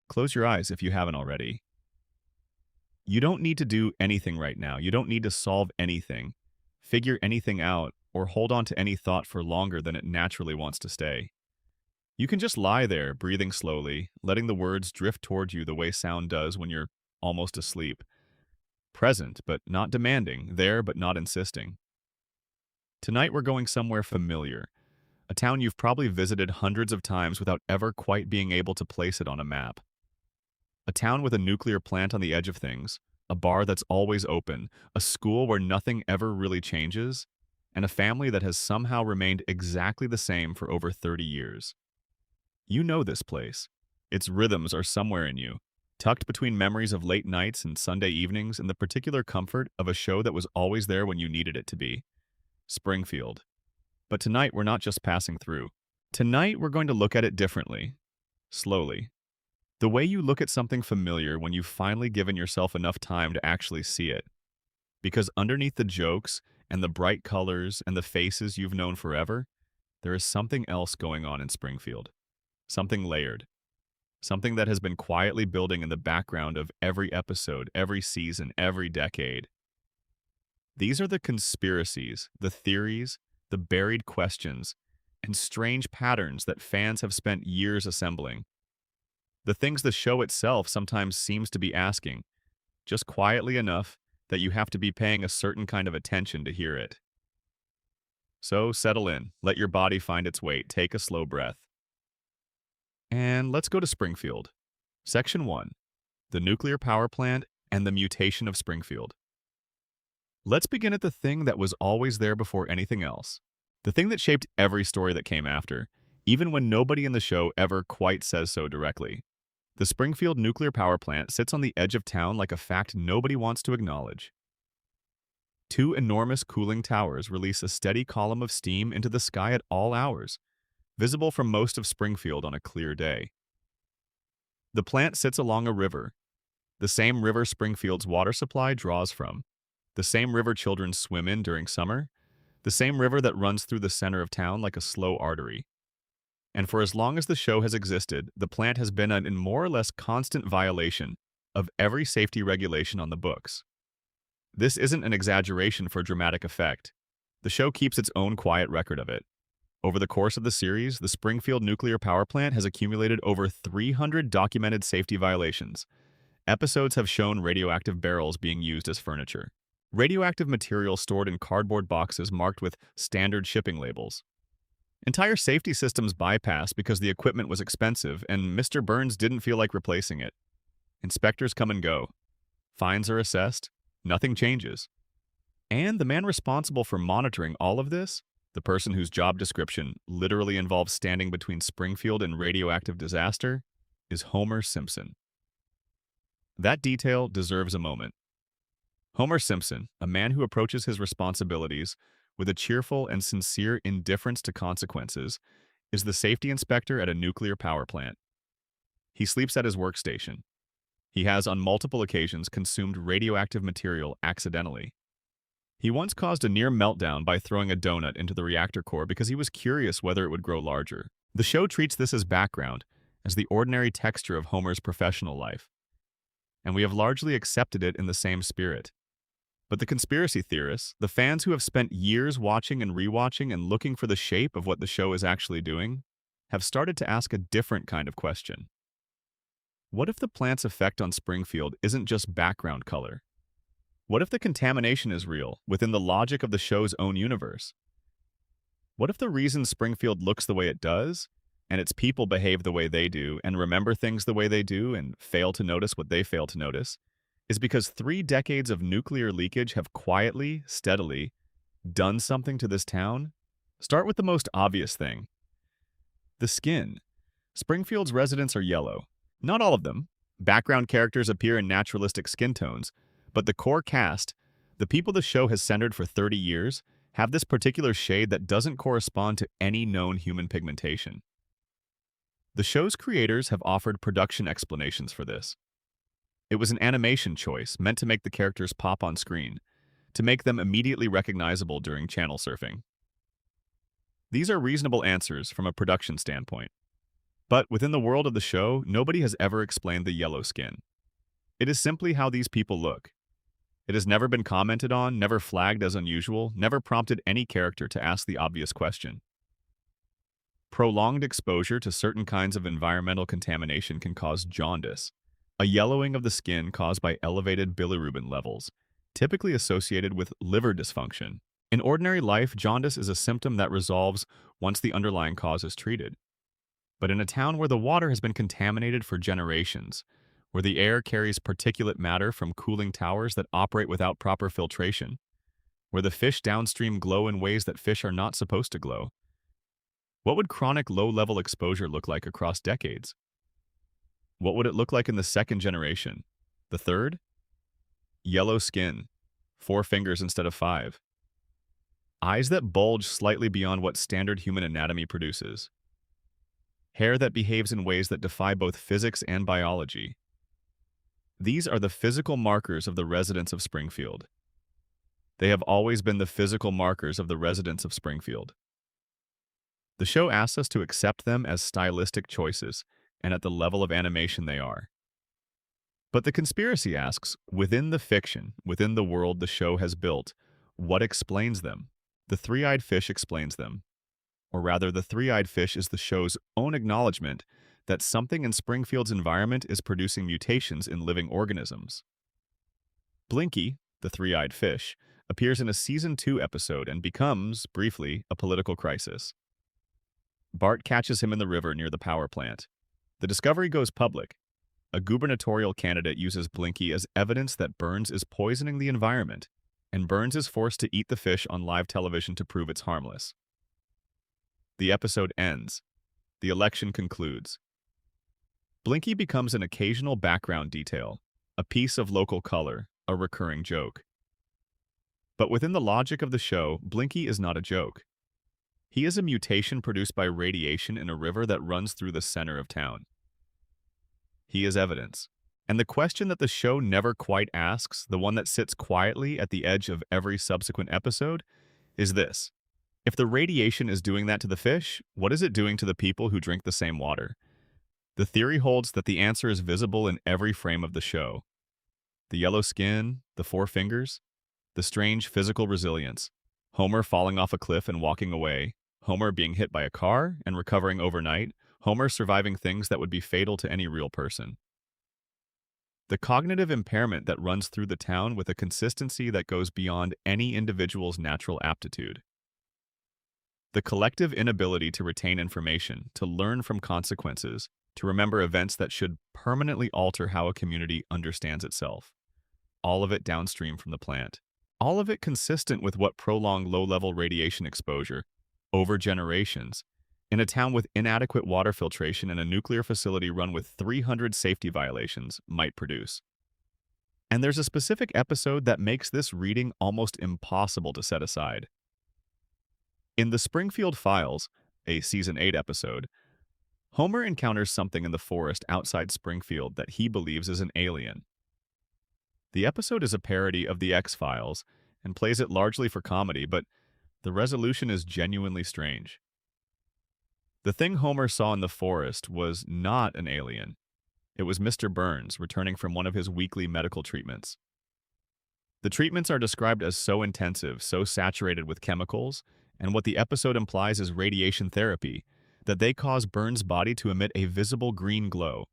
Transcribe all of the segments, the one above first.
Close your eyes if you haven't already. You don't need to do anything right now. You don't need to solve anything, figure anything out, or hold on to any thought for longer than it naturally wants to stay. You can just lie there, breathing slowly, letting the words drift toward you the way sound does when you're almost asleep. Present, but not demanding, there, but not insisting. Tonight we're going somewhere familiar, a town you've probably visited hundreds of times without ever quite being able to place it on a map. A town with a nuclear plant on the edge of things, a bar that's always open, a school where nothing ever really changes, and a family that has somehow remained exactly the same for over 30 years. You know this place. Its rhythms are somewhere in you, tucked between memories of late nights and Sunday evenings and the particular comfort of a show that was always there when you needed it to be. Springfield. But tonight we're not just passing through. Tonight we're going to look at it differently. Slowly. The way you look at something familiar when you've finally given yourself enough time to actually see it. Because underneath the jokes and the bright colors and the faces you've known forever, there is something else going on in Springfield. Something layered. Something that has been quietly building in the background of every episode, every season, every decade. These are the conspiracies, the theories, the buried questions, and strange patterns that fans have spent years assembling. The things the show itself sometimes seems to be asking, just quietly enough that you have to be paying a certain kind of attention to hear it. So settle in, let your body find its weight, take a slow breath. And let's go to Springfield. Section 1. The nuclear power plant and the mutation of Springfield. Let's begin at the thing that was always there before anything else. The thing that shaped every story that came after, even when nobody in the show ever quite says so directly. The Springfield nuclear power plant sits on the edge of town like a fact nobody wants to acknowledge. Two enormous cooling towers release a steady column of steam into the sky at all hours, visible from most of Springfield on a clear day. The plant sits along a river, the same river Springfield's water supply draws from, the same river children swim in during summer, the same river that runs through the center of town like a slow artery. And for as long as the show has existed, the plant has been in more or less constant violation of every safety regulation on the books. This isn't an exaggeration for dramatic effect. The show keeps its own quiet record of it. Over the course of the series, the Springfield nuclear power plant has accumulated over 300 documented safety violations. Episodes have shown radioactive barrels being used as furniture. Radioactive material stored in cardboard boxes marked with standard shipping labels. Entire safety systems bypassed because the equipment was expensive and Mr. Burns didn't feel like replacing it. Inspectors come and go. Fines are assessed. Nothing changes. And the man responsible for monitoring all of this, the person whose job description literally involves standing between Springfield and radioactive disaster, is Homer Simpson. That detail deserves a moment. Homer Simpson, a man who approaches his responsibilities with a cheerful and sincere indifference to consequences, is the safety inspector at a nuclear power plant. He sleeps at his workstation. He has on multiple occasions consumed radioactive material accidentally. He once caused a near meltdown by throwing a donut into the reactor core because he was curious whether it would grow larger. The show treats this as background, as the ordinary texture of Homer's professional life. And we have largely accepted it in the same spirit. But the conspiracy theorists, the fans who have spent years watching and rewatching and looking for the shape of what the show is actually doing, have started to ask a different kind of question. What if the plant's effect on Springfield isn't just background color? What if the contamination is real, within the logic of the show's own universe? What if the reason Springfield looks the way it does, and its people behave the way they do, and remember things the way they do, and fail to notice what they fail to notice, is because 3 decades of nuclear leakage have quietly, steadily, done something to this town? Start with the most obvious thing. The skin. Springfield's residents are yellow. Not all of them. Background characters appear in naturalistic skin tones, but the core cast, the people the show has centered for 30 years, have this particular shade that doesn't correspond to any known human pigmentation. The show's creators have offered production explanations for this. It was an animation choice meant to make the characters pop on screen, to make them immediately recognizable during channel surfing. These are reasonable answers from a production standpoint. But within the world of the show, nobody has ever explained the yellow skin. It is simply how these people look. It has never been commented on, never flagged as unusual, never prompted any character to ask the obvious question. Prolonged exposure to certain kinds of environmental contamination can cause jaundice, a yellowing of the skin caused by elevated bilirubin levels, typically associated with liver dysfunction. In ordinary life, jaundice is a symptom that resolves once the underlying cause is treated. But in a town where the water has been contaminated for generations, where the air carries particulate matter from cooling towers that operate without proper filtration, where the fish downstream glow in ways that fish are not supposed to glow, what would chronic low-level exposure look like across decades? What would it look like in the second generation? The third? Yellow skin, 4 fingers instead of 5. Eyes that bulge slightly beyond what standard human anatomy produces. Hair that behaves in ways that defy both physics and biology. These are the physical markers of the residents of Springfield. They have always been the physical markers of the residents of Springfield. The show asks us to accept them as stylistic choices and at the level of animation they are. But the conspiracy asks, within the fiction, within the world the show has built, what explains them? The three-eyed fish explains them. Or rather, the three-eyed fish is the show's own acknowledgement that something in Springfield's environment is producing mutations in living organisms. Blinky, the three-eyed fish, appears in a Season 2 episode and becomes, briefly, a political crisis. Bart catches him in the river near the power plant. The discovery goes public. A gubernatorial candidate uses Blinky as evidence that Burns is poisoning the environment, and Burns is forced to eat the fish on live television to prove it's harmless. The episode ends. The election concludes. Blinky becomes an occasional background detail, a piece of local color, a recurring joke. But within the logic of the show, Blinky is not a joke. He is a mutation produced by radiation in a river that runs through the center of town. He is evidence. And the question that the show never quite asks, the one that sits quietly at the edge of every subsequent episode, is this. If the radiation is doing that to the fish, what is it doing to the people who drink the same water? The theory holds that the answer is visible in every frame of the show. The yellow skin, the 4 fingers, the strange physical resilience, Homer falling off a cliff and walking away, Homer being hit by a car and recovering overnight, Homer surviving things that would be fatal to any real person. The cognitive impairment that runs through the town with a consistency that goes beyond any individual's natural aptitude. The collective inability to retain information, to learn from consequences, to remember events that should permanently alter how a community understands itself. All of it downstream from the plant. All of it consistent with what prolonged low-level radiation exposure, over generations, in a town with inadequate water filtration and a nuclear facility run with 300 safety violations, might produce. And there's a specific episode that makes this reading almost impossible to set aside. In the Springfield Files, a Season 8 episode, Homer encounters something in the forest outside Springfield that he believes is an alien. The episode is a parody of The X-Files and plays it largely for comedy, but the resolution is genuinely strange. The thing Homer saw in the forest was not an alien. It was Mr. Burns returning from one of his weekly medical treatments. The treatments are described as so intensive, so saturated with chemicals, and what the episode implies is radiation therapy, that they cause Burns' body to emit a visible green glow.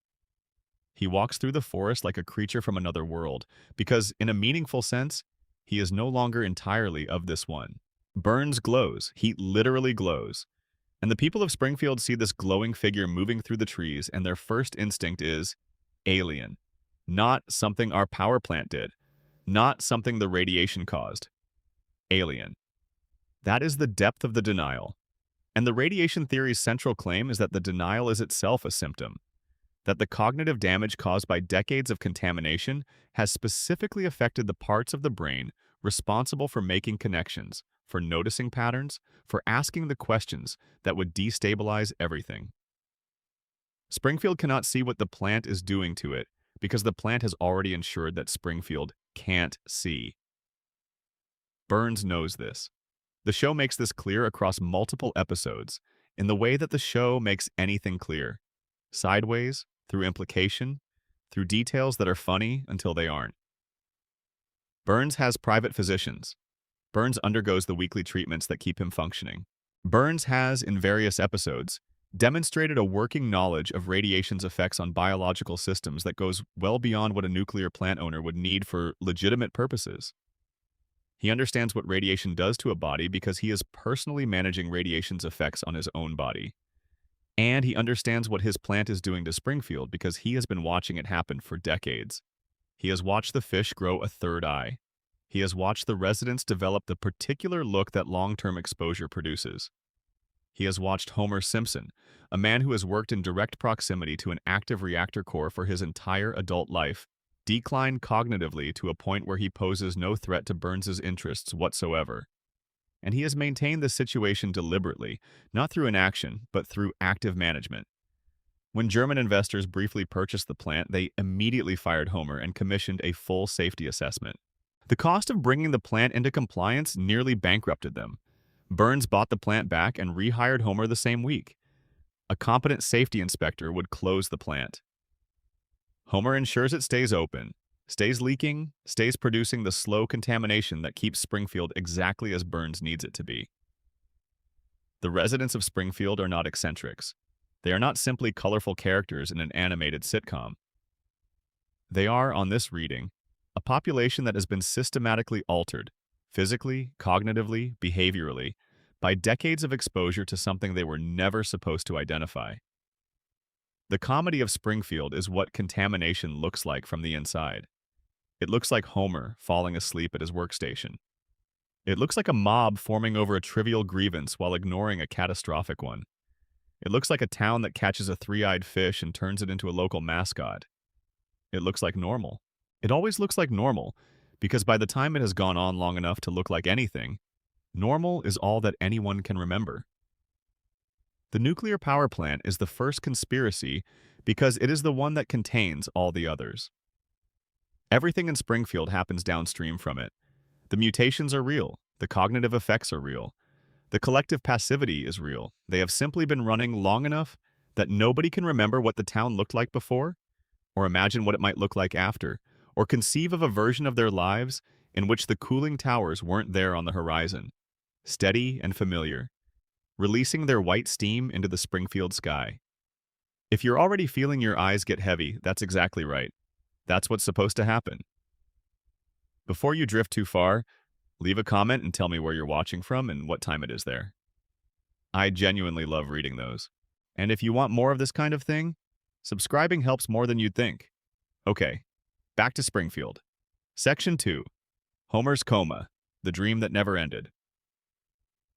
He walks through the forest like a creature from another world, because, in a meaningful sense, he is no longer entirely of this one. Burns glows. He literally glows. And the people of Springfield see this glowing figure moving through the trees, and their first instinct is alien. Not something our power plant did. Not something the radiation caused. Alien. That is the depth of the denial. And the radiation theory's central claim is that the denial is itself a symptom, that the cognitive damage caused by decades of contamination has specifically affected the parts of the brain responsible for making connections, for noticing patterns, for asking the questions that would destabilize everything. Springfield cannot see what the plant is doing to it because the plant has already ensured that Springfield can't see. Burns knows this. The show makes this clear across multiple episodes, in the way that the show makes anything clear. sideways, through implication, through details that are funny until they aren't. Burns has private physicians. Burns undergoes the weekly treatments that keep him functioning. Burns has, in various episodes, demonstrated a working knowledge of radiation's effects on biological systems that goes well beyond what a nuclear plant owner would need for legitimate purposes. He understands what radiation does to a body because he is personally managing radiation's effects on his own body. And he understands what his plant is doing to Springfield because he has been watching it happen for decades. He has watched the fish grow a third eye. He has watched the residents develop the particular look that long-term exposure produces. He has watched Homer Simpson, a man who has worked in direct proximity to an active reactor core for his entire adult life, decline cognitively to a point where he poses no threat to Burns's interests whatsoever. And he has maintained this situation deliberately, not through inaction, but through active management. When German investors briefly purchased the plant, they immediately fired Homer and commissioned a full safety assessment. The cost of bringing the plant into compliance nearly bankrupted them. Burns bought the plant back and rehired Homer the same week. A competent safety inspector would close the plant. Homer ensures it stays open, stays leaking, stays producing the slow contamination that keeps Springfield exactly as Burns needs it to be. The residents of Springfield are not eccentrics. They are not simply colorful characters in an animated sitcom. They are, on this reading, a population that has been systematically altered, physically, cognitively, behaviorally, by decades of exposure to something they were never supposed to identify. The comedy of Springfield is what contamination looks like from the inside. It looks like Homer falling asleep at his workstation. It looks like a mob forming over a trivial grievance while ignoring a catastrophic one. It looks like a town that catches a three-eyed fish and turns it into a local mascot. It looks like normal. It always looks like normal, because by the time it has gone on long enough to look like anything, normal is all that anyone can remember. The nuclear power plant is the first conspiracy because it is the one that contains all the others. Everything in Springfield happens downstream from it. The mutations are real. The cognitive effects are real. The collective passivity is real. They have simply been running long enough that nobody can remember what the town looked like before, or imagine what it might look like after, or conceive of a version of their lives in which the cooling towers weren't there on the horizon, steady and familiar, releasing their white steam into the Springfield sky. If you're already feeling your eyes get heavy, that's exactly right. That's what's supposed to happen. Before you drift too far, leave a comment and tell me where you're watching from and what time it is there. I genuinely love reading those. And if you want more of this kind of thing, subscribing helps more than you'd think. Okay, back to Springfield. Section 2. Homer's Coma, the dream that never ended.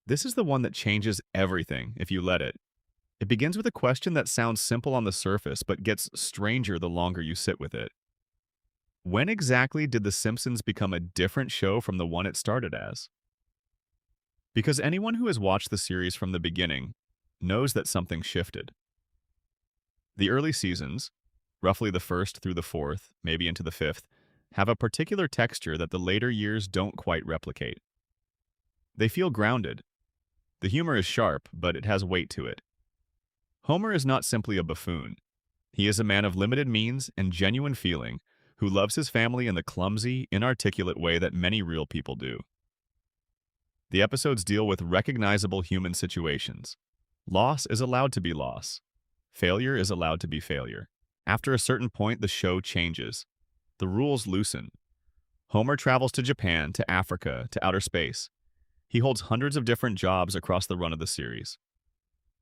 This is the one that changes everything if you let it. It begins with a question that sounds simple on the surface but gets stranger the longer you sit with it. When exactly did The Simpsons become a different show from the one it started as? Because anyone who has watched the series from the beginning knows that something shifted. The early seasons, roughly the first through the fourth, maybe into the fifth, have a particular texture that the later years don't quite replicate. They feel grounded. The humor is sharp, but it has weight to it. Homer is not simply a buffoon. He is a man of limited means and genuine feeling who loves his family in the clumsy, inarticulate way that many real people do. The episodes deal with recognizable human situations. Loss is allowed to be loss. Failure is allowed to be failure. After a certain point, the show changes. The rules loosen. Homer travels to Japan, to Africa, to outer space. He holds hundreds of different jobs across the run of the series.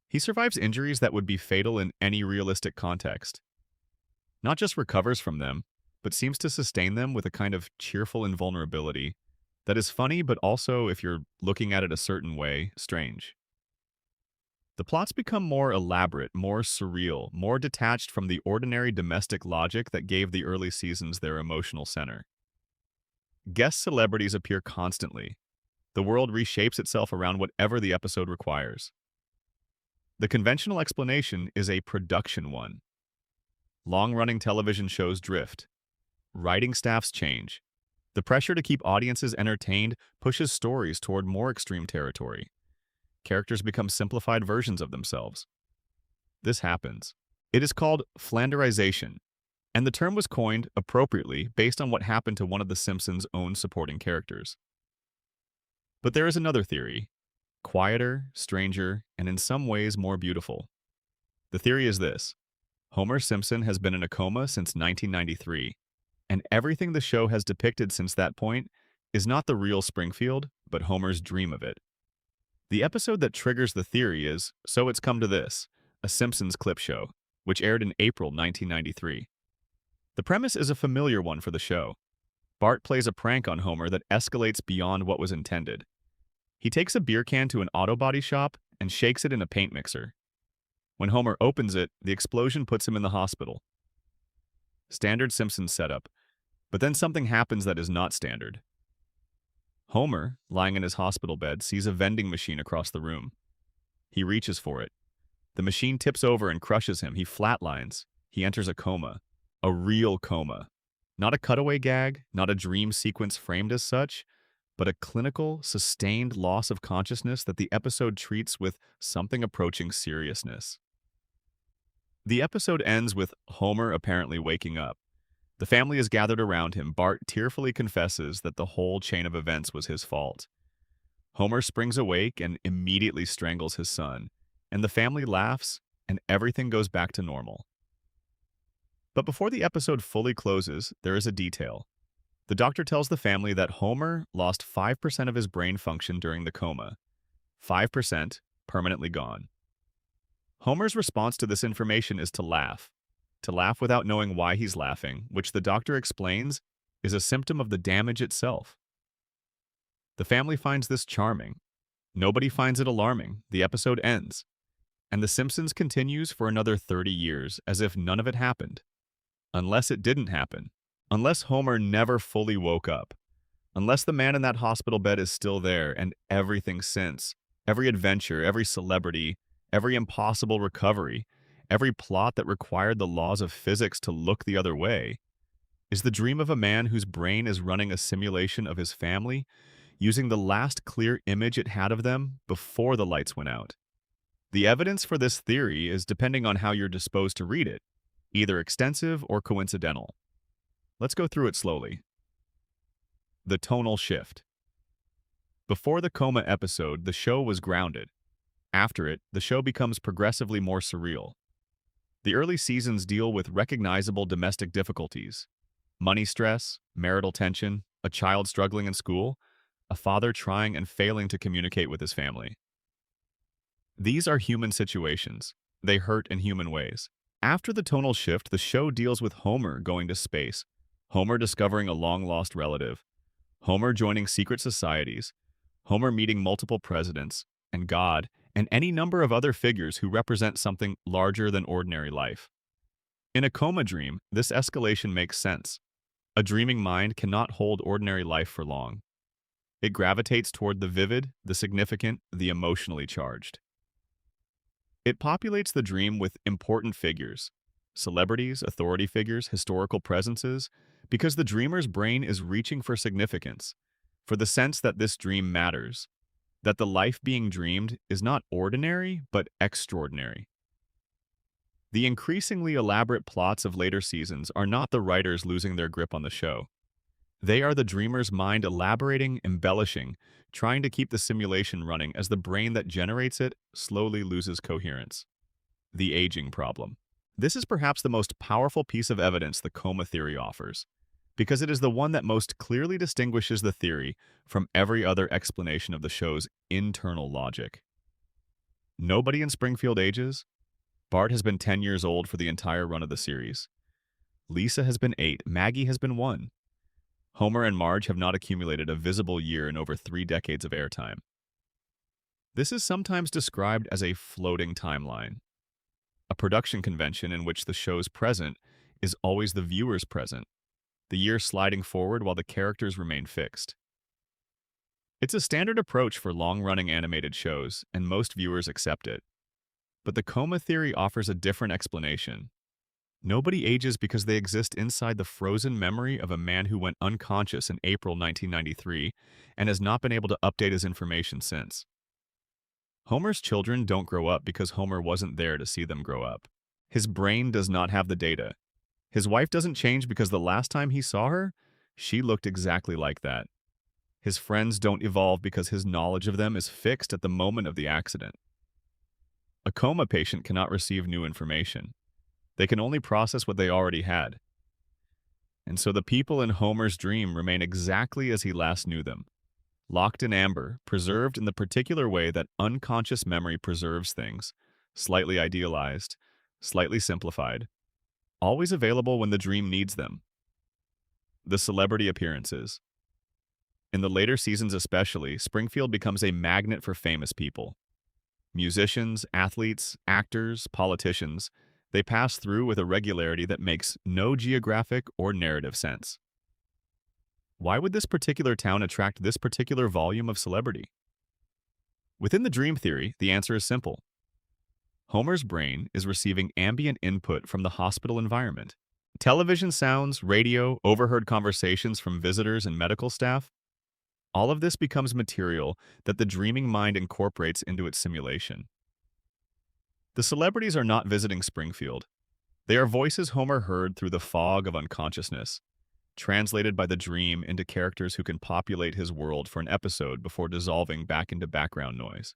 He survives injuries that would be fatal in any realistic context. Not just recovers from them, but seems to sustain them with a kind of cheerful invulnerability that is funny but also, if you're looking at it a certain way, strange. The plots become more elaborate, more surreal, more detached from the ordinary domestic logic that gave the early seasons their emotional center. Guest celebrities appear constantly. The world reshapes itself around whatever the episode requires. The conventional explanation is a production one. Long-running television shows drift. Writing staffs change. The pressure to keep audiences entertained pushes stories toward more extreme territory. Characters become simplified versions of themselves. This happens. It is called flanderization, and the term was coined appropriately based on what happened to one of The Simpsons' own supporting characters. But there is another theory, quieter, stranger, and in some ways more beautiful. The theory is this: Homer Simpson has been in a coma since 1993, and everything the show has depicted since that point is not the real Springfield, but Homer's dream of it. The episode that triggers the theory is So It's Come to This, a Simpsons clip show, which aired in April 1993. The premise is a familiar one for the show. Bart plays a prank on Homer that escalates beyond what was intended. He takes a beer can to an auto body shop and shakes it in a paint mixer. When Homer opens it, the explosion puts him in the hospital. Standard Simpsons setup, but then something happens that is not standard. Homer, lying in his hospital bed, sees a vending machine across the room. He reaches for it. The machine tips over and crushes him. He flatlines. He enters a coma. A real coma. Not a cutaway gag, not a dream sequence framed as such, but a clinical, sustained loss of consciousness that the episode treats with something approaching seriousness. The episode ends with Homer apparently waking up. The family is gathered around him. Bart tearfully confesses that the whole chain of events was his fault. Homer springs awake and immediately strangles his son, and the family laughs, and everything goes back to normal. But before the episode fully closes, there is a detail. The doctor tells the family that Homer lost 5% of his brain function during the coma. 5% permanently gone. Homer's response to this information is to laugh without knowing why he's laughing, which the doctor explains is a symptom of the damage itself. The family finds this charming. Nobody finds it alarming. The episode ends, and The Simpsons continues for another 30 years as if none of it happened. Unless it didn't happen. Unless Homer never fully woke up. Unless the man in that hospital bed is still there and everything since, every adventure, every celebrity, every impossible recovery, every plot that required the laws of physics to look the other way, is the dream of a man whose brain is running a simulation of his family, using the last clear image it had of them before the lights went out. The evidence for this theory is depending on how you're disposed to read it, either extensive or coincidental. Let's go through it slowly. The tonal shift. Before the coma episode, the show was grounded. After it, the show becomes progressively more surreal. The early seasons deal with recognizable domestic difficulties: money stress, marital tension, a child struggling in school, a father trying and failing to communicate with his family. These are human situations. They hurt in human ways. After the tonal shift, the show deals with Homer going to space, Homer discovering a long-lost relative, Homer joining secret societies, Homer meeting multiple presidents, and God, and any number of other figures who represent something larger than ordinary life. In a coma dream, this escalation makes sense. A dreaming mind cannot hold ordinary life for long. It gravitates toward the vivid, the significant, the emotionally charged. It populates the dream with important figures, celebrities, authority figures, historical presences, because the dreamer's brain is reaching for significance, for the sense that this dream matters, that the life being dreamed is not ordinary, but extraordinary. The increasingly elaborate plots of later seasons are not the writers losing their grip on the show. They are the dreamer's mind elaborating, embellishing, trying to keep the simulation running as the brain that generates it slowly loses coherence. The aging problem. This is perhaps the most powerful piece of evidence the coma theory offers, because it is the one that most clearly distinguishes the theory from every other explanation of the show's internal logic. Nobody in Springfield ages. Bart has been 10 years old for the entire run of the series. Lisa has been 8. Maggie has been 1. Homer and Marge have not accumulated a visible year in over 3 decades of airtime. This is sometimes described as a floating timeline, a production convention in which the show's present is always the viewer's present, the year sliding forward while the characters remain fixed. It's a standard approach for long-running animated shows, and most viewers accept it. But the coma theory offers a different explanation. Nobody ages because they exist inside the frozen memory of a man who went unconscious in April 1993 and has not been able to update his information since. Homer's children don't grow up because Homer wasn't there to see them grow up. His brain does not have the data. His wife doesn't change because the last time he saw her, she looked exactly like that. His friends don't evolve because his knowledge of them is fixed at the moment of the accident. A coma patient cannot receive new information. They can only process what they already had. And so the people in Homer's dream remain exactly as he last knew them, locked in amber, preserved in the particular way that unconscious memory preserves things, slightly idealized, slightly simplified, always available when the dream needs them. The celebrity appearances. In the later seasons especially, Springfield becomes a magnet for famous people. Musicians, athletes, actors, politicians, they pass through with a regularity that makes no geographic or narrative sense. Why would this particular town attract this particular volume of celebrity? Within the dream theory, the answer is simple. Homer's brain is receiving ambient input from the hospital environment. Television sounds, radio, overheard conversations from visitors and medical staff, all of this becomes material that the dreaming mind incorporates into its simulation. The celebrities are not visiting Springfield. They are voices Homer heard through the fog of unconsciousness, translated by the dream into characters who can populate his world for an episode before dissolving back into background noise.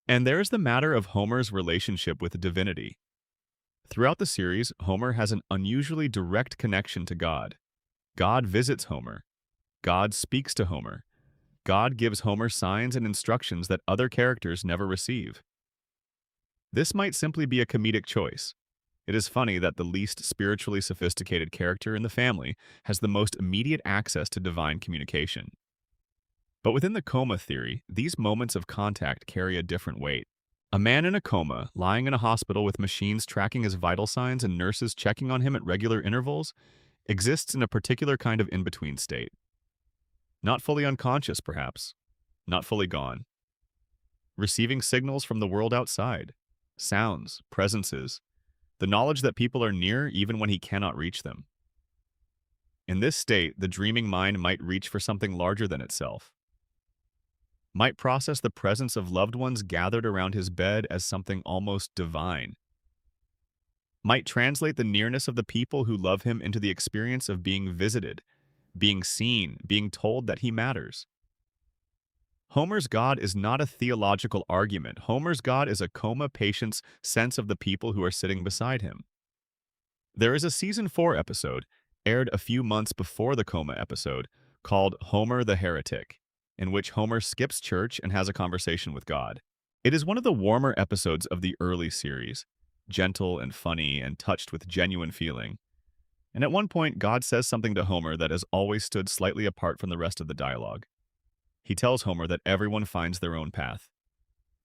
And there is the matter of Homer's relationship with divinity. Throughout the series, Homer has an unusually direct connection to God. God visits Homer. God speaks to Homer. God gives Homer signs and instructions that other characters never receive. This might simply be a comedic choice. It is funny that the least spiritually sophisticated character in the family has the most immediate access to divine communication. But within the coma theory, these moments of contact carry a different weight. A man in a coma, lying in a hospital with machines tracking his vital signs and nurses checking on him at regular intervals, exists in a particular kind of in-between state. Not fully unconscious, perhaps. Not fully gone. Receiving signals from the world outside. Sounds, presences. The knowledge that people are near even when he cannot reach them. In this state, the dreaming mind might reach for something larger than itself. Might process the presence of loved ones gathered around his bed as something almost divine. Might translate the nearness of the people who love him into the experience of being visited, being seen, being told that he matters. Homer's God is not a theological argument. Homer's God is a coma patient's sense of the people who are sitting beside him. There is a Season 4 episode, aired a few months before the coma episode, called Homer the Heretic, in which Homer skips church and has a conversation with God. It is one of the warmer episodes of the early series, gentle and funny and touched with genuine feeling. And at one point, God says something to Homer that has always stood slightly apart from the rest of the dialogue. He tells Homer that everyone finds their own path,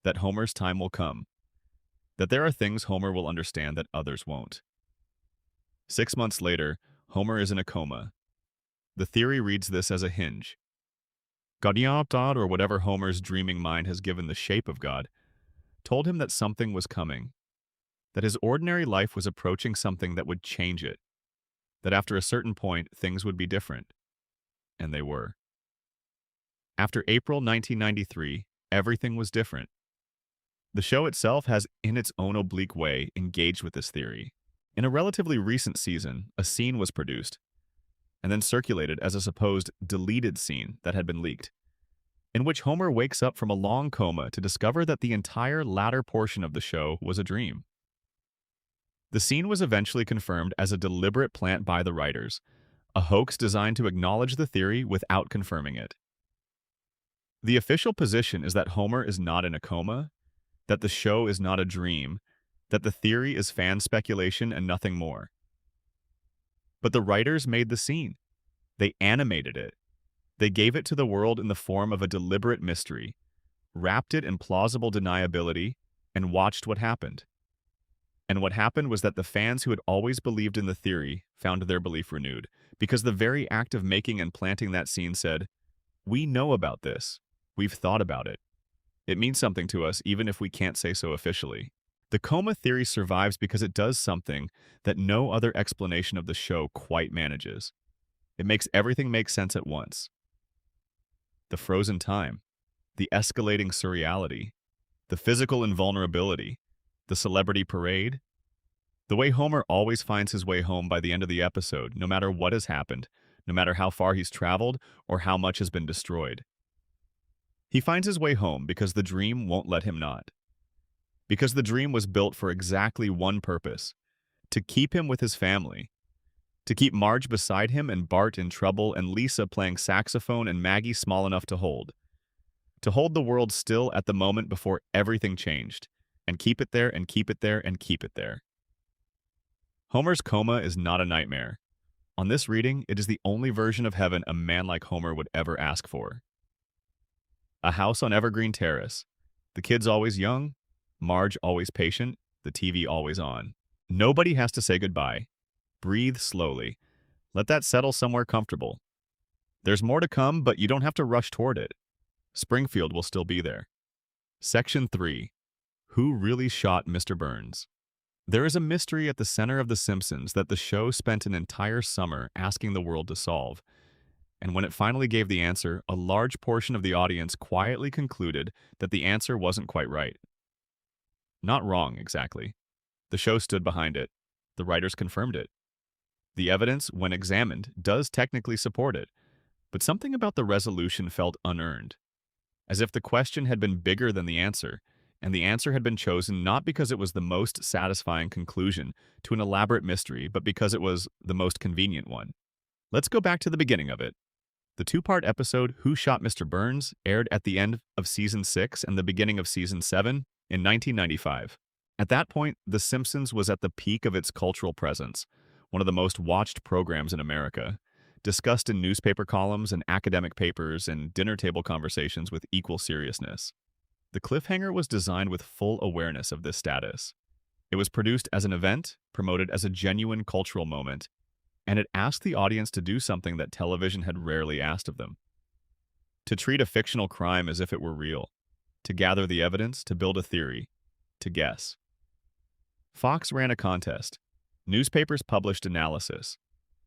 that Homer's time will come, that there are things Homer will understand that others won't. 6 months later, Homer is in a coma. The theory reads this as a hinge. God, or whatever Homer's dreaming mind has given the shape of God, told him that something was coming, that his ordinary life was approaching something that would change it, that after a certain point, things would be different. And they were. After April 1993, everything was different. The show itself has, in its own oblique way, engaged with this theory. In a relatively recent season, a scene was produced, and then circulated as a supposed deleted scene that had been leaked, in which Homer wakes up from a long coma to discover that the entire latter portion of the show was a dream. The scene was eventually confirmed as a deliberate plant by the writers, a hoax designed to acknowledge the theory without confirming it. The official position is that Homer is not in a coma, that the show is not a dream, that the theory is fan speculation and nothing more. But the writers made the scene. They animated it. They gave it to the world in the form of a deliberate mystery, wrapped it in plausible deniability, and watched what happened. And what happened was that the fans who had always believed in the theory found their belief renewed, because the very act of making and planting that scene said, "We know about this. We've thought about it. It means something to us even if we can't say so officially." The coma theory survives because it does something that no other explanation of the show quite manages. It makes everything make sense at once. The frozen time, the escalating surreality, the physical invulnerability, the celebrity parade, The way Homer always finds his way home by the end of the episode, no matter what has happened, no matter how far he's traveled or how much has been destroyed. He finds his way home because the dream won't let him not. Because the dream was built for exactly one purpose: to keep him with his family. To keep Marge beside him and Bart in trouble and Lisa playing saxophone and Maggie small enough to hold. To hold the world still at the moment before everything changed, and keep it there and keep it there and keep it there. Homer's coma is not a nightmare. On this reading, it is the only version of heaven a man like Homer would ever ask for. A house on Evergreen Terrace. The kids always young, Marge always patient, the TV always on. Nobody has to say goodbye. Breathe slowly. Let that settle somewhere comfortable. There's more to come, but you don't have to rush toward it. Springfield will still be there. Section 3. Who really shot Mr. Burns? There is a mystery at the center of The Simpsons that the show spent an entire summer asking the world to solve. And when it finally gave the answer, a large portion of the audience quietly concluded that the answer wasn't quite right. Not wrong, exactly. The show stood behind it. The writers confirmed it. The evidence, when examined, does technically support it, but something about the resolution felt unearned, as if the question had been bigger than the answer, and the answer had been chosen not because it was the most satisfying conclusion to an elaborate mystery, but because it was the most convenient one. Let's go back to the beginning of it. The two-part episode, Who Shot Mr. Burns, aired at the end of Season 6 and the beginning of Season 7 in 1995. At that point, The Simpsons was at the peak of its cultural presence, one of the most watched programs in America, discussed in newspaper columns and academic papers and dinner table conversations with equal seriousness. The cliffhanger was designed with full awareness of this status. It was produced as an event, promoted as a genuine cultural moment, and it asked the audience to do something that television had rarely asked of them. To treat a fictional crime as if it were real, to gather the evidence, to build a theory, to guess. Fox ran a contest. Newspapers published analysis.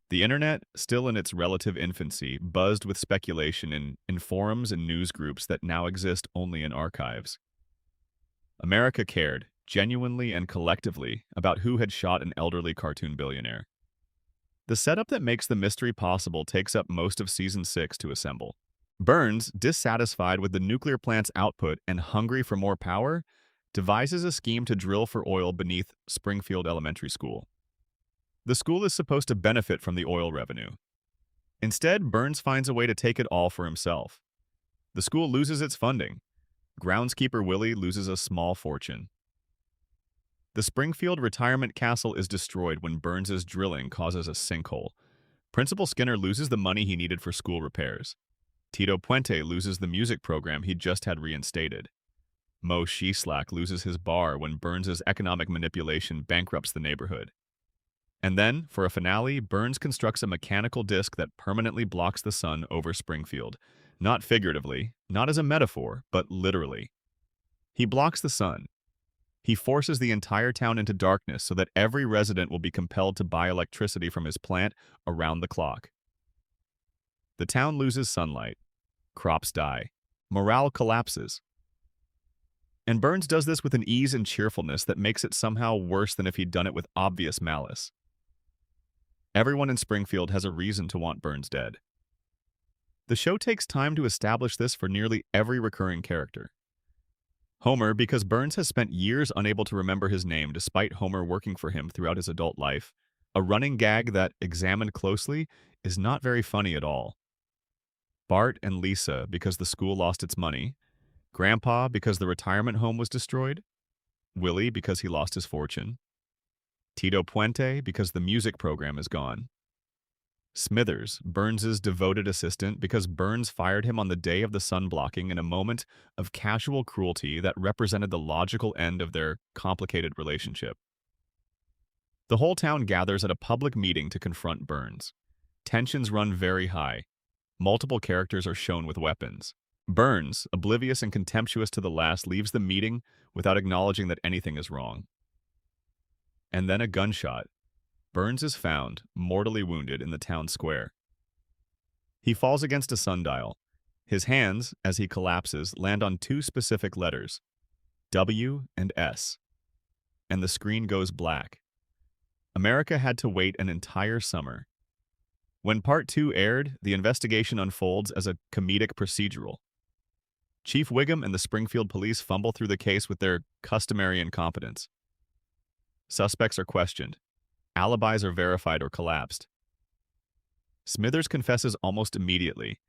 The internet, still in its relative infancy, buzzed with speculation in forums and news groups that now exist only in archives. America cared, genuinely and collectively, about who had shot an elderly cartoon billionaire. The setup that makes the mystery possible takes up most of Season 6 to assemble. Burns, dissatisfied with the nuclear plant's output and hungry for more power, devises a scheme to drill for oil beneath Springfield Elementary School. The school is supposed to benefit from the oil revenue. Instead, Burns finds a way to take it all for himself. The school loses its funding. Groundskeeper Willie loses a small fortune. The Springfield retirement castle is destroyed when Burns's drilling causes a sinkhole. Principal Skinner loses the money he needed for school repairs. Tito Puente loses the music program he'd just had reinstated. Mo Sheslack loses his bar when Burns's economic manipulation bankrupts the neighborhood. And then, for a finale, Burns constructs a mechanical disc that permanently blocks the sun over Springfield. Not figuratively, not as a metaphor, but literally. He blocks the sun. He forces the entire town into darkness so that every resident will be compelled to buy electricity from his plant around the clock. The town loses sunlight. Crops die. Morale collapses. And Burns does this with an ease and cheerfulness that makes it somehow worse than if he'd done it with obvious malice. Everyone in Springfield has a reason to want Burns dead. The show takes time to establish this for nearly every recurring character. Homer, because Burns has spent years unable to remember his name despite Homer working for him throughout his adult life, a running gag that, examined closely, is not very funny at all. Bart and Lisa, because the school lost its money. Grandpa, because the retirement home was destroyed. Willie, because he lost his fortune. Tito Puente, because the music program is gone. Smithers, Burns's devoted assistant, because Burns fired him on the day of the sun blocking in a moment of casual cruelty that represented the logical end of their complicated relationship. The whole town gathers at a public meeting to confront Burns. Tensions run very high. Multiple characters are shown with weapons. Burns, oblivious and contemptuous to the last, leaves the meeting without acknowledging that anything is wrong. And then a gunshot. Burns is found, mortally wounded, in the town square. He falls against a sundial. His hands, as he collapses, land on two specific letters, W and S. And the screen goes black. America had to wait an entire summer. When Part 2 aired, the investigation unfolds as a comedic procedural. Chief Wiggum and the Springfield police fumble through the case with their customary incompetence. Suspects are questioned. Alibis are verified or collapsed. Smithers confesses almost immediately,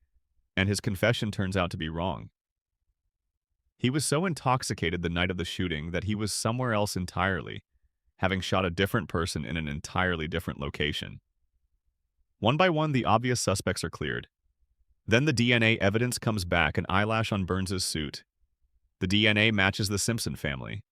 and his confession turns out to be wrong. He was so intoxicated the night of the shooting that he was somewhere else entirely, having shot a different person in an entirely different location. One by one, the obvious suspects are cleared. Then the DNA evidence comes back, an eyelash on Burns's suit. The DNA matches the Simpson family.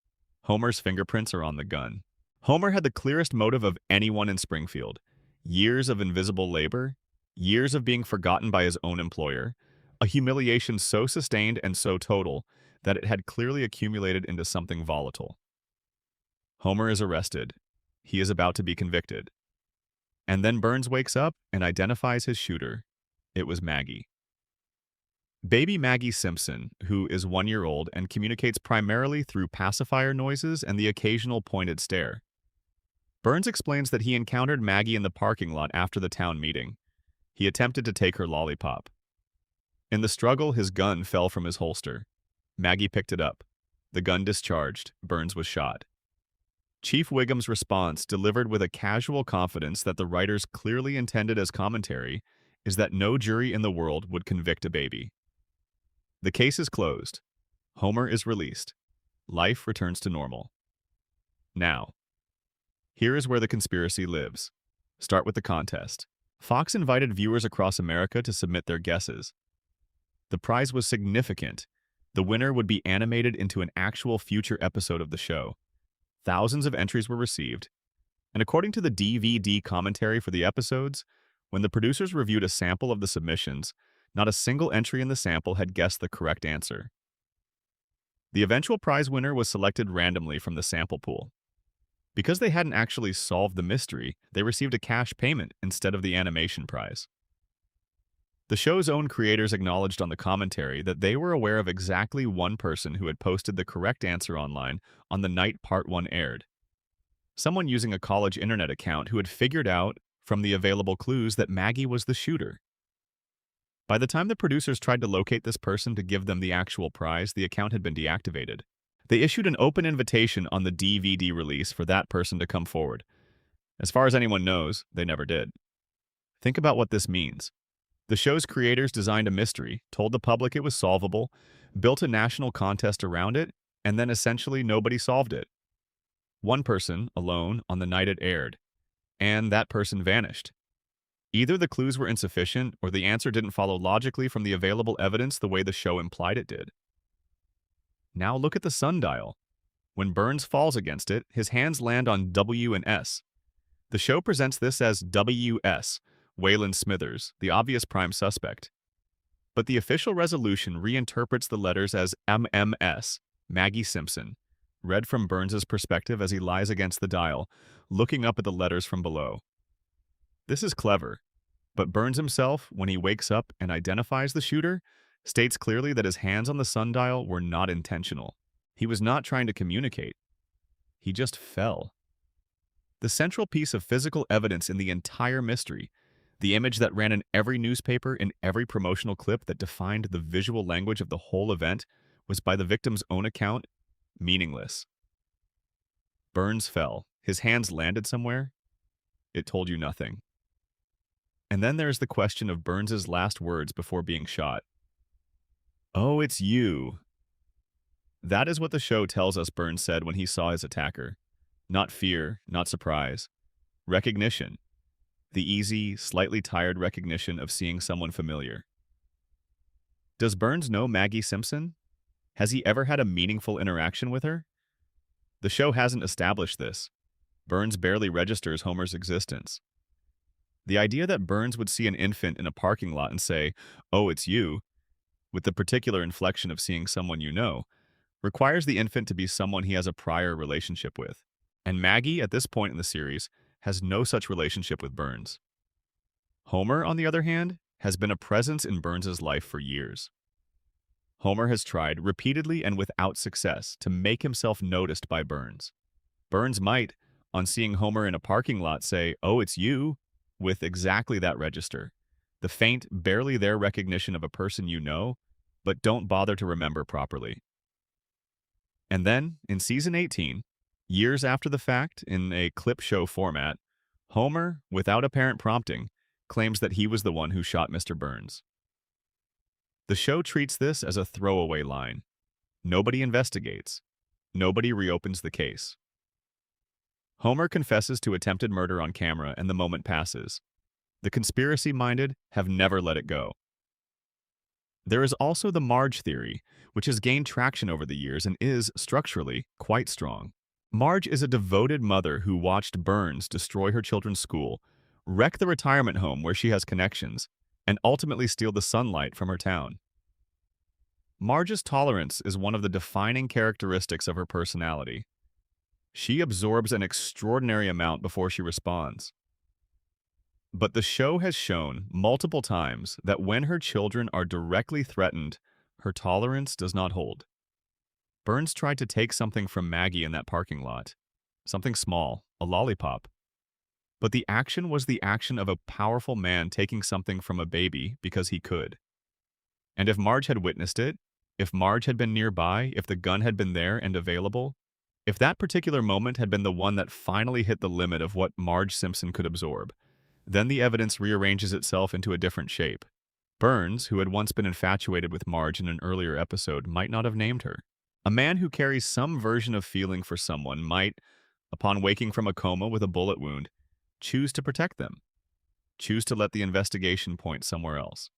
Homer's fingerprints are on the gun. Homer had the clearest motive of anyone in Springfield. Years of invisible labor, years of being forgotten by his own employer, a humiliation so sustained and so total that it had clearly accumulated into something volatile. Homer is arrested. He is about to be convicted. And then Burns wakes up and identifies his shooter. It was Maggie. Baby Maggie Simpson, who is 1 year old and communicates primarily through pacifier noises and the occasional pointed stare. Burns explains that he encountered Maggie in the parking lot after the town meeting. He attempted to take her lollipop. In the struggle, his gun fell from his holster. Maggie picked it up. The gun discharged. Burns was shot. Chief Wiggum's response, delivered with a casual confidence that the writers clearly intended as commentary, is that no jury in the world would convict a baby. The case is closed. Homer is released. Life returns to normal. Now, here is where the conspiracy lives. Start with the contest. Fox invited viewers across America to submit their guesses. The prize was significant. The winner would be animated into an actual future episode of the show. Thousands of entries were received, and according to the DVD commentary for the episodes, when the producers reviewed a sample of the submissions, not a single entry in the sample had guessed the correct answer. The eventual prize winner was selected randomly from the sample pool. Because they hadn't actually solved the mystery, they received a cash payment instead of the animation prize. The show's own creators acknowledged on the commentary that they were aware of exactly one person who had posted the correct answer online on the night Part 1 aired. Someone using a college internet account who had figured out, from the available clues, that Maggie was the shooter. By the time the producers tried to locate this person to give them the actual prize, the account had been deactivated. They issued an open invitation on the DVD release for that person to come forward. As far as anyone knows, they never did. Think about what this means. The show's creators designed a mystery, told the public it was solvable, built a national contest around it, and then essentially nobody solved it. One person, alone, on the night it aired, and that person vanished. Either the clues were insufficient, or the answer didn't follow logically from the available evidence the way the show implied it did. Now look at the sundial. When Burns falls against it, his hands land on W and S. The show presents this as WS, Waylon Smithers, the obvious prime suspect. But the official resolution reinterprets the letters as MMS, Maggie Simpson, read from Burns's perspective as he lies against the dial, looking up at the letters from below. This is clever, but Burns himself, when he wakes up and identifies the shooter, states clearly that his hands on the sundial were not intentional. He was not trying to communicate. He just fell. The central piece of physical evidence in the entire mystery, the image that ran in every newspaper, in every promotional clip that defined the visual language of the whole event, was by the victim's own account, meaningless. Burns fell. His hands landed somewhere. It told you nothing. And then there's the question of Burns's last words before being shot. "Oh, it's you." That is what the show tells us Burns said when he saw his attacker. Not fear, not surprise. Recognition. The easy, slightly tired recognition of seeing someone familiar. Does Burns know Maggie Simpson? Has he ever had a meaningful interaction with her? The show hasn't established this. Burns barely registers Homer's existence. The idea that Burns would see an infant in a parking lot and say, "Oh, it's you," with the particular inflection of seeing someone you know, requires the infant to be someone he has a prior relationship with. And Maggie, at this point in the series, has no such relationship with Burns. Homer, on the other hand, has been a presence in Burns's life for years. Homer has tried, repeatedly and without success, to make himself noticed by Burns. Burns might, on seeing Homer in a parking lot say, "Oh, it's you," with exactly that register. The faint, barely there recognition of a person you know, but don't bother to remember properly. And then, in season 18, years after the fact, in a clip show format, Homer, without apparent prompting, claims that he was the one who shot Mr. Burns. The show treats this as a throwaway line. Nobody investigates. Nobody reopens the case. Homer confesses to attempted murder on camera and the moment passes. The conspiracy-minded have never let it go. There is also the Marge theory, which has gained traction over the years and is, structurally, quite strong. Marge is a devoted mother who watched Burns destroy her children's school, wreck the retirement home where she has connections, and ultimately steal the sunlight from her town. Marge's tolerance is one of the defining characteristics of her personality. She absorbs an extraordinary amount before she responds. But the show has shown multiple times that when her children are directly threatened, her tolerance does not hold. Burns tried to take something from Maggie in that parking lot. Something small, a lollipop. But the action was the action of a powerful man taking something from a baby because he could. And if Marge had witnessed it, if Marge had been nearby, if the gun had been there and available, if that particular moment had been the one that finally hit the limit of what Marge Simpson could absorb, then the evidence rearranges itself into a different shape. Burns, who had once been infatuated with Marge in an earlier episode, might not have named her. A man who carries some version of feeling for someone might, upon waking from a coma with a bullet wound, choose to protect them, choose to let the investigation point somewhere else,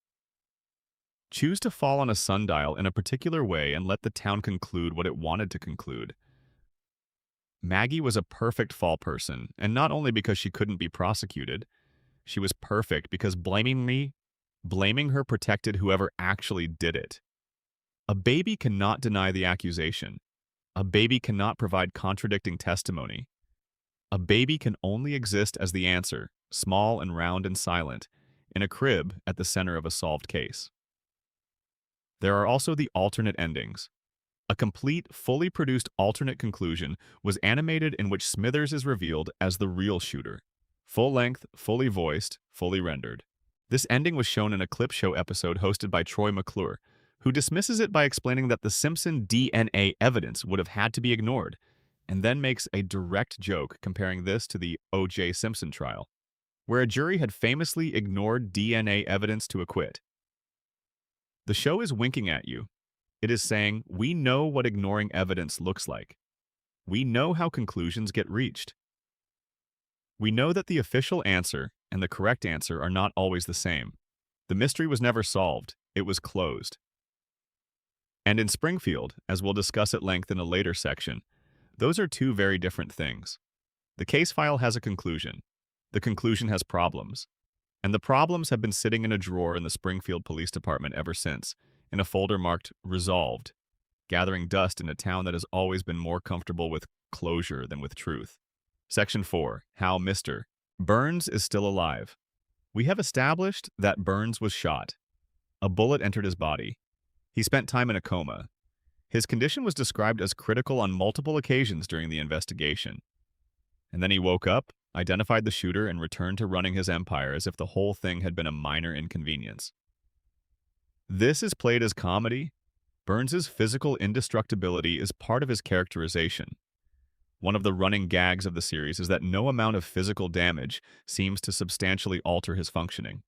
choose to fall on a sundial in a particular way and let the town conclude what it wanted to conclude. Maggie was a perfect fall person, and not only because she couldn't be prosecuted, she was perfect because blaming her protected whoever actually did it. A baby cannot deny the accusation. A baby cannot provide contradicting testimony. A baby can only exist as the answer, small and round and silent, in a crib at the center of a solved case. There are also the alternate endings. A complete, fully produced alternate conclusion was animated in which Smithers is revealed as the real shooter. Full-length, fully voiced, fully rendered. This ending was shown in a clip show episode hosted by Troy McClure, who dismisses it by explaining that the Simpson DNA evidence would have had to be ignored, and then makes a direct joke comparing this to the O.J. Simpson trial, where a jury had famously ignored DNA evidence to acquit. The show is winking at you. It is saying, we know what ignoring evidence looks like. We know how conclusions get reached. We know that the official answer and the correct answer are not always the same. The mystery was never solved. It was closed. And in Springfield, as we'll discuss at length in a later section, those are two very different things. The case file has a conclusion. The conclusion has problems. And the problems have been sitting in a drawer in the Springfield Police Department ever since, in a folder marked Resolved, gathering dust in a town that has always been more comfortable with closure than with truth. Section 4. How Mr. Burns is still alive. We have established that Burns was shot. A bullet entered his body. He spent time in a coma. His condition was described as critical on multiple occasions during the investigation. And then he woke up, identified the shooter, and returned to running his empire as if the whole thing had been a minor inconvenience. This is played as comedy. Burns's physical indestructibility is part of his characterization. One of the running gags of the series is that no amount of physical damage seems to substantially alter his functioning.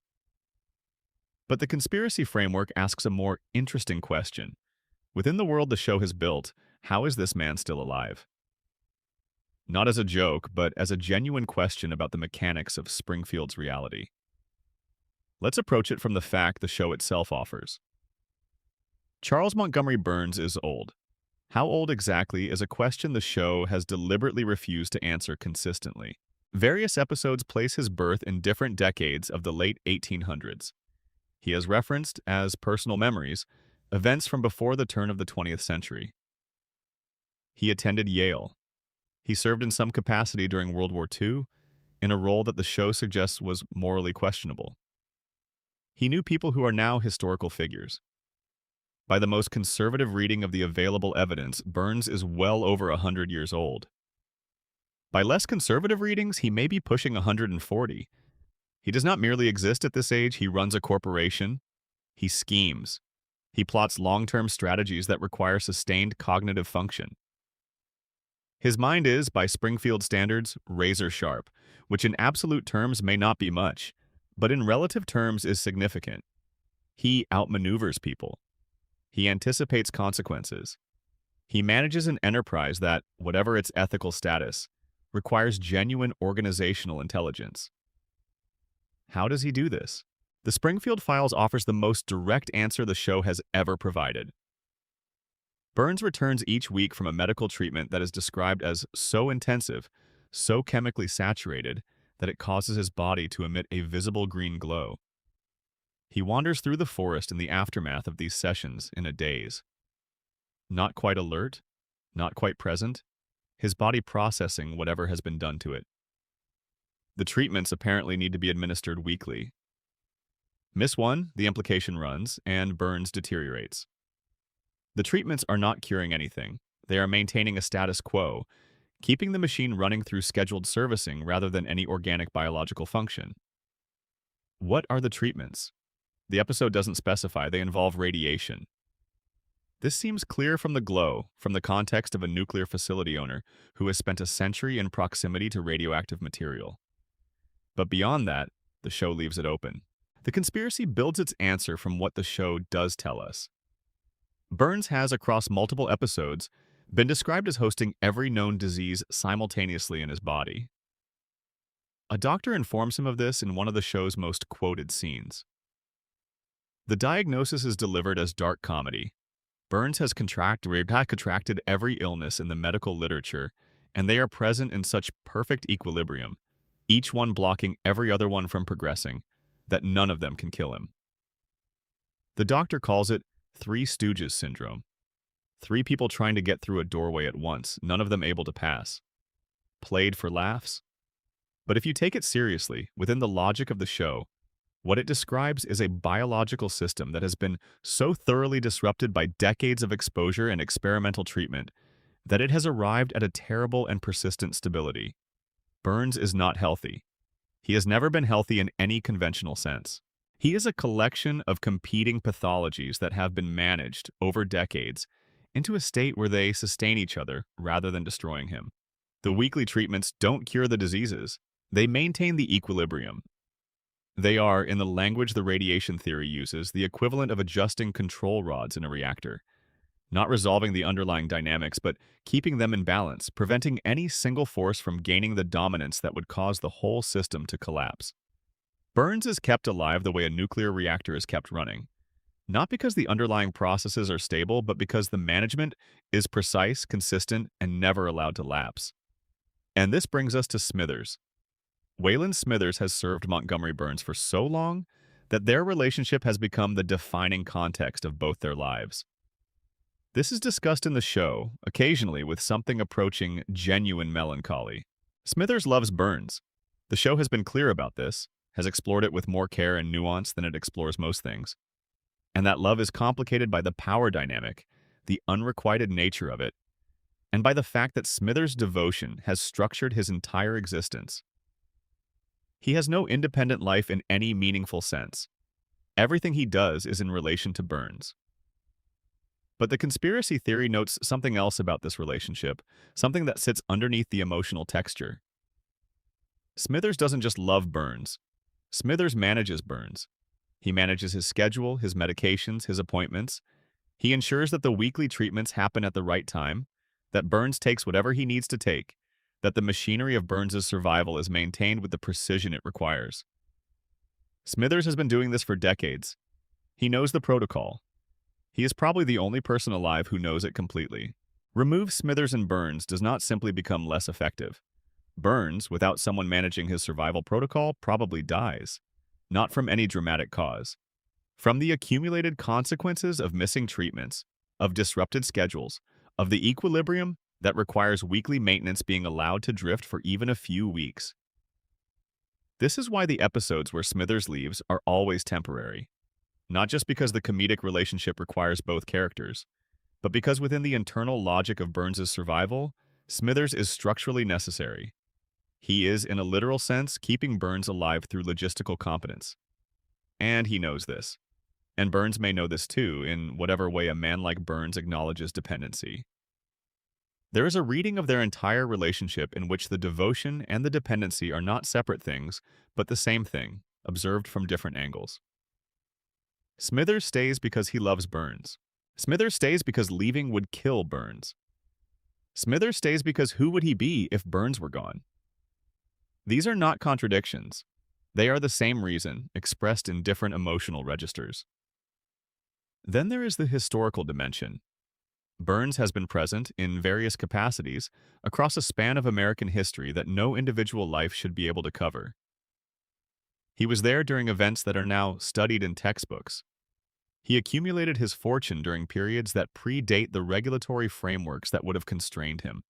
But the conspiracy framework asks a more interesting question. Within the world the show has built, how is this man still alive? Not as a joke, but as a genuine question about the mechanics of Springfield's reality. Let's approach it from the fact the show itself offers. Charles Montgomery Burns is old. How old exactly is a question the show has deliberately refused to answer consistently. Various episodes place his birth in different decades of the late 1800s. He has referenced, as personal memories, events from before the turn of the 20th century. He attended Yale. He served in some capacity during World War II, in a role that the show suggests was morally questionable. He knew people who are now historical figures. By the most conservative reading of the available evidence, Burns is well over 100 years old. By less conservative readings, he may be pushing 140. He does not merely exist at this age, he runs a corporation. He schemes. He plots long-term strategies that require sustained cognitive function. His mind is, by Springfield standards, razor sharp, which in absolute terms may not be much, but in relative terms is significant. He outmaneuvers people. He anticipates consequences. He manages an enterprise that, whatever its ethical status, requires genuine organizational intelligence. How does he do this? The Springfield Files offers the most direct answer the show has ever provided. Burns returns each week from a medical treatment that is described as so intensive, so chemically saturated, that it causes his body to emit a visible green glow. He wanders through the forest in the aftermath of these sessions in a daze. Not quite alert, not quite present, his body processing whatever has been done to it. The treatments apparently need to be administered weekly. Miss one, the implication runs, and Burns deteriorates. The treatments are not curing anything. They are maintaining a status quo, keeping the machine running through scheduled servicing rather than any organic biological function. What are the treatments? The episode doesn't specify. They involve radiation. This seems clear from the glow, from the context of a nuclear facility owner who has spent a century in proximity to radioactive material. But beyond that, the show leaves it open. The conspiracy builds its answer from what the show does tell us. Burns has, across multiple episodes, been described as hosting every known disease simultaneously in his body. A doctor informs him of this in one of the show's most quoted scenes. The diagnosis is delivered as dark comedy. Burns has contracted every illness in the medical literature, and they are present in such perfect equilibrium, each one blocking every other one from progressing, that none of them can kill him. The doctor calls it Three Stooges syndrome. 3 people trying to get through a doorway at once, none of them able to pass. Played for laughs? But if you take it seriously, within the logic of the show, what it describes is a biological system that has been so thoroughly disrupted by decades of exposure and experimental treatment that it has arrived at a terrible and persistent stability. Burns is not healthy. He has never been healthy in any conventional sense. He is a collection of competing pathologies that have been managed over decades into a state where they sustain each other rather than destroying him. The weekly treatments don't cure the diseases. They maintain the equilibrium. They are, in the language the radiation theory uses, the equivalent of adjusting control rods in a reactor. Not resolving the underlying dynamics, but keeping them in balance, preventing any single force from gaining the dominance that would cause the whole system to collapse. Burns is kept alive the way a nuclear reactor is kept running. Not because the underlying processes are stable, but because the management is precise, consistent, and never allowed to lapse. And this brings us to Smithers. Wayland Smithers has served Montgomery Burns for so long that their relationship has become the defining context of both their lives. This is discussed in the show, occasionally with something approaching genuine melancholy. Smithers loves Burns. The show has been clear about this, has explored it with more care and nuance than it explores most things. And that love is complicated by the power dynamic, the unrequited nature of it, and by the fact that Smithers' devotion has structured his entire existence. He has no independent life in any meaningful sense. Everything he does is in relation to Burns. But the conspiracy theory notes something else about this relationship, something that sits underneath the emotional texture. Smithers doesn't just love Burns. Smithers manages Burns. He manages his schedule, his medications, his appointments. He ensures that the weekly treatments happen at the right time, that Burns takes whatever he needs to take, that the machinery of Burns' survival is maintained with the precision it requires. Smithers has been doing this for decades. He knows the protocol. He is probably the only person alive who knows it completely. Remove Smithers and Burns does not simply become less effective. Burns, without someone managing his survival protocol, probably dies. Not from any dramatic cause. From the accumulated consequences of missing treatments, of disrupted schedules, of the equilibrium that requires weekly maintenance being allowed to drift for even a few weeks. This is why the episodes where Smithers leaves are always temporary. Not just because the comedic relationship requires both characters, but because within the internal logic of Burns' survival, Smithers is structurally necessary. He is, in a literal sense, keeping Burns alive through logistical competence. And he knows this. And Burns may know this too, in whatever way a man like Burns acknowledges dependency. There is a reading of their entire relationship in which the devotion and the dependency are not separate things, but the same thing, observed from different angles. Smithers stays because he loves Burns. Smithers stays because leaving would kill Burns. Smithers stays because who would he be if Burns were gone? These are not contradictions. They are the same reason, expressed in different emotional registers. Then there is the historical dimension. Burns has been present in various capacities across a span of American history that no individual life should be able to cover. He was there during events that are now studied in textbooks. He accumulated his fortune during periods that predate the regulatory frameworks that would have constrained him.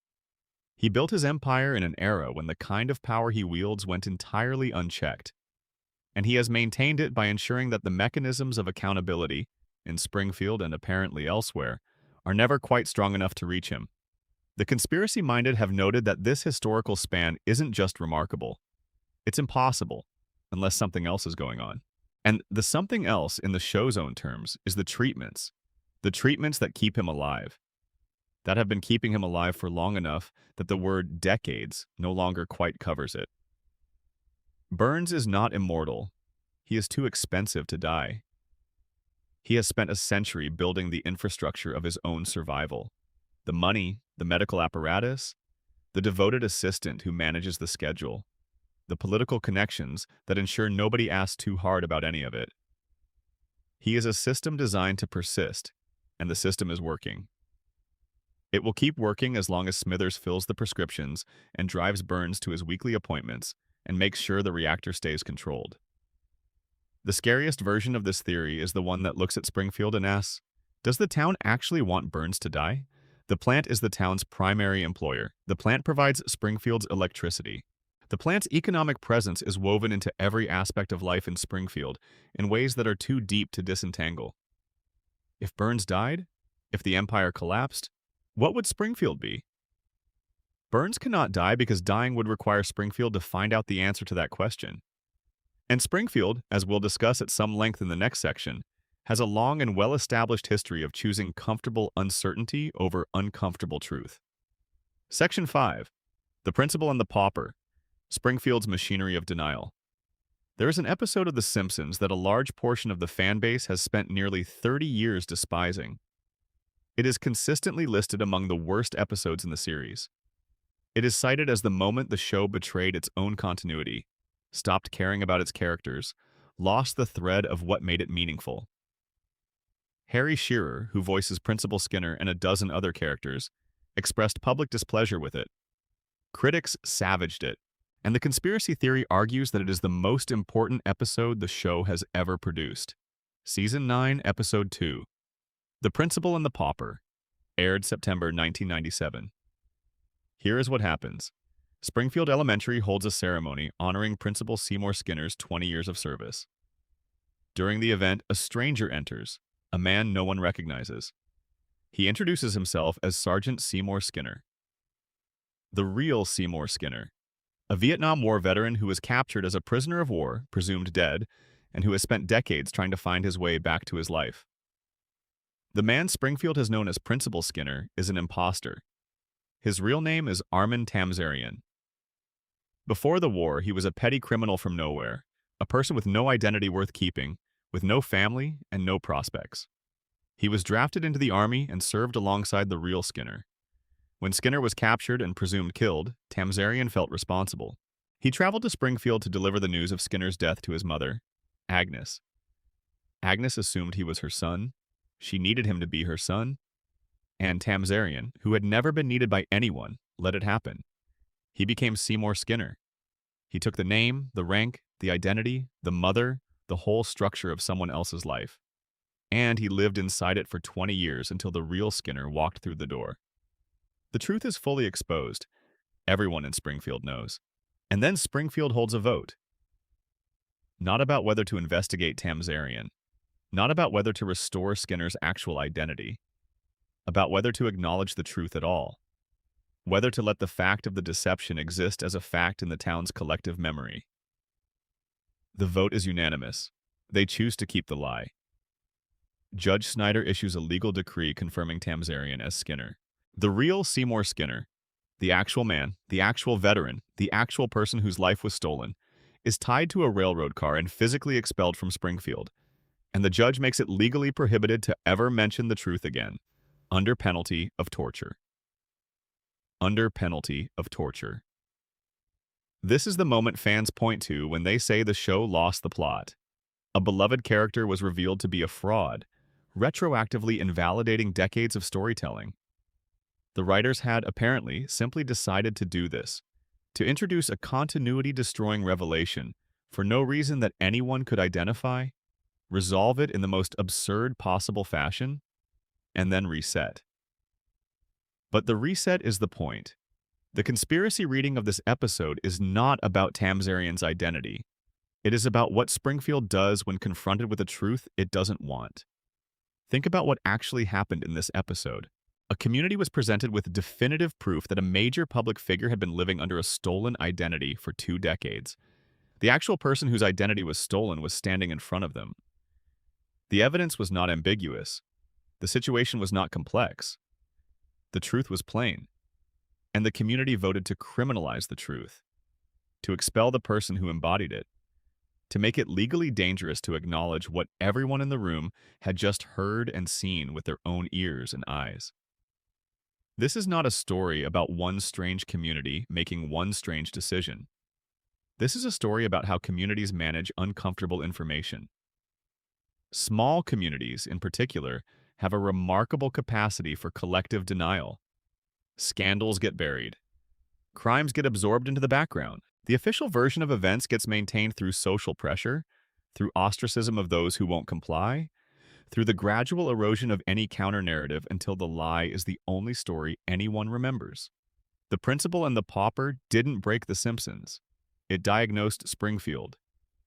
He built his empire in an era when the kind of power he wields went entirely unchecked, and he has maintained it by ensuring that the mechanisms of accountability, in Springfield and apparently elsewhere, are never quite strong enough to reach him. The conspiracy-minded have noted that this historical span isn't just remarkable. It's impossible, unless something else is going on. And the something else, in the show's own terms, is the treatments that keep him alive, that have been keeping him alive for long enough that the word decades no longer quite covers it. Burns is not immortal. He is too expensive to die. He has spent a century building the infrastructure of his own survival. The money, the medical apparatus, the devoted assistant who manages the schedule, the political connections that ensure nobody asks too hard about any of it. He is a system designed to persist, and the system is working. It will keep working as long as Smithers fills the prescriptions and drives Burns to his weekly appointments and makes sure the reactor stays controlled. The scariest version of this theory is the one that looks at Springfield and asks, does the town actually want Burns to die? The plant is the town's primary employer. The plant provides Springfield's electricity. The plant's economic presence is woven into every aspect of life in Springfield in ways that are too deep to disentangle. If Burns died, if the empire collapsed, what would Springfield be? Burns cannot die because dying would require Springfield to find out the answer to that question. And Springfield, as we'll discuss at some length in the next section, has a long and well-established history of choosing comfortable uncertainty over uncomfortable truth. Section 5. The Principal and the Pauper. Springfield's Machinery of Denial. There is an episode of The Simpsons that a large portion of the fan base has spent nearly 30 years despising. It is consistently listed among the worst episodes in the series. It is cited as the moment the show betrayed its own continuity, stopped caring about its characters, lost the thread of what made it meaningful. Harry Shearer, who voices Principal Skinner and a dozen other characters, expressed public displeasure with it. Critics savaged it, and the conspiracy theory argues that it is the most important episode the show has ever produced. Season 9, Episode 2. The Principal and the Pauper, aired September 1997. Here is what happens. Springfield Elementary holds a ceremony honoring Principal Seymour Skinner's 20 years of service. During the event, a stranger enters, a man no one recognizes. He introduces himself as Sergeant Seymour Skinner. The real Seymour Skinner, a Vietnam War veteran who was captured as a prisoner of war, presumed dead, and who has spent decades trying to find his way back to his life. The man Springfield has known as Principal Skinner is an imposter. His real name is Armin Tamzarian. Before the war, he was a petty criminal from nowhere, a person with no identity worth keeping, with no family and no prospects. He was drafted into the army and served alongside the real Skinner. When Skinner was captured and presumed killed, Tamzarian felt responsible. He traveled to Springfield to deliver the news of Skinner's death to his mother, Agnes. Agnes assumed he was her son. She needed him to be her son. And Tamzarian, who had never been needed by anyone, let it happen. He became Seymour Skinner. He took the name, the rank, the identity, the mother, the whole structure of someone else's life. And he lived inside it for 20 years until the real Skinner walked through the door. The truth is fully exposed. Everyone in Springfield knows. And then Springfield holds a vote. Not about whether to investigate Tamzarian. Not about whether to restore Skinner's actual identity. About whether to acknowledge the truth at all. whether to let the fact of the deception exist as a fact in the town's collective memory. The vote is unanimous. They choose to keep the lie. Judge Snyder issues a legal decree confirming Tamzarian as Skinner. The real Seymour Skinner, the actual man, the actual veteran, the actual person whose life was stolen, is tied to a railroad car and physically expelled from Springfield, and the judge makes it legally prohibited to ever mention the truth again, under penalty of torture. Under penalty of torture. This is the moment fans point to when they say the show lost the plot. A beloved character was revealed to be a fraud, retroactively invalidating decades of storytelling. The writers had, apparently, simply decided to do this, to introduce a continuity-destroying revelation for no reason that anyone could identify, resolve it in the most absurd possible fashion, and then reset. But the reset is the point. The conspiracy reading of this episode is not about Tamzarian's identity. It is about what Springfield does when confronted with a truth it doesn't want. Think about what actually happened in this episode. A community was presented with definitive proof that a major public figure had been living under a stolen identity for 2 decades. The actual person whose identity was stolen was standing in front of them. The evidence was not ambiguous. The situation was not complex. The truth was plain. And the community voted to criminalize the truth, to expel the person who embodied it, to make it legally dangerous to acknowledge what everyone in the room had just heard and seen with their own ears and eyes. This is not a story about one strange community making one strange decision. This is a story about how communities manage uncomfortable information. Small communities, in particular, have a remarkable capacity for collective denial. Scandals get buried. Crimes get absorbed into the background. The official version of events gets maintained through social pressure, through ostracism of those who won't comply, through the gradual erosion of any counter-narrative until the lie is the only story anyone remembers. The Principal and the Pauper didn't break the Simpsons. It diagnosed Springfield.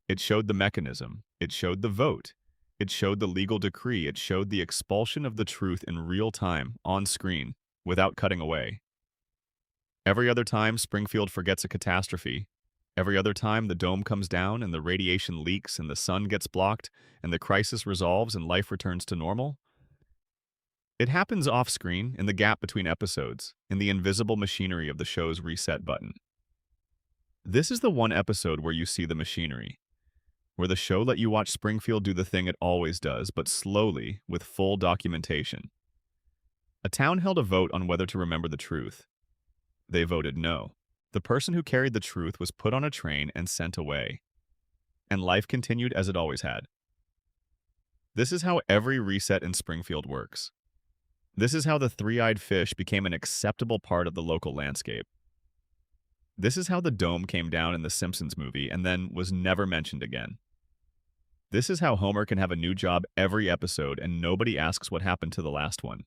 It showed the mechanism. It showed the vote. It showed the legal decree. It showed the expulsion of the truth in real time, on screen, without cutting away. Every other time Springfield forgets a catastrophe, every other time the dome comes down and the radiation leaks and the sun gets blocked and the crisis resolves and life returns to normal, it happens off-screen in the gap between episodes, in the invisible machinery of the show's reset button. This is the one episode where you see the machinery, where the show let you watch Springfield do the thing it always does, but slowly, with full documentation. A town held a vote on whether to remember the truth. They voted no. The person who carried the truth was put on a train and sent away. And life continued as it always had. This is how every reset in Springfield works. This is how the three-eyed fish became an acceptable part of the local landscape. This is how the dome came down in the Simpsons movie and then was never mentioned again. This is how Homer can have a new job every episode and nobody asks what happened to the last one.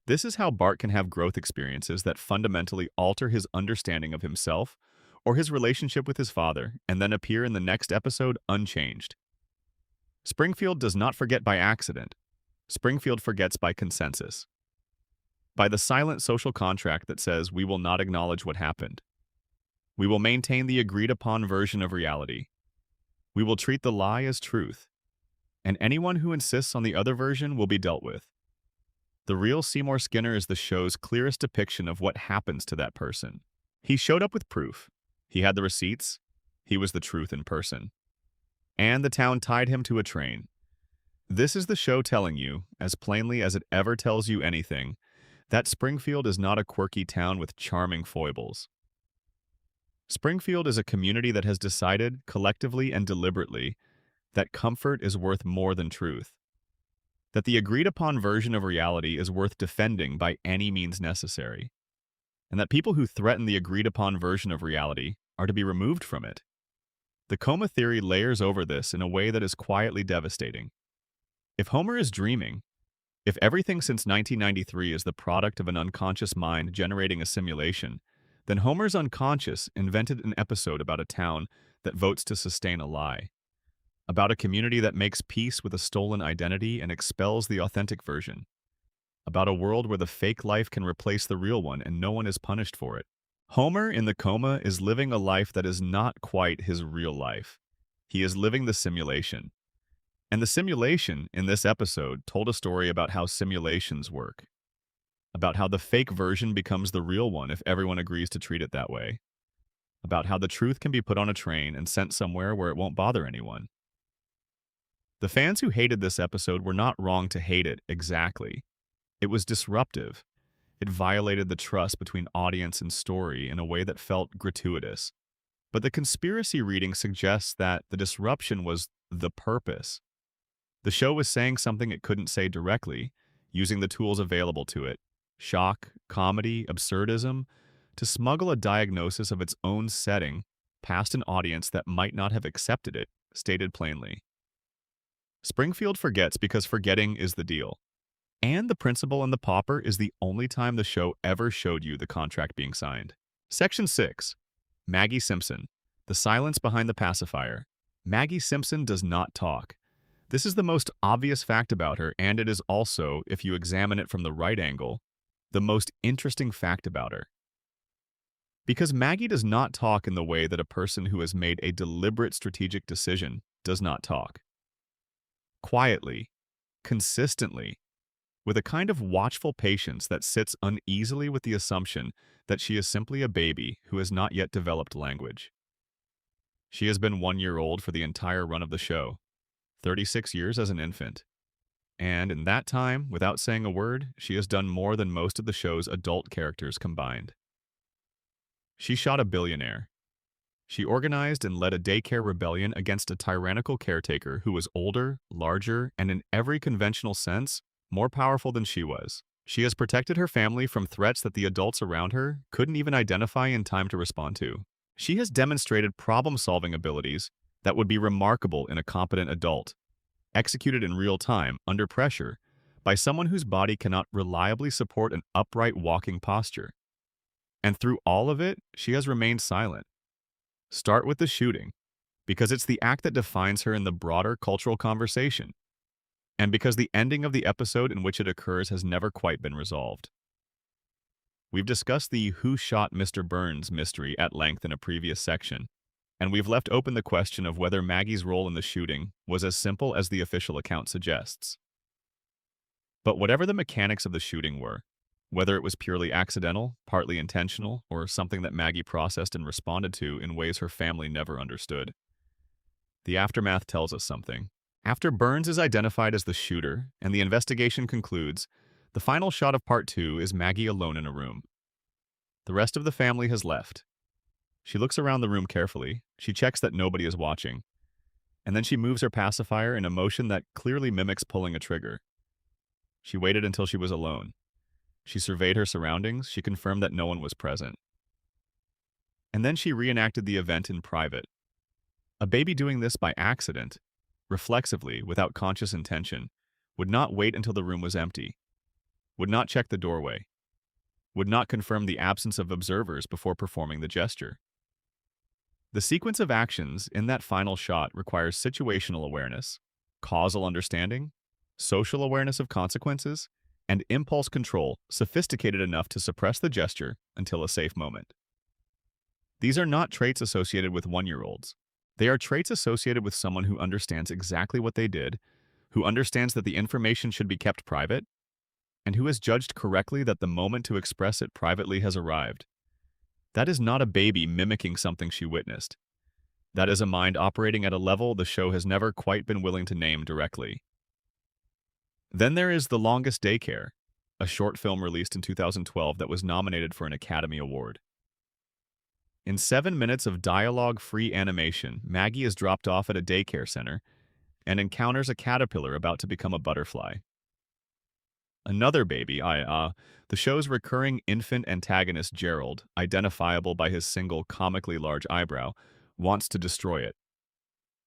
This is how Bart can have growth experiences that fundamentally alter his understanding of himself or his relationship with his father and then appear in the next episode unchanged. Springfield does not forget by accident. Springfield forgets by consensus. By the silent social contract that says we will not acknowledge what happened. We will maintain the agreed-upon version of reality. We will treat the lie as truth. And anyone who insists on the other version will be dealt with. The real Seymour Skinner is the show's clearest depiction of what happens to that person. He showed up with proof. He had the receipts. He was the truth in person. And the town tied him to a train. This is the show telling you, as plainly as it ever tells you anything, that Springfield is not a quirky town with charming foibles. Springfield is a community that has decided, collectively and deliberately, that comfort is worth more than truth. That the agreed-upon version of reality is worth defending by any means necessary. And that people who threaten the agreed-upon version of reality are to be removed from it. The coma theory layers over this in a way that is quietly devastating. If Homer is dreaming, if everything since 1993 is the product of an unconscious mind generating a simulation, then Homer's unconscious invented an episode about a town that votes to sustain a lie, about a community that makes peace with a stolen identity and expels the authentic version. about a world where the fake life can replace the real one and no one is punished for it. Homer in the coma is living a life that is not quite his real life. He is living the simulation. And the simulation in this episode told a story about how simulations work, about how the fake version becomes the real one if everyone agrees to treat it that way, about how the truth can be put on a train and sent somewhere where it won't bother anyone. The fans who hated this episode were not wrong to hate it exactly. It was disruptive. It violated the trust between audience and story in a way that felt gratuitous. But the conspiracy reading suggests that the disruption was the purpose. The show was saying something it couldn't say directly, using the tools available to it, shock, comedy, absurdism, to smuggle a diagnosis of its own setting past an audience that might not have accepted it, stated plainly. Springfield forgets because forgetting is the deal. And the principal and the pauper is the only time the show ever showed you the contract being signed. Section 6. Maggie Simpson. The silence behind the pacifier. Maggie Simpson does not talk. This is the most obvious fact about her, and it is also, if you examine it from the right angle, the most interesting fact about her. Because Maggie does not talk in the way that a person who has made a deliberate strategic decision does not talk. Quietly, consistently, with a kind of watchful patience that sits uneasily with the assumption that she is simply a baby who has not yet developed language. She has been 1 year old for the entire run of the show, 36 years as an infant. And in that time, without saying a word, she has done more than most of the show's adult characters combined. She shot a billionaire. She organized and led a daycare rebellion against a tyrannical caretaker who was older, larger, and in every conventional sense, more powerful than she was. She has protected her family from threats that the adults around her couldn't even identify in time to respond to. She has demonstrated problem-solving abilities that would be remarkable in a competent adult, executed in real time, under pressure, by someone whose body cannot reliably support an upright walking posture. And through all of it, she has remained silent. Start with the shooting, because it's the act that defines her in the broader cultural conversation, and because the ending of the episode in which it occurs has never quite been resolved. We've discussed the Who Shot Mr. Burns mystery at length in a previous section, and we've left open the question of whether Maggie's role in the shooting was as simple as the official account suggests. But whatever the mechanics of the shooting were, whether it was purely accidental, partly intentional, or something that Maggie processed and responded to in ways her family never understood, the aftermath tells us something. After Burns is identified as the shooter and the investigation concludes, the final shot of part 2 is Maggie alone in a room. The rest of the family has left. She looks around the room carefully, she checks that nobody is watching, and then she moves her pacifier in a motion that clearly mimics pulling a trigger. She waited until she was alone. She surveyed her surroundings, she confirmed that no one was present. And then she reenacted the event in private. A baby doing this by accident, reflexively, without conscious intention, would not wait until the room was empty, would not check the doorway, would not confirm the absence of observers before performing the gesture. The sequence of actions in that final shot requires situational awareness, causal understanding, social awareness of consequences, and impulse control sophisticated enough to suppress the gesture until a safe moment. These are not traits associated with 1-year-olds. They are traits associated with someone who understands exactly what they did, who understands that the information should be kept private, and who has judged correctly that the moment to express it privately has arrived. That is not a baby mimicking something she witnessed. That is a mind operating at a level the show has never quite been willing to name directly. Then there is The Longest Daycare, a short film released in 2012 that was nominated for an Academy Award. In 7 minutes of dialogue-free animation, Maggie is dropped off at a daycare center and encounters a caterpillar about to become a butterfly. Another baby, the show's recurring infant antagonist Gerald, identifiable by his single comically large eyebrow, wants to destroy it.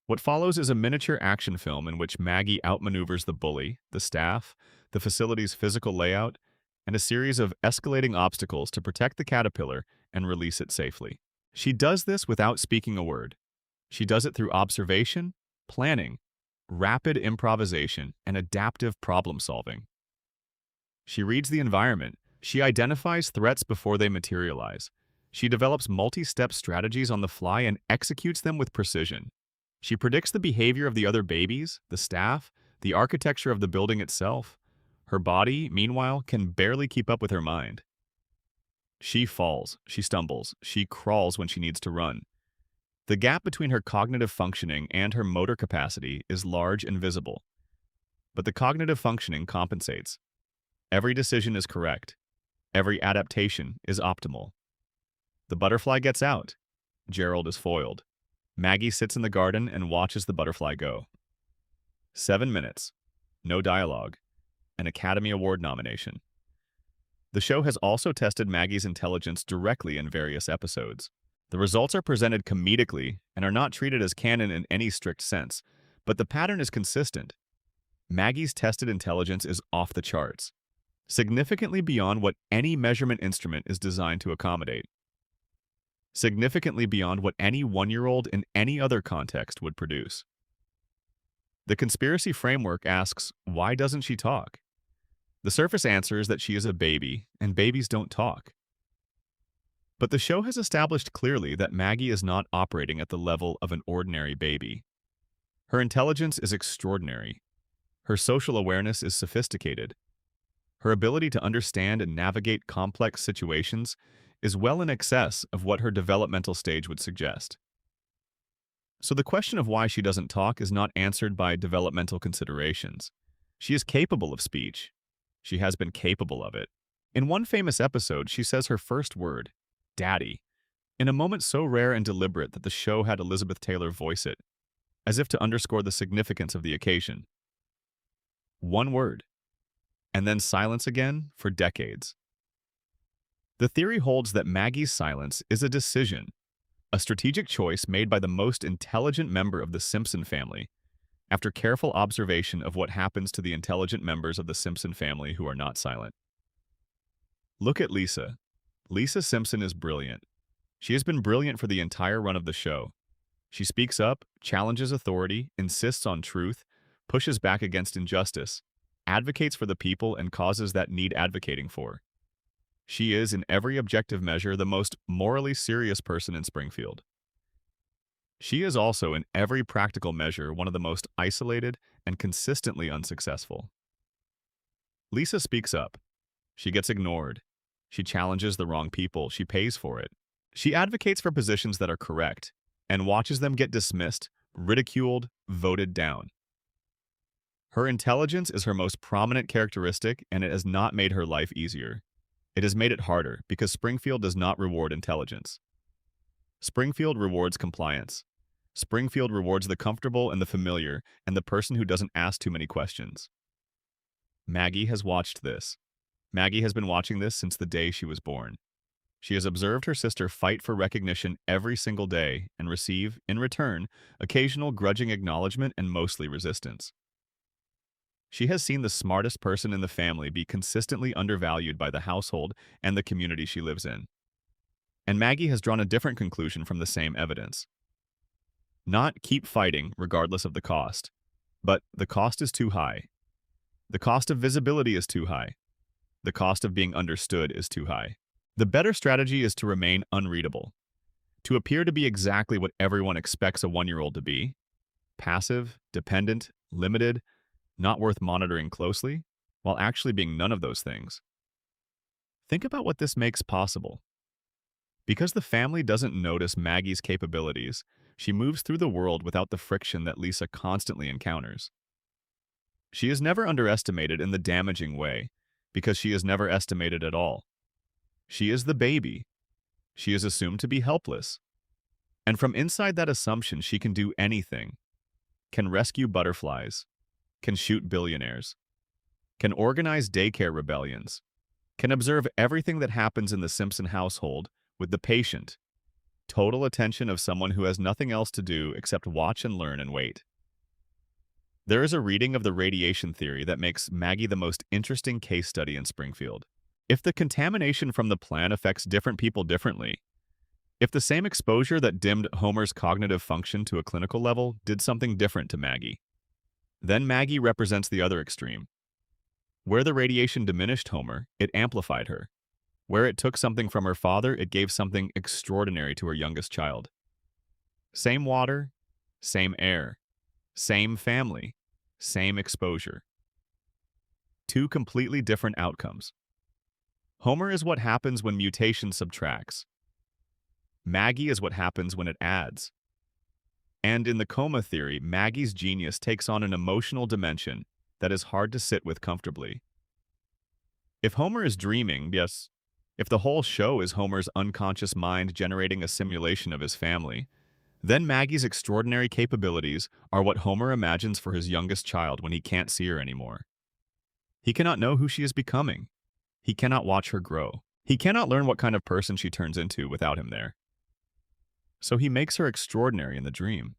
What follows is a miniature action film in which Maggie outmaneuvers the bully, the staff, the facility's physical layout, and a series of escalating obstacles to protect the caterpillar and release it safely. She does this without speaking a word. She does it through observation, planning, rapid improvisation, and adaptive problem-solving. She reads the environment. She identifies threats before they materialize. She develops multi-step strategies on the fly and executes them with precision. She predicts the behavior of the other babies, the staff, the architecture of the building itself. Her body, meanwhile, can barely keep up with her mind. She falls, she stumbles, she crawls when she needs to run. The gap between her cognitive functioning and her motor capacity is large and visible. But the cognitive functioning compensates. Every decision is correct. Every adaptation is optimal. The butterfly gets out. Gerald is foiled. Maggie sits in the garden and watches the butterfly go. 7 minutes. No dialogue. An Academy Award nomination. The show has also tested Maggie's intelligence directly in various episodes. The results are presented comedically and are not treated as canon in any strict sense, but the pattern is consistent. Maggie's tested intelligence is off the charts, significantly beyond what any measurement instrument is designed to accommodate. Significantly beyond what any one-year-old in any other context would produce. The conspiracy framework asks, why doesn't she talk? The surface answer is that she is a baby, and babies don't talk. But the show has established clearly that Maggie is not operating at the level of an ordinary baby. Her intelligence is extraordinary. Her social awareness is sophisticated. Her ability to understand and navigate complex situations is well in excess of what her developmental stage would suggest. So the question of why she doesn't talk is not answered by developmental considerations. She is capable of speech. She has been capable of it. In one famous episode, she says her first word, Daddy, in a moment so rare and deliberate that the show had Elizabeth Taylor voice it, as if to underscore the significance of the occasion. One word, and then silence again for decades. The theory holds that Maggie's silence is a decision, a strategic choice made by the most intelligent member of the Simpson family, after careful observation of what happens to the intelligent members of the Simpson family who are not silent. Look at Lisa. Lisa Simpson is brilliant. She has been brilliant for the entire run of the show. She speaks up, challenges authority, insists on truth, pushes back against injustice, advocates for the people and causes that need advocating for. She is, in every objective measure, the most morally serious person in Springfield. She is also, in every practical measure, one of the most isolated and consistently unsuccessful. Lisa speaks up. She gets ignored. She challenges the wrong people. She pays for it. She advocates for positions that are correct and watches them get dismissed, ridiculed, voted down. Her intelligence is her most prominent characteristic, and it has not made her life easier. It has made it harder because Springfield does not reward intelligence. Springfield rewards compliance. Springfield rewards the comfortable and the familiar and the person who doesn't ask too many questions. Maggie has watched this. Maggie has been watching this since the day she was born. She has observed her sister fight for recognition every single day and receive, in return, occasional grudging acknowledgement and mostly resistance. She has seen the smartest person in the family be consistently undervalued by the household and the community she lives in. And Maggie has drawn a different conclusion from the same evidence. Not keep fighting regardless of the cost, but the cost is too high. The cost of visibility is too high. The cost of being understood is too high. The better strategy is to remain unreadable, to appear to be exactly what everyone expects a one-year-old to be, passive, dependent, limited, not worth monitoring closely, while actually being none of those things. Think about what this makes possible. Because the family doesn't notice Maggie's capabilities, she moves through the world without the friction that Lisa constantly encounters. She is never underestimated in the damaging way, because she is never estimated at all. She is the baby. She is assumed to be helpless. And from inside that assumption, she can do anything. Can rescue butterflies. Can shoot billionaires. Can organize daycare rebellions. Can observe everything that happens in the Simpson household with the patient, total attention of someone who has nothing else to do except watch and learn and wait. There is a reading of the radiation theory that makes Maggie the most interesting case study in Springfield. If the contamination from the plant affects different people differently, if the same exposure that dimmed Homer's cognitive function to a clinical level did something different to Maggie, then Maggie represents the other extreme. Where the radiation diminished Homer, it amplified her. Where it took something from her father, it gave something extraordinary to her youngest child. Same water, same air, same family, same exposure. Two completely different outcomes. Homer is what happens when mutation subtracts. Maggie is what happens when it adds. And in the coma theory, Maggie's genius takes on an emotional dimension that is hard to sit with comfortably. If Homer is dreaming, yes, if the whole show is Homer's unconscious mind generating a simulation of his family, then Maggie's extraordinary capabilities are what Homer imagines for his youngest child when he can't see her anymore. He cannot know who she is becoming. He cannot watch her grow. He cannot learn what kind of person she turns into without him there. So he makes her extraordinary in the dream.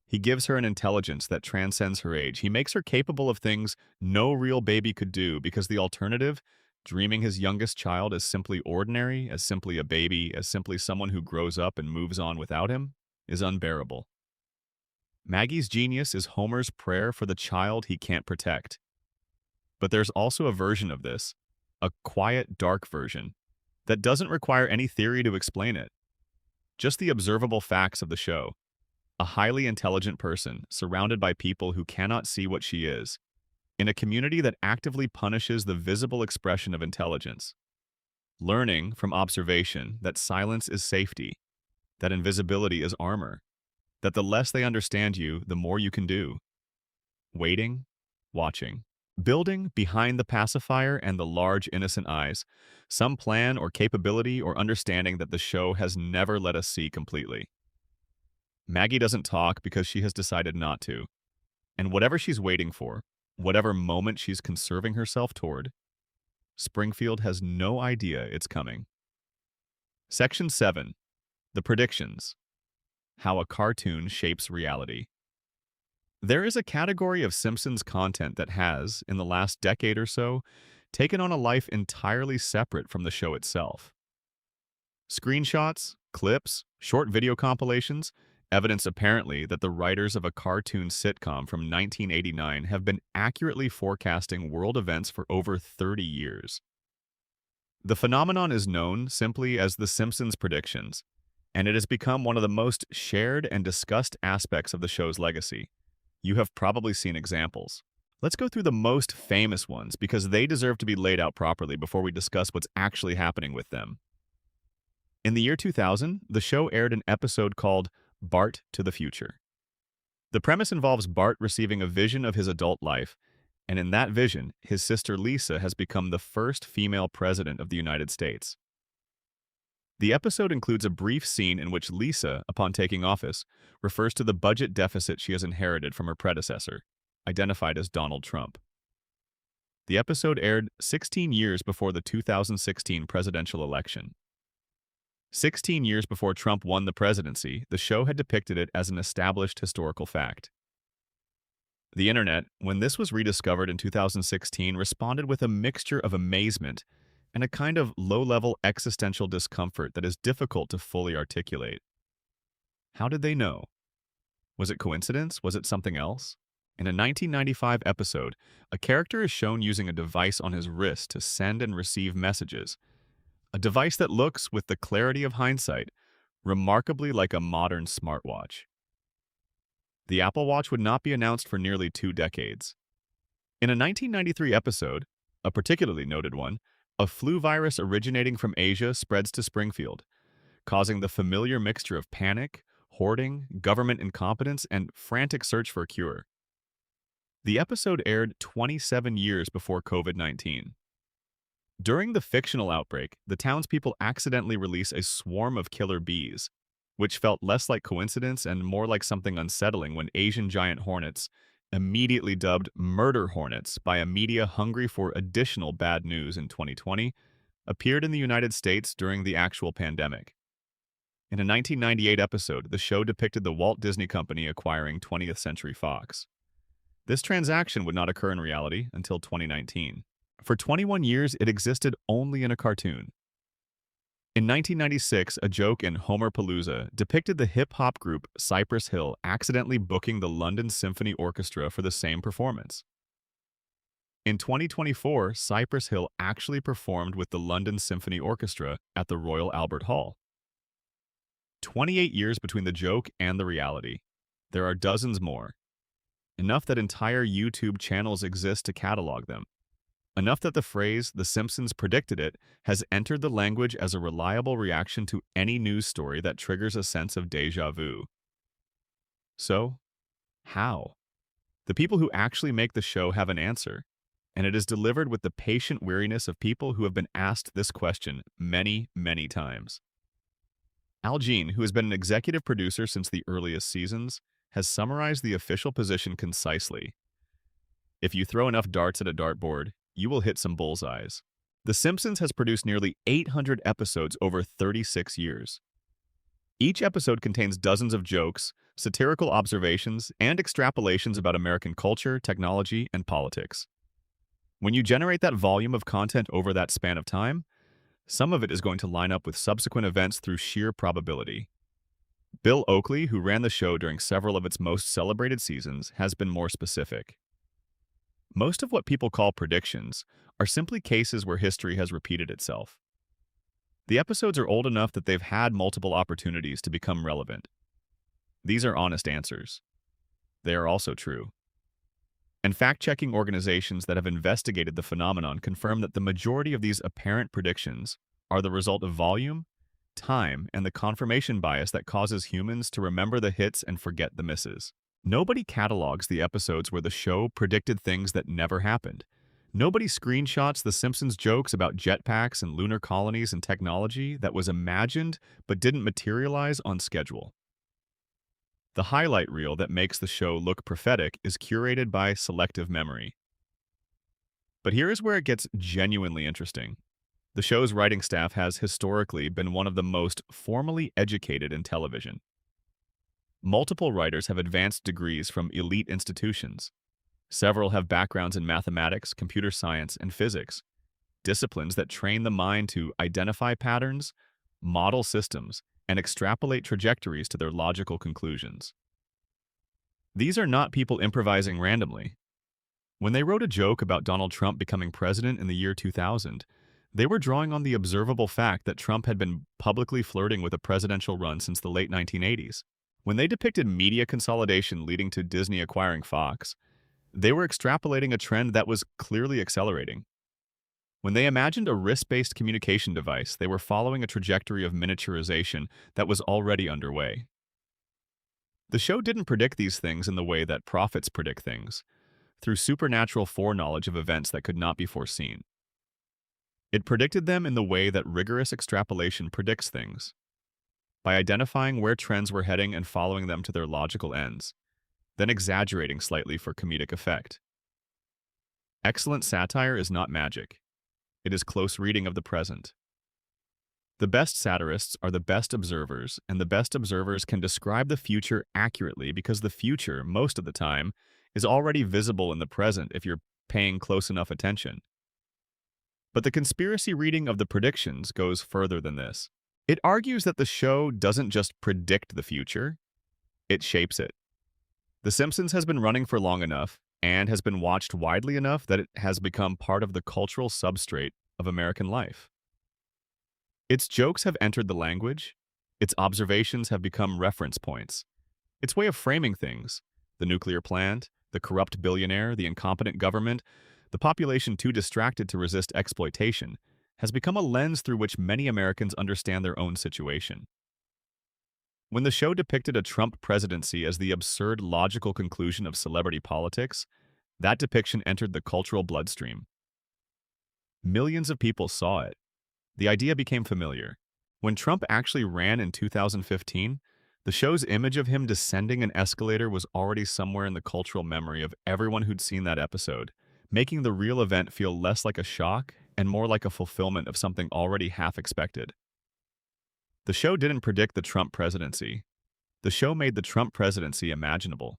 He gives her an intelligence that transcends her age. He makes her capable of things no real baby could do because the alternative, dreaming his youngest child as simply ordinary, as simply a baby, as simply someone who grows up and moves on without him, is unbearable. Maggie's genius is Homer's prayer for the child he can't protect. But there's also a version of this, a quiet, dark version, that doesn't require any theory to explain it. Just the observable facts of the show. A highly intelligent person surrounded by people who cannot see what she is, in a community that actively punishes the visible expression of intelligence. Learning from observation that silence is safety, that invisibility is armor, that the less they understand you, the more you can do. Waiting, watching, building behind the pacifier and the large innocent eyes, some plan or capability or understanding that the show has never let us see completely. Maggie doesn't talk because she has decided not to. And whatever she's waiting for, whatever moment she's conserving herself toward, Springfield has no idea it's coming. Section 7. The Predictions. How a Cartoon Shapes Reality. There is a category of Simpsons content that has, in the last decade or so, taken on a life entirely separate from the show itself. Screenshots, clips, short video compilations, evidence apparently that the writers of a cartoon sitcom from 1989 have been accurately forecasting world events for over 30 years. The phenomenon is known simply as the Simpsons predictions, and it has become one of the most shared and discussed aspects of the show's legacy. You have probably seen examples. Let's go through the most famous ones because they deserve to be laid out properly before we discuss what's actually happening with them. In the year 2000, the show aired an episode called Bart to the Future. The premise involves Bart receiving a vision of his adult life, and in that vision, his sister Lisa has become the first female president of the United States. The episode includes a brief scene in which Lisa, upon taking office, refers to the budget deficit she has inherited from her predecessor, identified as Donald Trump. The episode aired 16 years before the 2016 presidential election. 16 years before Trump won the presidency, the show had depicted it as an established historical fact. The internet, when this was rediscovered in 2016, responded with a mixture of amazement and a kind of low-level existential discomfort that is difficult to fully articulate. How did they know? Was it coincidence? Was it something else? In a 1995 episode, a character is shown using a device on his wrist to send and receive messages, a device that looks, with the clarity of hindsight, remarkably like a modern smartwatch. The Apple Watch would not be announced for nearly 2 decades. In a 1993 episode, a particularly noted one, a flu virus originating from Asia spreads to Springfield, causing the familiar mixture of panic, hoarding, government incompetence, and frantic search for a cure. The episode aired 27 years before COVID-19. During the fictional outbreak, the townspeople accidentally release a swarm of killer bees, which felt less like coincidence and more like something unsettling when Asian giant hornets, immediately dubbed murder hornets by a media hungry for additional bad news in 2020, appeared in the United States during the actual pandemic. In a 1998 episode, the show depicted the Walt Disney Company acquiring 20th Century Fox. This transaction would not occur in reality until 2019. For 21 years, it existed only in a cartoon. In 1996, a joke in Homerpalooza depicted the hip-hop group Cypress Hill accidentally booking the London Symphony Orchestra for the same performance. In 2024, Cypress Hill actually performed with the London Symphony Orchestra at the Royal Albert Hall. 28 years between the joke and the reality. There are dozens more. Enough that entire YouTube channels exist to catalog them. Enough that the phrase, "The Simpsons predicted it," has entered the language as a reliable reaction to any news story that triggers a sense of déjà vu. So, how? The people who actually make the show have an answer, and it is delivered with the patient weariness of people who have been asked this question many, many times. Al Jean, who has been an executive producer since the earliest seasons, has summarized the official position concisely. If you throw enough darts at a dartboard, you will hit some bullseyes. The Simpsons has produced nearly 800 episodes over 36 years. Each episode contains dozens of jokes, satirical observations, and extrapolations about American culture, technology, and politics. When you generate that volume of content over that span of time, some of it is going to line up with subsequent events through sheer probability. Bill Oakley, who ran the show during several of its most celebrated seasons, has been more specific. Most of what people call predictions are simply cases where history has repeated itself. The episodes are old enough that they've had multiple opportunities to become relevant. These are honest answers. They are also true. And fact-checking organizations that have investigated the phenomenon confirm that the majority of these apparent predictions are the result of volume, time, and the confirmation bias that causes humans to remember the hits and forget the misses. Nobody catalogs the episodes where the show predicted things that never happened. Nobody screenshots the Simpsons jokes about jetpacks and lunar colonies and technology that was imagined but didn't materialize on schedule. The highlight reel that makes the show look prophetic is curated by selective memory. But here is where it gets genuinely interesting. The show's writing staff has historically been one of the most formally educated in television. Multiple writers have advanced degrees from elite institutions. Several have backgrounds in mathematics, computer science, and physics, disciplines that train the mind to identify patterns, model systems, and extrapolate trajectories to their logical conclusions. These are not people improvising randomly. When they wrote a joke about Donald Trump becoming president in the year 2000, they were drawing on the observable fact that Trump had been publicly flirting with a presidential run since the late 1980s. When they depicted media consolidation leading to Disney acquiring Fox, they were extrapolating a trend that was clearly accelerating. When they imagined a wrist-based communication device, they were following a trajectory of miniaturization that was already underway. The show didn't predict these things in the way that prophets predict things, through supernatural foreknowledge of events that could not be foreseen. It predicted them in the way that rigorous extrapolation predicts things, by identifying where trends were heading and following them to their logical ends, then exaggerating slightly for comedic effect. Excellent satire is not magic. It is close reading of the present. The best satirists are the best observers, and the best observers can describe the future accurately because the future, most of the time, is already visible in the present if you're paying close enough attention. But the conspiracy reading of the predictions goes further than this. It argues that the show doesn't just predict the future, it shapes it. The Simpsons has been running for long enough and has been watched widely enough that it has become part of the cultural substrate of American life. Its jokes have entered the language, its observations have become reference points. Its way of framing things, the nuclear plant, the corrupt billionaire, the incompetent government, the population too distracted to resist exploitation, has become a lens through which many Americans understand their own situation. When the show depicted a Trump presidency as the absurd logical conclusion of celebrity politics, that depiction entered the cultural bloodstream. Millions of people saw it. The idea became familiar. When Trump actually ran in 2015, the show's image of him descending an escalator was already somewhere in the cultural memory of everyone who'd seen that episode, making the real event feel less like a shock and more like a fulfillment of something already half expected. The show didn't predict the Trump presidency. The show made the Trump presidency imaginable.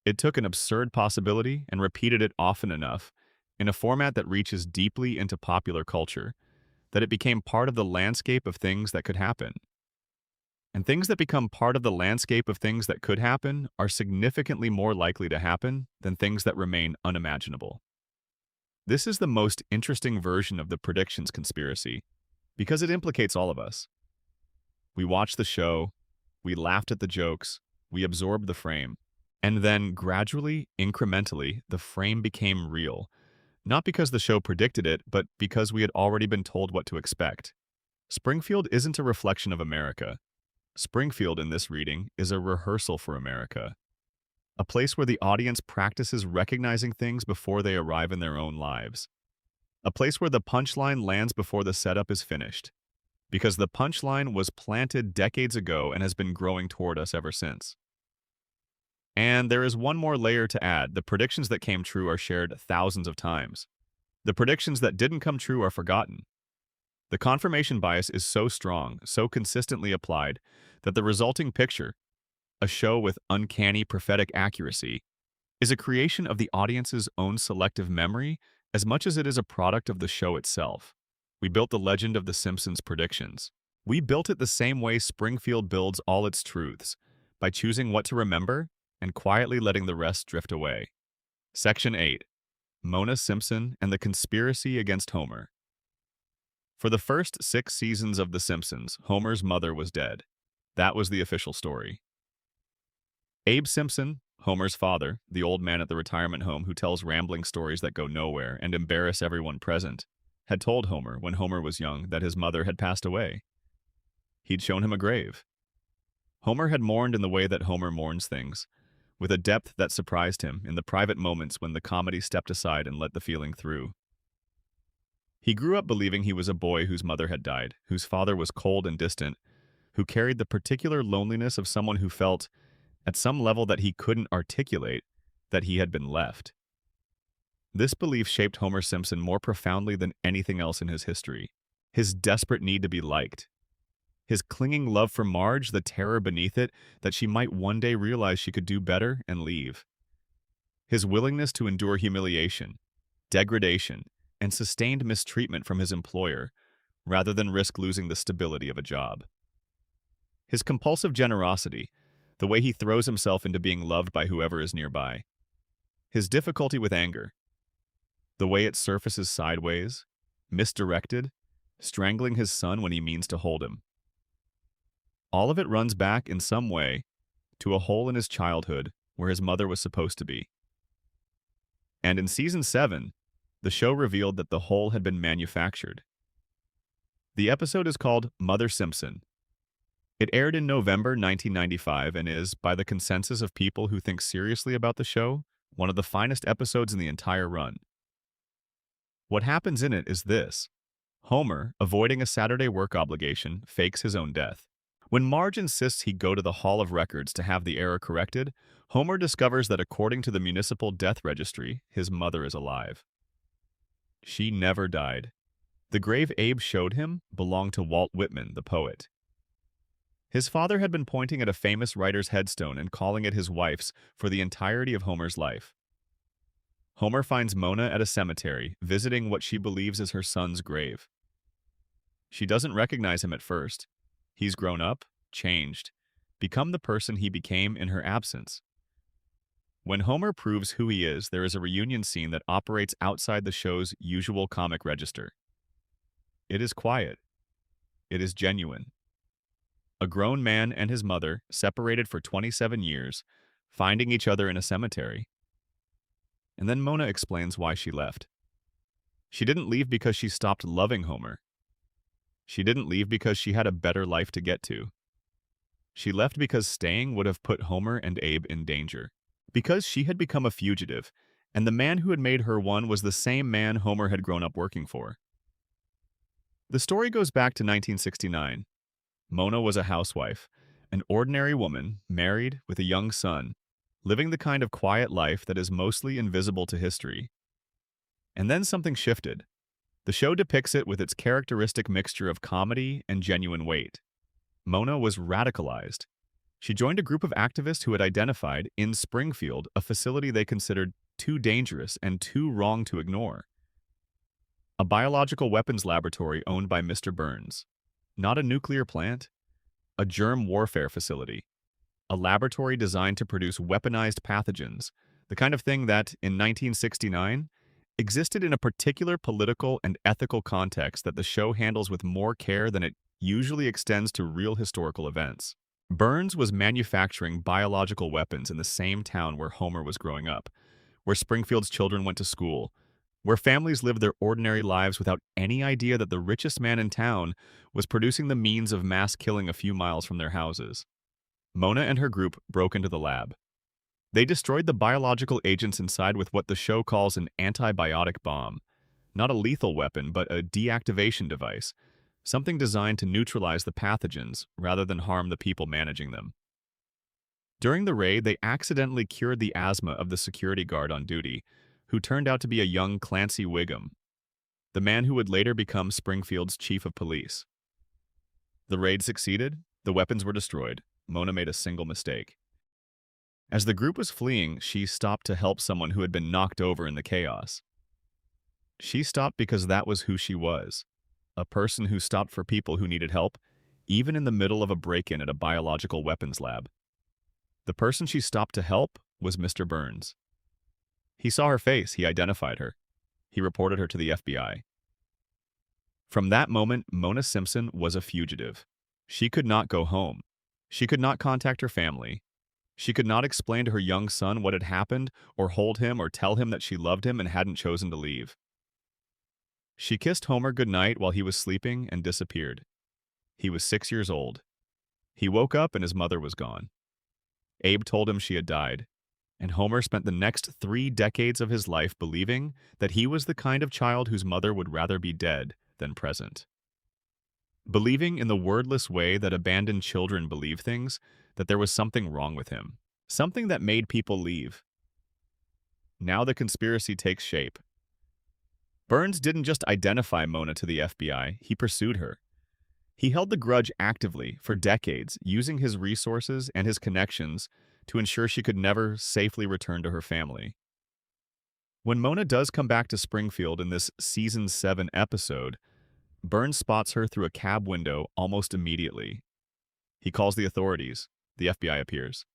It took an absurd possibility and repeated it often enough, in a format that reaches deeply into popular culture, that it became part of the landscape of things that could happen. And things that become part of the landscape of things that could happen are significantly more likely to happen than things that remain unimaginable. This is the most interesting version of the predictions conspiracy because it implicates all of us. We watched the show, we laughed at the jokes, we absorbed the frame, and then gradually, incrementally, the frame became real. Not because the show predicted it, but because we had already been told what to expect. Springfield isn't a reflection of America. Springfield, in this reading, is a rehearsal for America. A place where the audience practices recognizing things before they arrive in their own lives. A place where the punchline lands before the setup is finished. Because the punchline was planted decades ago and has been growing toward us ever since. And there is one more layer to add. The predictions that came true are shared thousands of times. The predictions that didn't come true are forgotten. The confirmation bias is so strong, so consistently applied, that the resulting picture, a show with uncanny prophetic accuracy, is a creation of the audience's own selective memory as much as it is a product of the show itself. We built the legend of the Simpsons predictions. We built it the same way Springfield builds all its truths, by choosing what to remember and quietly letting the rest drift away. Section 8. Mona Simpson and the Conspiracy Against Homer. For the first 6 seasons of The Simpsons, Homer's mother was dead. That was the official story. Abe Simpson, Homer's father, the old man at the retirement home who tells rambling stories that go nowhere and embarrass everyone present, had told Homer when Homer was young that his mother had passed away. He'd shown him a grave. Homer had mourned in the way that Homer mourns things, with a depth that surprised him in the private moments when the comedy stepped aside and let the feeling through. He grew up believing he was a boy whose mother had died, whose father was cold and distant, who carried the particular loneliness of someone who felt, at some level that he couldn't articulate, that he had been left. This belief shaped Homer Simpson more profoundly than anything else in his history. His desperate need to be liked. His clinging love for Marge, the terror beneath it that she might one day realize she could do better and leave. His willingness to endure humiliation, degradation, and sustained mistreatment from his employer, rather than risk losing the stability of a job. His compulsive generosity, the way he throws himself into being loved by whoever is nearby. His difficulty with anger, the way it surfaces sideways, misdirected, strangling his son when he means to hold him. All of it runs back in some way to a hole in his childhood where his mother was supposed to be. And in season 7, the show revealed that the hole had been manufactured. The episode is called Mother Simpson. It aired in November 1995 and is, by the consensus of people who think seriously about the show, one of the finest episodes in the entire run. What happens in it is this. Homer, avoiding a Saturday work obligation, fakes his own death. When Marge insists he go to the Hall of Records to have the error corrected, Homer discovers that according to the municipal death registry, his mother is alive. She never died. The grave Abe showed him belonged to Walt Whitman, the poet. His father had been pointing at a famous writer's headstone and calling it his wife's for the entirety of Homer's life. Homer finds Mona at a cemetery, visiting what she believes is her son's grave. She doesn't recognize him at first. He's grown up, changed, become the person he became in her absence. When Homer proves who he is, there is a reunion scene that operates outside the show's usual comic register. It is quiet. It is genuine. A grown man and his mother, separated for 27 years, finding each other in a cemetery. And then Mona explains why she left. She didn't leave because she stopped loving Homer. She didn't leave because she had a better life to get to. She left because staying would have put Homer and Abe in danger. Because she had become a fugitive, and the man who had made her one was the same man Homer had grown up working for. The story goes back to 1969. Mona was a housewife, an ordinary woman, married, with a young son, living the kind of quiet life that is mostly invisible to history. And then something shifted. The show depicts it with its characteristic mixture of comedy and genuine weight. Mona was radicalized. She joined a group of activists who had identified, in Springfield, a facility they considered too dangerous and too wrong to ignore. A biological weapons laboratory owned by Mr. Burns. Not a nuclear plant, a germ warfare facility. A laboratory designed to produce weaponized pathogens, the kind of thing that, in 1969, existed in a particular political and ethical context that the show handles with more care than it usually extends to real historical events. Burns was manufacturing biological weapons in the same town where Homer was growing up, where Springfield's children went to school, where families lived their ordinary lives without any idea that the richest man in town was producing the means of mass killing a few miles from their houses. Mona and her group broke into the lab. They destroyed the biological agents inside with what the show calls an antibiotic bomb. Not a lethal weapon, but a deactivation device, something designed to neutralize the pathogens rather than harm the people managing them. During the raid, they accidentally cured the asthma of the security guard on duty, who turned out to be a young Clancy Wiggum, the man who would later become Springfield's chief of police. The raid succeeded, the weapons were destroyed. Mona made a single mistake. As the group was fleeing, she stopped to help someone who had been knocked over in the chaos. She stopped because that was who she was, a person who stopped for people who needed help, even in the middle of a break-in at a biological weapons lab. The person she stopped to help was Mr. Burns. He saw her face, he identified her. He reported her to the FBI. From that moment, Mona Simpson was a fugitive. She could not go home. She could not contact her family. She could not explain to her young son what had happened, or hold him or tell him that she loved him and hadn't chosen to leave. She kissed Homer goodnight while he was sleeping and disappeared. He was 6 years old. He woke up and his mother was gone. Abe told him she had died, and Homer spent the next 3 decades of his life believing that he was the kind of child whose mother would rather be dead than present. Believing in the wordless way that abandoned children believe things, that there was something wrong with him, something that made people leave. Now the conspiracy takes shape. Burns didn't just identify Mona to the FBI, he pursued her. He held the grudge actively for decades, using his resources and his connections to ensure she could never safely return to her family. When Mona does come back to Springfield in this Season 7 episode, Burns spots her through a cab window almost immediately. He calls the authorities. The FBI appears.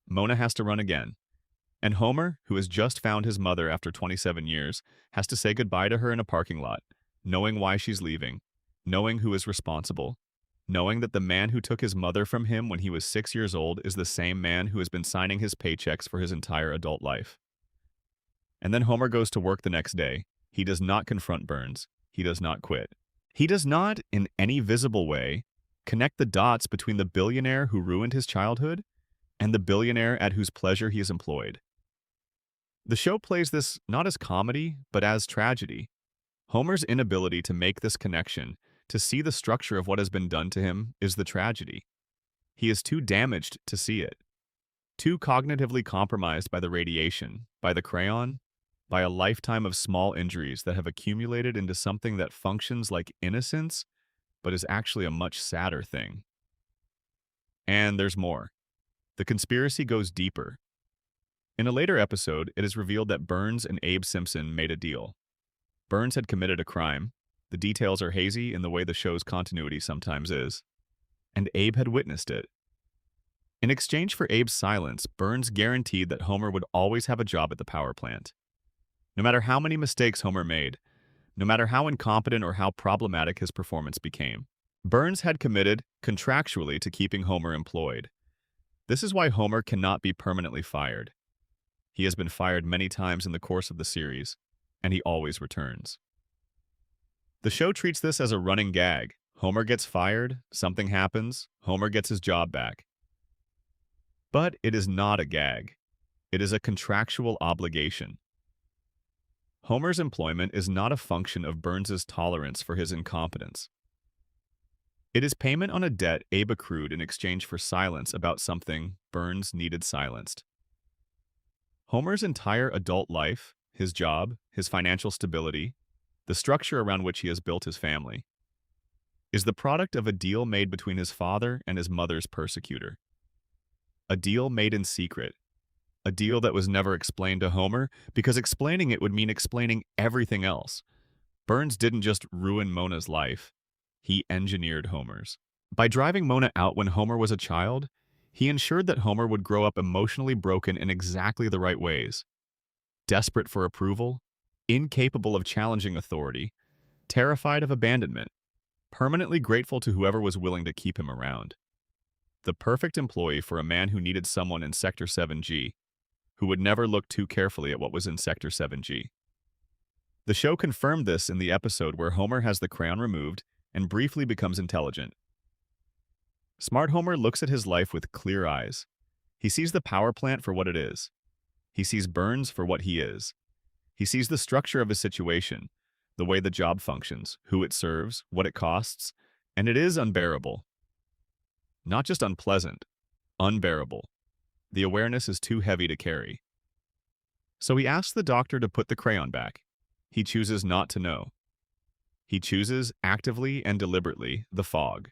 Mona has to run again. And Homer, who has just found his mother after 27 years, has to say goodbye to her in a parking lot, knowing why she's leaving, knowing who is responsible, knowing that the man who took his mother from him when he was 6 years old is the same man who has been signing his paychecks for his entire adult life. And then Homer goes to work the next day. He does not confront Burns. He does not quit. He does not, in any visible way, connect the dots between the billionaire who ruined his childhood and the billionaire at whose pleasure he is employed. The show plays this not as comedy, but as tragedy. Homer's inability to make this connection, to see the structure of what has been done to him, is the tragedy. He is too damaged to see it, too cognitively compromised by the radiation, by the crayon, by a lifetime of small injuries that have accumulated into something that functions like innocence, but is actually a much sadder thing. And there's more. The conspiracy goes deeper. In a later episode, it is revealed that Burns and Abe Simpson made a deal. Burns had committed a crime. The details are hazy in the way the show's continuity sometimes is. And Abe had witnessed it. In exchange for Abe's silence, Burns guaranteed that Homer would always have a job at the power plant. No matter how many mistakes Homer made, no matter how incompetent or how problematic his performance became, Burns had committed contractually to keeping Homer employed. This is why Homer cannot be permanently fired. He has been fired many times in the course of the series, and he always returns. The show treats this as a running gag. Homer gets fired, something happens, Homer gets his job back. But it is not a gag. It is a contractual obligation. Homer's employment is not a function of Burns's tolerance for his incompetence. It is payment on a debt Abe accrued in exchange for silence about something Burns needed silenced. Homer's entire adult life, his job, his financial stability, the structure around which he has built his family, is the product of a deal made between his father and his mother's persecutor. A deal made in secret. A deal that was never explained to Homer, because explaining it would mean explaining everything else. Burns didn't just ruin Mona's life, he engineered Homer's. By driving Mona out when Homer was a child, he ensured that Homer would grow up emotionally broken in exactly the right ways. Desperate for approval, incapable of challenging authority, terrified of abandonment, permanently grateful to whoever was willing to keep him around. The perfect employee for a man who needed someone in Sector 7G, who would never look too carefully at what was in Sector 7G. The show confirmed this in the episode where Homer has the crayon removed and briefly becomes intelligent. Smart Homer looks at his life with clear eyes. He sees the power plant for what it is. He sees Burns for what he is. He sees the structure of his situation, the way the job functions, who it serves, what it costs, and it is unbearable. Not just unpleasant, unbearable. The awareness is too heavy to carry. So he asks the doctor to put the crayon back. He chooses not to know. He chooses, actively and deliberately, the fog.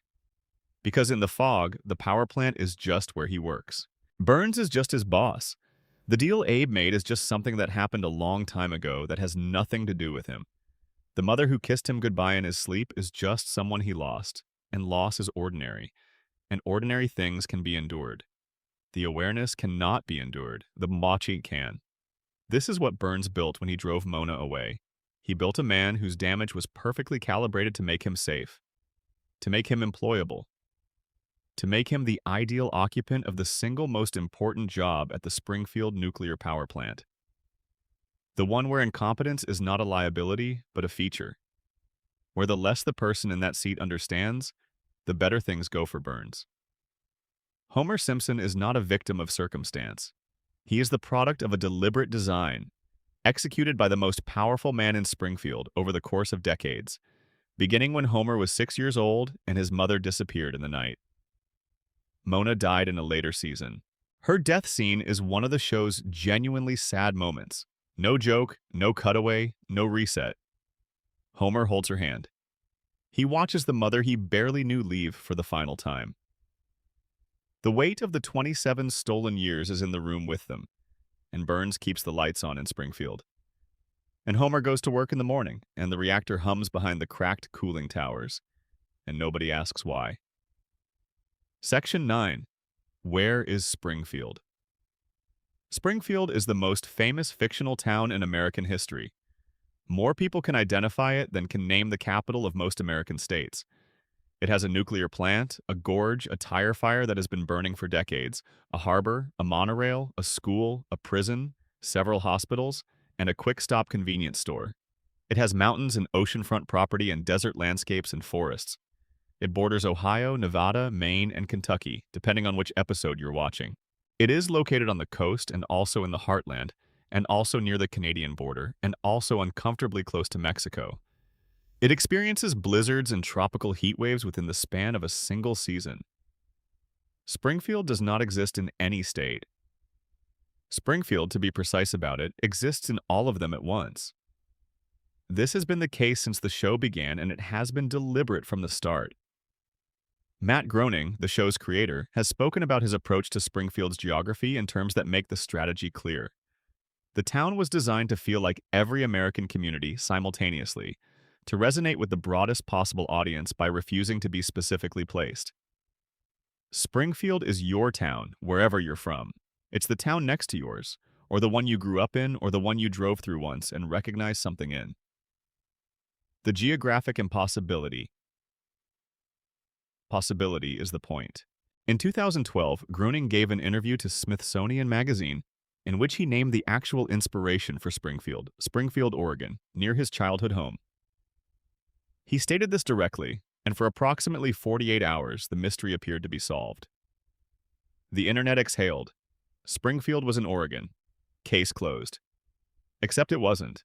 Because in the fog, the power plant is just where he works. Burns is just his boss. The deal Abe made is just something that happened a long time ago that has nothing to do with him. The mother who kissed him goodbye in his sleep is just someone he lost, and loss is ordinary, and ordinary things can be endured. The awareness cannot be endured. The machi can. This is what Burns built when he drove Mona away. He built a man whose damage was perfectly calibrated to make him safe, to make him employable, to make him the ideal occupant of the single most important job at the Springfield nuclear power plant. The one where incompetence is not a liability, but a feature. Where the less the person in that seat understands, the better things go for Burns. Homer Simpson is not a victim of circumstance. He is the product of a deliberate design, executed by the most powerful man in Springfield over the course of decades, beginning when Homer was 6 years old and his mother disappeared in the night. Mona died in a later season. Her death scene is one of the show's genuinely sad moments. No joke, no cutaway, no reset. Homer holds her hand. He watches the mother he barely knew leave for the final time. The weight of the 27 stolen years is in the room with them, and Burns keeps the lights on in Springfield. And Homer goes to work in the morning, and the reactor hums behind the cracked cooling towers, and nobody asks why. Section 9. Where is Springfield? Springfield is the most famous fictional town in American history. More people can identify it than can name the capital of most American states. It has a nuclear plant, a gorge, a tire fire that has been burning for decades, a harbor, a monorail, a school, a prison, several hospitals, and a quick-stop convenience store. It has mountains and oceanfront property and desert landscapes and forests. It borders Ohio, Nevada, Maine, and Kentucky, depending on which episode you're watching. It is located on the coast and also in the heartland, and also near the Canadian border, and also uncomfortably close to Mexico. It experiences blizzards and tropical heat waves within the span of a single season. Springfield does not exist in any state. Springfield, to be precise about it, exists in all of them at once. This has been the case since the show began, and it has been deliberate from the start. Matt Groening, the show's creator, has spoken about his approach to Springfield's geography in terms that make the strategy clear. The town was designed to feel like every American community simultaneously, to resonate with the broadest possible audience by refusing to be specifically placed. Springfield is your town, wherever you're from. It's the town next to yours, or the one you grew up in, or the one you drove through once and recognized something in. The geographic impossibility. Possibility is the point. In 2012, Groening gave an interview to Smithsonian Magazine in which he named the actual inspiration for Springfield, Springfield, Oregon, near his childhood home. He stated this directly, and for approximately 48 hours, the mystery appeared to be solved. The internet exhaled. Springfield was in Oregon. Case closed. Except it wasn't.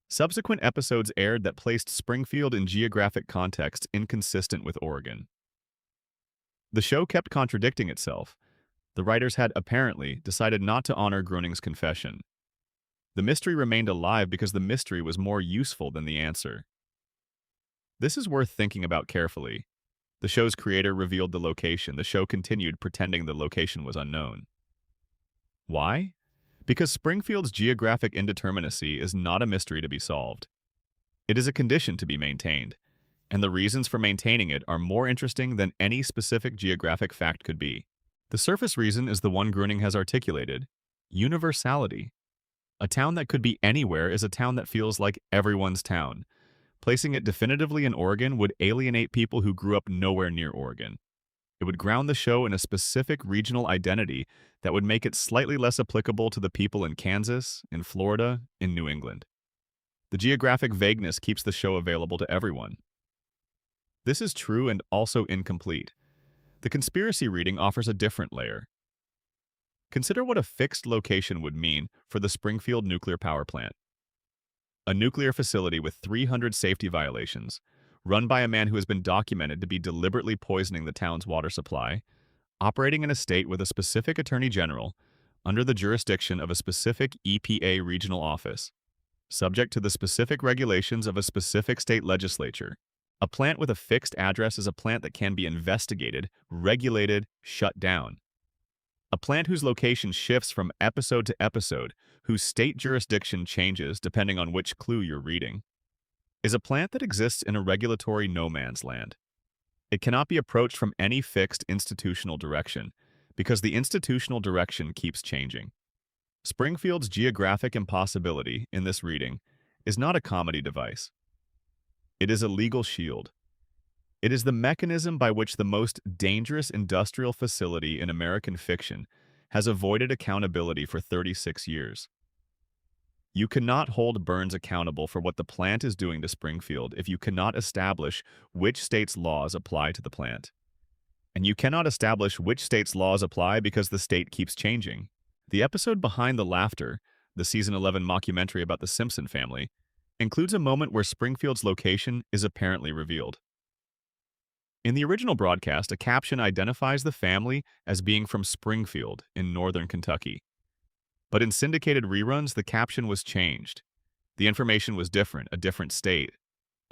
Subsequent episodes aired that placed Springfield in geographic context inconsistent with Oregon. The show kept contradicting itself. The writers had, apparently, decided not to honor Groening's confession. The mystery remained alive because the mystery was more useful than the answer. This is worth thinking about carefully. The show's creator revealed the location. The show continued pretending the location was unknown. Why? Because Springfield's geographic indeterminacy is not a mystery to be solved. It is a condition to be maintained, and the reasons for maintaining it are more interesting than any specific geographic fact could be. The surface reason is the one Groening has articulated: universality. A town that could be anywhere is a town that feels like everyone's town. Placing it definitively in Oregon would alienate people who grew up nowhere near Oregon. It would ground the show in a specific regional identity that would make it slightly less applicable to the people in Kansas, in Florida, in New England. The geographic vagueness keeps the show available to everyone. This is true and also incomplete. The conspiracy reading offers a different layer. Consider what a fixed location would mean for the Springfield nuclear power plant. A nuclear facility with 300 safety violations, run by a man who has been documented to be deliberately poisoning the town's water supply, operating in a state with a specific attorney general, under the jurisdiction of a specific EPA regional office, subject to the specific regulations of a specific state legislature. A plant with a fixed address is a plant that can be investigated, regulated, shut down. A plant whose location shifts from episode to episode, whose state jurisdiction changes depending on which clue you're reading, is a plant that exists in a regulatory no man's land. It cannot be approached from any fixed institutional direction, because the institutional direction keeps changing. Springfield's geographic impossibility in this reading is not a comedy device. It is a legal shield. It is the mechanism by which the most dangerous industrial facility in American fiction has avoided accountability for 36 years. You cannot hold Burns accountable for what the plant is doing to Springfield if you cannot establish which state's laws apply to the plant. And you cannot establish which state's laws apply because the state keeps changing. The episode Behind the Laughter, the season 11 mockumentary about the Simpson family, includes a moment where Springfield's location is apparently revealed. In the original broadcast, a caption identifies the family as being from Springfield in northern Kentucky. But in syndicated reruns, the caption was changed. The information was different, a different state,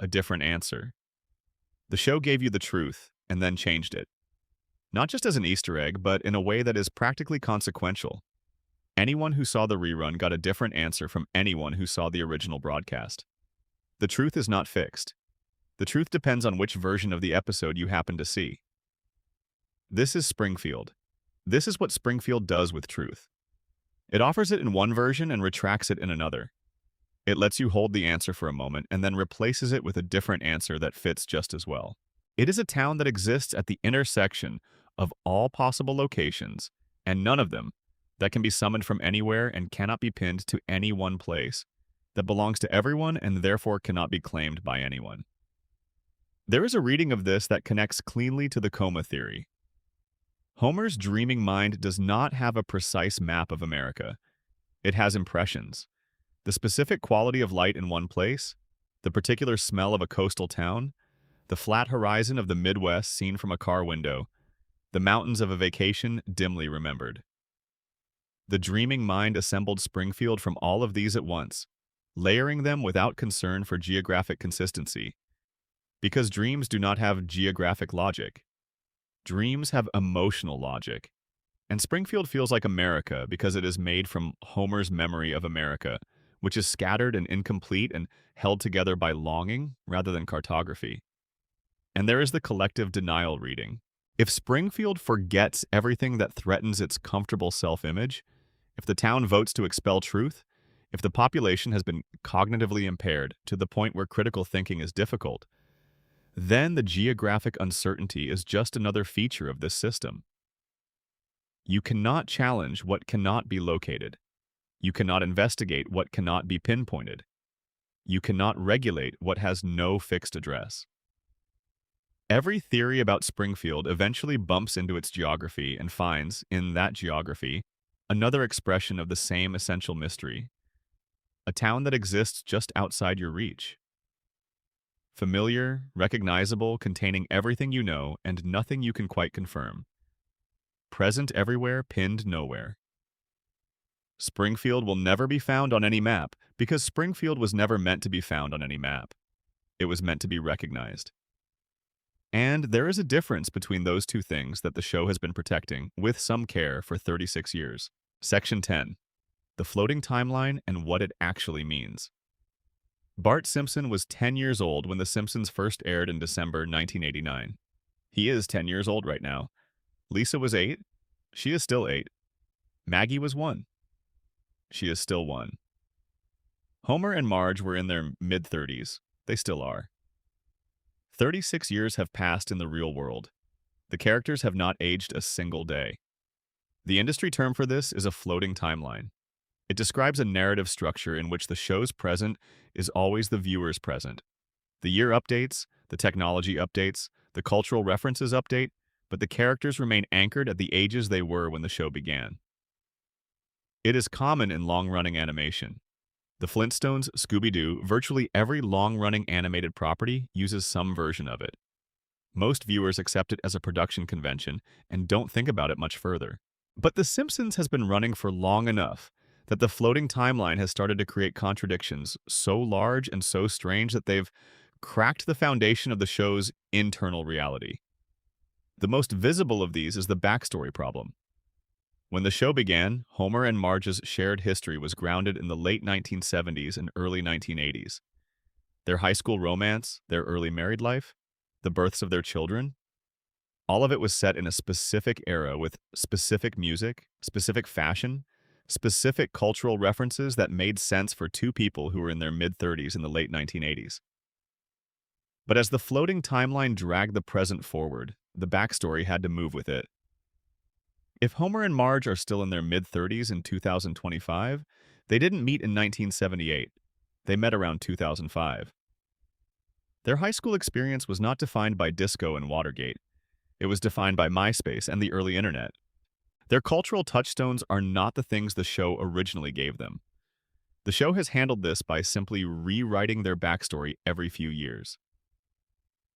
a different answer. The show gave you the truth and then changed it. Not just as an Easter egg, but in a way that is practically consequential. Anyone who saw the rerun got a different answer from anyone who saw the original broadcast. The truth is not fixed. The truth depends on which version of the episode you happen to see. This is Springfield. This is what Springfield does with truth. It offers it in one version and retracts it in another. It lets you hold the answer for a moment and then replaces it with a different answer that fits just as well. It is a town that exists at the intersection of all possible locations, and none of them that can be summoned from anywhere and cannot be pinned to any one place, that belongs to everyone and therefore cannot be claimed by anyone. There is a reading of this that connects cleanly to the coma theory. Homer's dreaming mind does not have a precise map of America. It has impressions. The specific quality of light in one place, the particular smell of a coastal town, the flat horizon of the Midwest seen from a car window, the mountains of a vacation dimly remembered. The dreaming mind assembled Springfield from all of these at once, layering them without concern for geographic consistency. Because dreams do not have geographic logic. Dreams have emotional logic. And Springfield feels like America because it is made from Homer's memory of America, which is scattered and incomplete and held together by longing rather than cartography. And there is the collective denial reading. If Springfield forgets everything that threatens its comfortable self-image, if the town votes to expel truth, if the population has been cognitively impaired to the point where critical thinking is difficult, then the geographic uncertainty is just another feature of this system. You cannot challenge what cannot be located. You cannot investigate what cannot be pinpointed. You cannot regulate what has no fixed address. Every theory about Springfield eventually bumps into its geography and finds, in that geography, another expression of the same essential mystery. A town that exists just outside your reach. Familiar, recognizable, containing everything you know and nothing you can quite confirm. Present everywhere, pinned nowhere. Springfield will never be found on any map because Springfield was never meant to be found on any map. It was meant to be recognized. And there is a difference between those two things that the show has been protecting, with some care, for 36 years. Section 10. The floating timeline and what it actually means. Bart Simpson was 10 years old when The Simpsons first aired in December 1989. He is 10 years old right now. Lisa was 8. She is still 8. Maggie was 1. She is still 1. Homer and Marge were in their mid-30s. They still are. 36 years have passed in the real world. The characters have not aged a single day. The industry term for this is a floating timeline. It describes a narrative structure in which the show's present is always the viewer's present. The year updates, the technology updates, the cultural references update, but the characters remain anchored at the ages they were when the show began. It is common in long-running animation. The Flintstones, Scooby-Doo, virtually every long-running animated property uses some version of it. Most viewers accept it as a production convention and don't think about it much further. But The Simpsons has been running for long enough that the floating timeline has started to create contradictions so large and so strange that they've cracked the foundation of the show's internal reality. The most visible of these is the backstory problem. When the show began, Homer and Marge's shared history was grounded in the late 1970s and early 1980s. Their high school romance, their early married life, the births of their children, all of it was set in a specific era with specific music, specific fashion, specific cultural references that made sense for two people who were in their mid-30s in the late 1980s. But as the floating timeline dragged the present forward, the backstory had to move with it. If Homer and Marge are still in their mid-30s in 2025, they didn't meet in 1978. They met around 2005. Their high school experience was not defined by disco and Watergate. It was defined by MySpace and the early internet. Their cultural touchstones are not the things the show originally gave them. The show has handled this by simply rewriting their backstory every few years.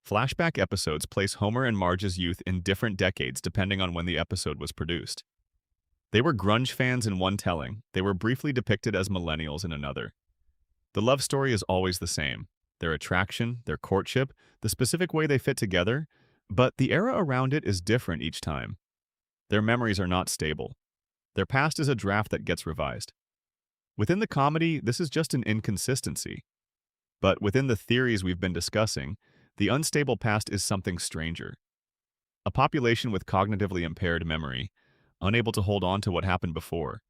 Flashback episodes place Homer and Marge's youth in different decades depending on when the episode was produced. They were grunge fans in one telling, they were briefly depicted as millennials in another. The love story is always the same. Their attraction, their courtship, the specific way they fit together, but the era around it is different each time. Their memories are not stable. Their past is a draft that gets revised. Within the comedy, this is just an inconsistency. But within the theories we've been discussing, the unstable past is something stranger. A population with cognitively impaired memory, unable to hold on to what happened before,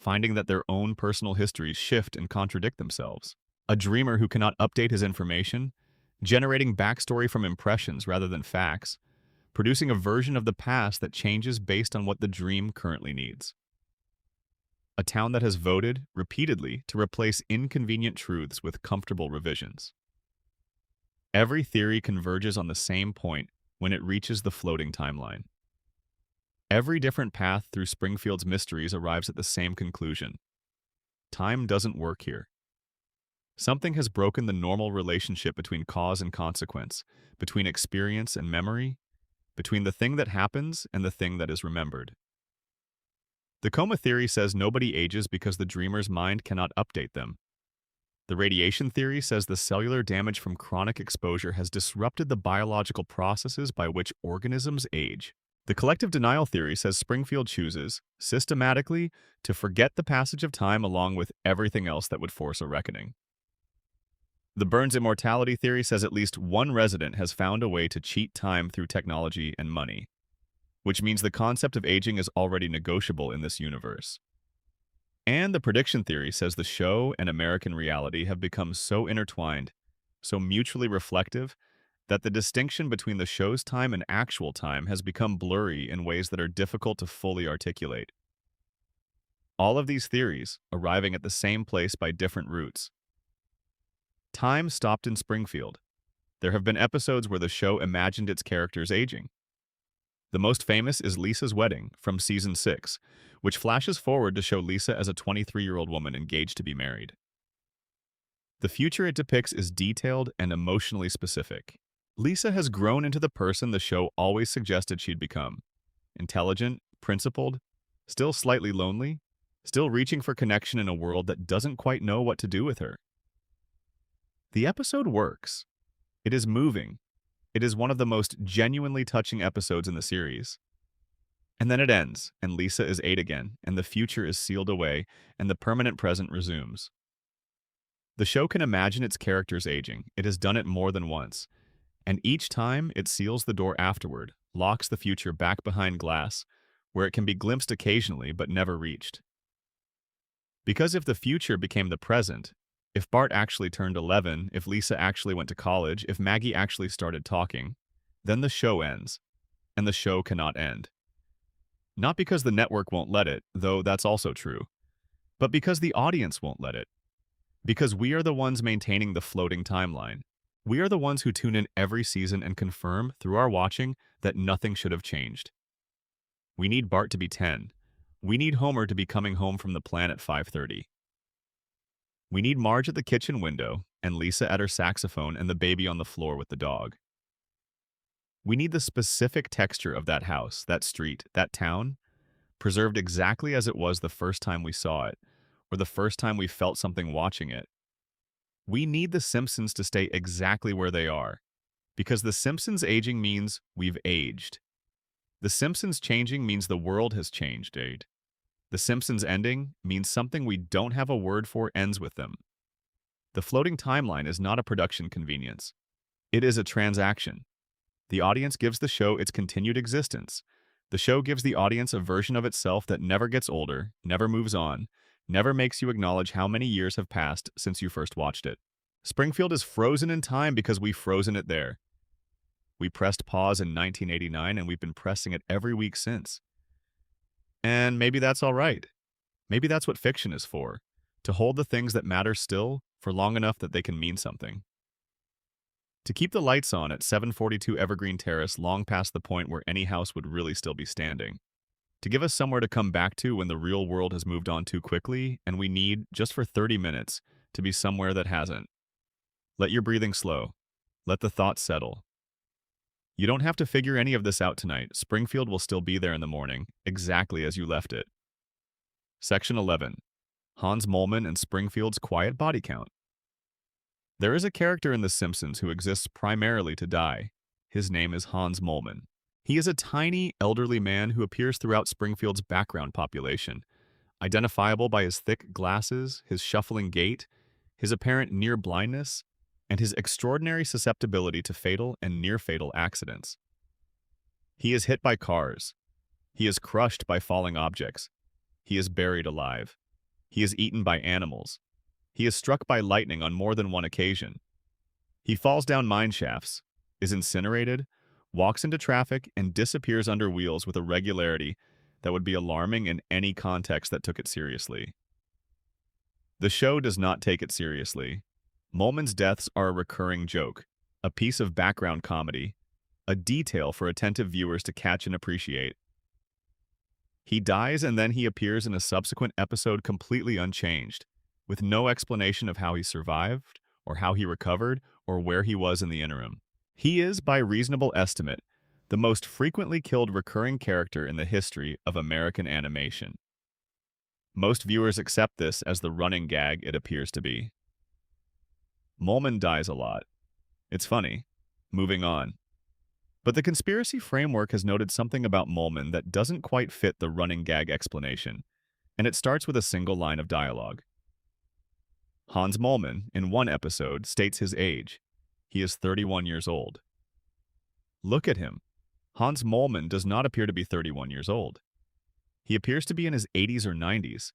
finding that their own personal histories shift and contradict themselves. A dreamer who cannot update his information, generating backstory from impressions rather than facts, producing a version of the past that changes based on what the dream currently needs. A town that has voted, repeatedly, to replace inconvenient truths with comfortable revisions. Every theory converges on the same point when it reaches the floating timeline. Every different path through Springfield's mysteries arrives at the same conclusion. Time doesn't work here. Something has broken the normal relationship between cause and consequence, between experience and memory, between the thing that happens and the thing that is remembered. The coma theory says nobody ages because the dreamer's mind cannot update them. The radiation theory says the cellular damage from chronic exposure has disrupted the biological processes by which organisms age. The collective denial theory says Springfield chooses, systematically, to forget the passage of time along with everything else that would force a reckoning. The Burns immortality theory says at least one resident has found a way to cheat time through technology and money, which means the concept of aging is already negotiable in this universe. And the prediction theory says the show and American reality have become so intertwined, so mutually reflective, that the distinction between the show's time and actual time has become blurry in ways that are difficult to fully articulate. All of these theories arriving at the same place by different routes. Time stopped in Springfield. There have been episodes where the show imagined its characters aging. The most famous is Lisa's Wedding from season 6, which flashes forward to show Lisa as a 23-year-old woman engaged to be married. The future it depicts is detailed and emotionally specific. Lisa has grown into the person the show always suggested she'd become. Intelligent, principled, still slightly lonely, still reaching for connection in a world that doesn't quite know what to do with her. The episode works. It is moving. It is one of the most genuinely touching episodes in the series. And then it ends, and Lisa is 8 again, and the future is sealed away, and the permanent present resumes. The show can imagine its characters aging. It has done it more than once. And each time, it seals the door afterward, locks the future back behind glass, where it can be glimpsed occasionally but never reached. Because if the future became the present, If Bart actually turned 11, if Lisa actually went to college, if Maggie actually started talking, then the show ends, and the show cannot end. Not because the network won't let it, though that's also true, but because the audience won't let it. Because we are the ones maintaining the floating timeline. We are the ones who tune in every season and confirm, through our watching, that nothing should have changed. We need Bart to be 10. We need Homer to be coming home from the plan at 5:30. We need Marge at the kitchen window, and Lisa at her saxophone, and the baby on the floor with the dog. We need the specific texture of that house, that street, that town, preserved exactly as it was the first time we saw it, or the first time we felt something watching it. We need the Simpsons to stay exactly where they are, because the Simpsons aging means we've aged. The Simpsons changing means the world has changed, Aid. The Simpsons ending means something we don't have a word for ends with them. The floating timeline is not a production convenience. It is a transaction. The audience gives the show its continued existence. The show gives the audience a version of itself that never gets older, never moves on, never makes you acknowledge how many years have passed since you first watched it. Springfield is frozen in time because we've frozen it there. We pressed pause in 1989 and we've been pressing it every week since. And maybe that's all right. Maybe that's what fiction is for, to hold the things that matter still for long enough that they can mean something. To keep the lights on at 742 Evergreen Terrace long past the point where any house would really still be standing. To give us somewhere to come back to when the real world has moved on too quickly and we need, just for 30 minutes, to be somewhere that hasn't. Let your breathing slow. Let the thoughts settle. You don't have to figure any of this out tonight. Springfield will still be there in the morning, exactly as you left it. Section 11. Hans Moleman and Springfield's quiet body count. There is a character in The Simpsons who exists primarily to die. His name is Hans Moleman. He is a tiny, elderly man who appears throughout Springfield's background population, identifiable by his thick glasses, his shuffling gait, his apparent near blindness, and his extraordinary susceptibility to fatal and near-fatal accidents. He is hit by cars. He is crushed by falling objects. He is buried alive. He is eaten by animals. He is struck by lightning on more than one occasion. He falls down mine shafts, is incinerated, walks into traffic, and disappears under wheels with a regularity that would be alarming in any context that took it seriously. The show does not take it seriously. Moleman's deaths are a recurring joke, a piece of background comedy, a detail for attentive viewers to catch and appreciate. He dies and then he appears in a subsequent episode completely unchanged, with no explanation of how he survived, or how he recovered, or where he was in the interim. He is, by reasonable estimate, the most frequently killed recurring character in the history of American animation. Most viewers accept this as the running gag it appears to be. Moleman dies a lot. It's funny. Moving on. But the conspiracy framework has noted something about Moleman that doesn't quite fit the running gag explanation, and it starts with a single line of dialogue. Hans Moleman, in one episode, states his age. He is 31 years old. Look at him. Hans Moleman does not appear to be 31 years old. He appears to be in his 80s or 90s,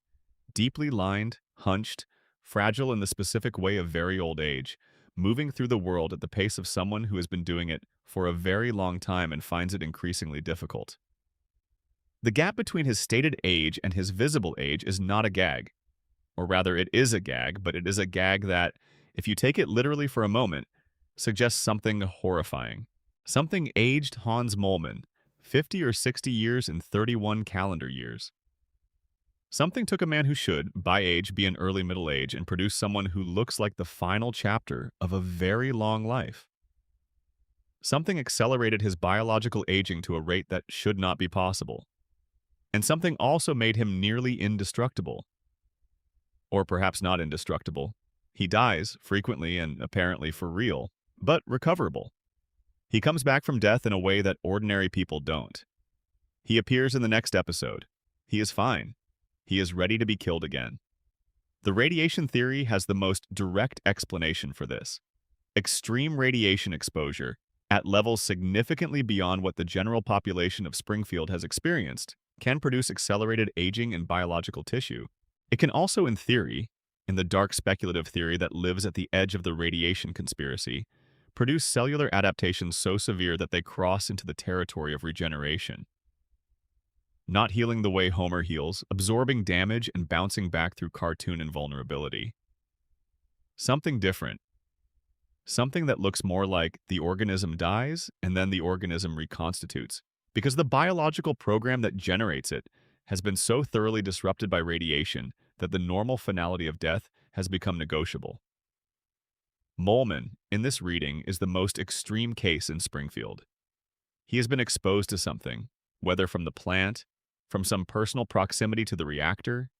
deeply lined, hunched, fragile in the specific way of very old age, moving through the world at the pace of someone who has been doing it for a very long time and finds it increasingly difficult. The gap between his stated age and his visible age is not a gag. Or rather, it is a gag, but it is a gag that, if you take it literally for a moment, suggests something horrifying. Something aged Hans Moleman, 50 or 60 years in 31 calendar years. Something took a man who should, by age, be in early middle age and produce someone who looks like the final chapter of a very long life. Something accelerated his biological aging to a rate that should not be possible. And something also made him nearly indestructible. Or perhaps not indestructible. He dies, frequently and apparently for real, but recoverable. He comes back from death in a way that ordinary people don't. He appears in the next episode. He is fine. He is ready to be killed again. The radiation theory has the most direct explanation for this. Extreme radiation exposure, at levels significantly beyond what the general population of Springfield has experienced, can produce accelerated aging in biological tissue. It can also, in theory, in the dark speculative theory that lives at the edge of the radiation conspiracy, produce cellular adaptations so severe that they cross into the territory of regeneration. Not healing the way Homer heals, absorbing damage and bouncing back through cartoon invulnerability. Something different. Something that looks more like the organism dies and then the organism reconstitutes, because the biological program that generates it has been so thoroughly disrupted by radiation that the normal finality of death has become negotiable. Molman, in this reading, is the most extreme case in Springfield. He has been exposed to something, whether from the plant, from some personal proximity to the reactor,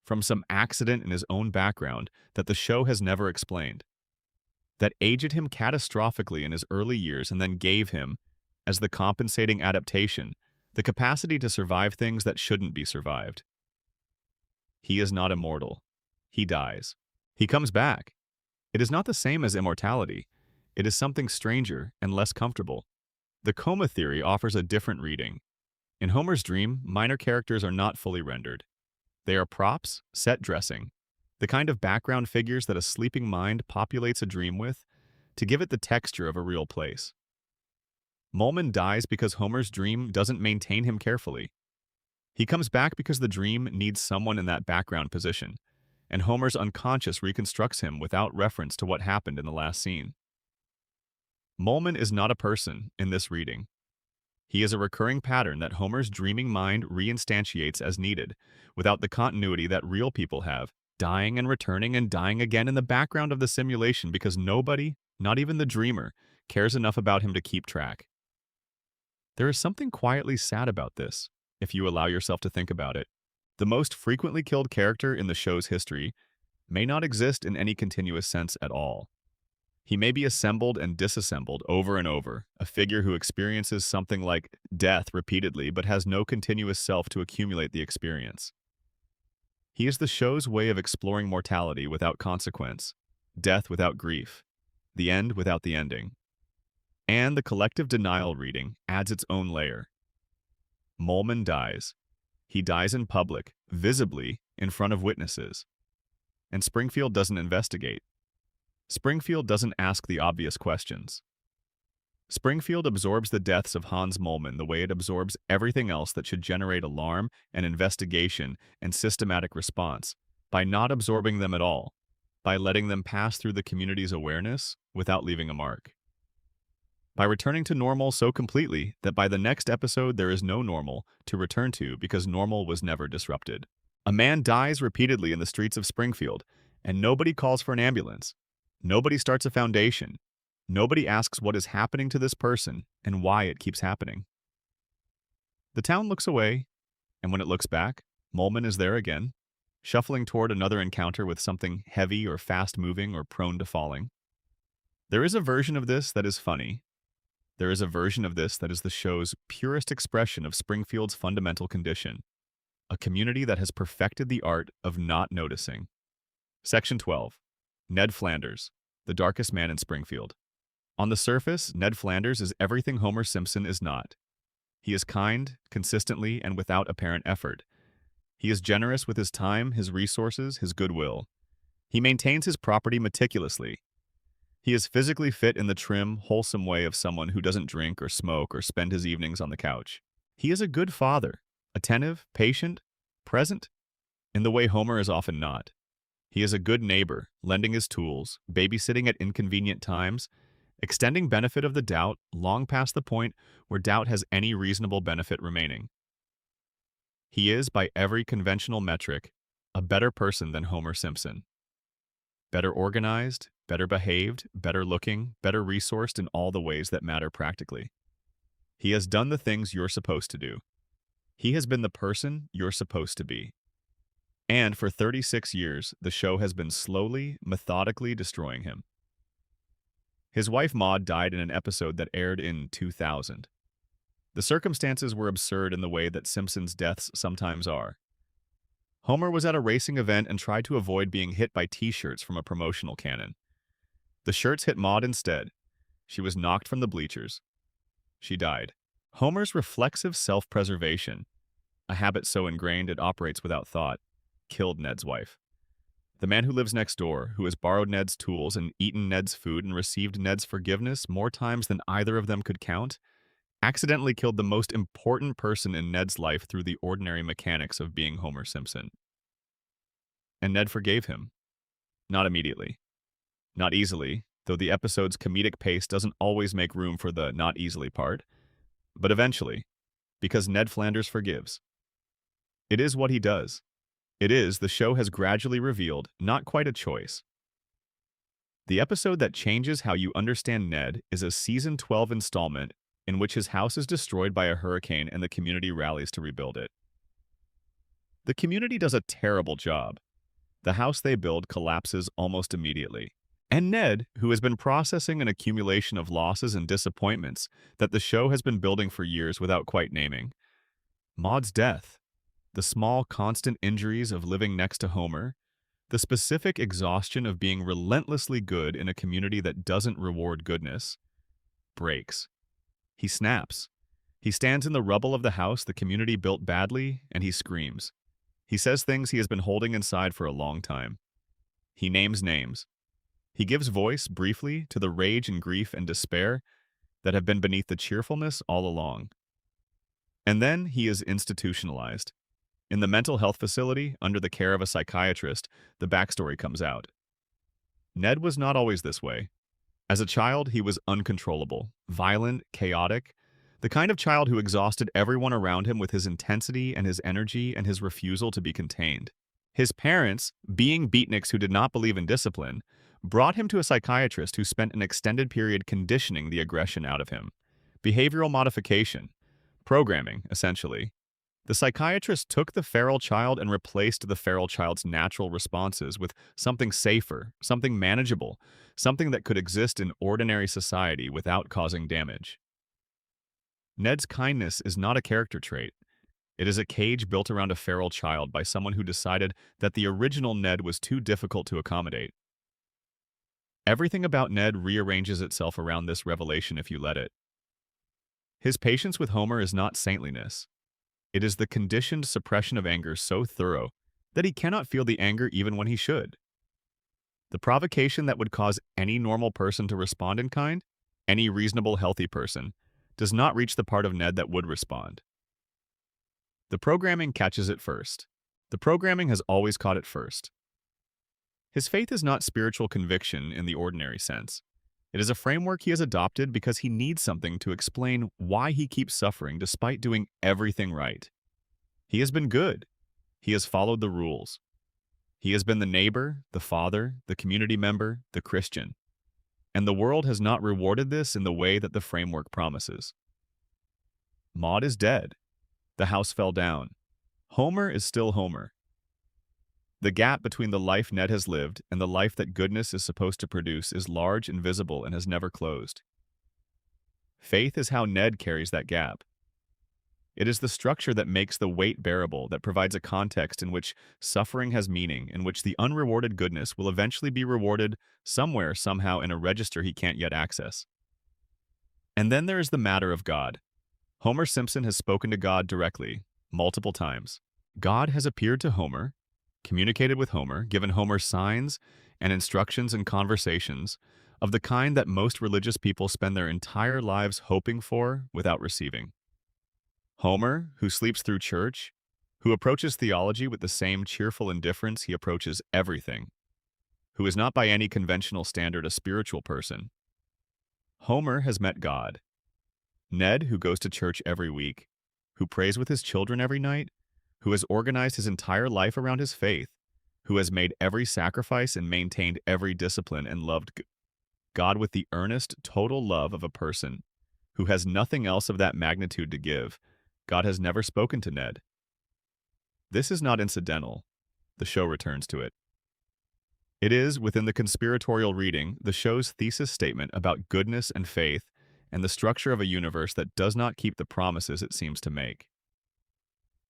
from some accident in his own background that the show has never explained, that aged him catastrophically in his early years and then gave him, as the compensating adaptation, the capacity to survive things that shouldn't be survived. He is not immortal. He dies. He comes back. It is not the same as immortality. It is something stranger and less comfortable. The coma theory offers a different reading. In Homer's dream, minor characters are not fully rendered. They are props, set dressing, the kind of background figures that a sleeping mind populates a dream with to give it the texture of a real place. Molman dies because Homer's dream doesn't maintain him carefully. He comes back because the dream needs someone in that background position, and Homer's unconscious reconstructs him without reference to what happened in the last scene. Molman is not a person in this reading. He is a recurring pattern that Homer's dreaming mind reinstantiates as needed, without the continuity that real people have, dying and returning and dying again in the background of the simulation because nobody, not even the dreamer, cares enough about him to keep track. There is something quietly sad about this, if you allow yourself to think about it. The most frequently killed character in the show's history may not exist in any continuous sense at all. He may be assembled and disassembled over and over, a figure who experiences something like death repeatedly but has no continuous self to accumulate the experience. He is the show's way of exploring mortality without consequence, death without grief, the end without the ending. And the collective denial reading adds its own layer. Molman dies. He dies in public, visibly, in front of witnesses. And Springfield doesn't investigate. Springfield doesn't ask the obvious questions. Springfield absorbs the deaths of Hans Molman the way it absorbs everything else that should generate alarm and investigation and systematic response, by not absorbing them at all, by letting them pass through the community's awareness without leaving a mark. By returning to normal so completely that by the next episode there is no normal to return to because normal was never disrupted. A man dies repeatedly in the streets of Springfield, and nobody calls for an ambulance. Nobody starts a foundation. Nobody asks what is happening to this person and why it keeps happening. The town looks away, and when it looks back, Molman is there again, shuffling toward another encounter with something heavy or fast-moving or prone to falling. There is a version of this that is funny. There is a version of this that is the show's purest expression of Springfield's fundamental condition, a community that has perfected the art of not noticing. Section 12. Ned Flanders, the darkest man in Springfield. On the surface, Ned Flanders is everything Homer Simpson is not. He is kind, consistently, and without apparent effort. He is generous with his time, his resources, his goodwill. He maintains his property meticulously. He is physically fit in the trim, wholesome way of someone who doesn't drink or smoke or spend his evenings on the couch. He is a good father, attentive, patient, present, in the way Homer is often not. He is a good neighbor, lending his tools, babysitting at inconvenient times, extending benefit of the doubt long past the point where doubt has any reasonable benefit remaining. He is, by every conventional metric, a better person than Homer Simpson. Better organized, better behaved, better looking, better resourced in all the ways that matter practically. He has done the things you're supposed to do. He has been the person you're supposed to be. And for 36 years, the show has been slowly, methodically destroying him. His wife Maud died in an episode that aired in 2000. The circumstances were absurd in the way that Simpsons' deaths sometimes are. Homer was at a racing event and tried to avoid being hit by t-shirts from a promotional cannon. The shirts hit Maud instead. She was knocked from the bleachers. She died. Homer's reflexive self-preservation, a habit so ingrained it operates without thought, killed Ned's wife. The man who lives next door, who has borrowed Ned's tools and eaten Ned's food and received Ned's forgiveness more times than either of them could count, accidentally killed the most important person in Ned's life through the ordinary mechanics of being Homer Simpson. And Ned forgave him. Not immediately. Not easily, though the episode's comedic pace doesn't always make room for the not easily part, but eventually, because Ned Flanders forgives. It is what he does. It is, the show has gradually revealed, not quite a choice. The episode that changes how you understand Ned is a season 12 installment in which his house is destroyed by a hurricane and the community rallies to rebuild it. The community does a terrible job. The house they build collapses almost immediately. And Ned, who has been processing an accumulation of losses and disappointments that the show has been building for years without quite naming. Maud's death, the small, constant injuries of living next to Homer, the specific exhaustion of being relentlessly good in a community that doesn't reward goodness, breaks. He snaps. He stands in the rubble of the house the community built badly, and he screams. He says things he has been holding inside for a long time. He names names. He gives voice, briefly, to the rage and grief and despair that have been beneath the cheerfulness all along. And then he is institutionalized. In the mental health facility, under the care of a psychiatrist, the backstory comes out. Ned was not always this way. As a child, he was uncontrollable, violent, chaotic, the kind of child who exhausted everyone around him with his intensity and his energy and his refusal to be contained. His parents, being beatniks who did not believe in discipline, brought him to a psychiatrist who spent an extended period conditioning the aggression out of him. Behavioral modification. Programming, essentially. The psychiatrist took the feral child and replaced the feral child's natural responses with something safer, something manageable, something that could exist in ordinary society without causing damage. Ned's kindness is not a character trait. It is a cage built around a feral child by someone who decided that the original Ned was too difficult to accommodate. Everything about Ned rearranges itself around this revelation if you let it. His patience with Homer is not saintliness. It is the conditioned suppression of anger so thorough that he cannot feel the anger even when he should. The provocation that would cause any normal person to respond in kind, any reasonable, healthy person, does not reach the part of Ned that would respond. The programming catches it first. The programming has always caught it first. His faith is not spiritual conviction in the ordinary sense. It is a framework he has adopted because he needs something to explain why he keeps suffering despite doing everything right. He has been good. He has followed the rules. He has been the neighbor, the father, the community member, the Christian. And the world has not rewarded this in the way that the framework promises. Maud is dead. The house fell down. Homer is still Homer. The gap between the life Ned has lived and the life that goodness is supposed to produce is large and visible and has never closed. Faith is how Ned carries that gap. It is the structure that makes the weight bearable, that provides a context in which suffering has meaning, in which the unrewarded goodness will eventually be rewarded somewhere, somehow, in a register he can't yet access. And then there is the matter of God. Homer Simpson has spoken to God directly, multiple times. God has appeared to Homer, communicated with Homer, given Homer signs and instructions and conversations of the kind that most religious people spend their entire lives hoping for without receiving. Homer, who sleeps through church, who approaches theology with the same cheerful indifference he approaches everything, who is not by any conventional standard a spiritual person. Homer has met God. Ned, who goes to church every week, who prays with his children every night, who has organized his entire life around his faith, who has made every sacrifice and maintained every discipline and loved God with the earnest, total love of a person who has nothing else of that magnitude to give. God has never spoken to Ned. This is not incidental. The show returns to it. It is, within the conspiratorial reading, the show's thesis statement about goodness and faith and the structure of a universe that does not keep the promises it seems to make.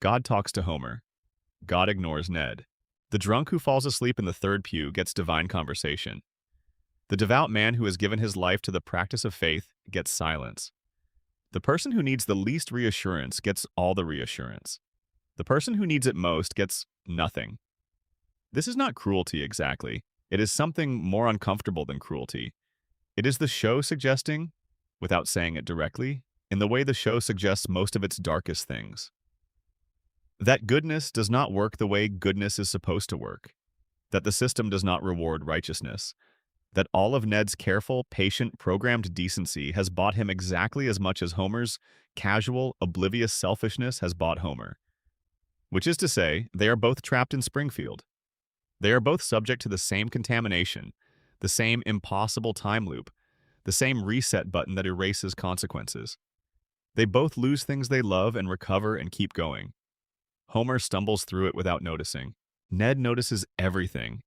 God talks to Homer. God ignores Ned. The drunk who falls asleep in the third pew gets divine conversation. The devout man who has given his life to the practice of faith gets silence. The person who needs the least reassurance gets all the reassurance. The person who needs it most gets nothing. This is not cruelty exactly. It is something more uncomfortable than cruelty. It is the show suggesting, without saying it directly, in the way the show suggests most of its darkest things. That goodness does not work the way goodness is supposed to work. That the system does not reward righteousness. That all of Ned's careful, patient, programmed decency has bought him exactly as much as Homer's casual, oblivious selfishness has bought Homer. Which is to say, they are both trapped in Springfield. They are both subject to the same contamination, the same impossible time loop, the same reset button that erases consequences. They both lose things they love and recover and keep going. Homer stumbles through it without noticing. Ned notices everything,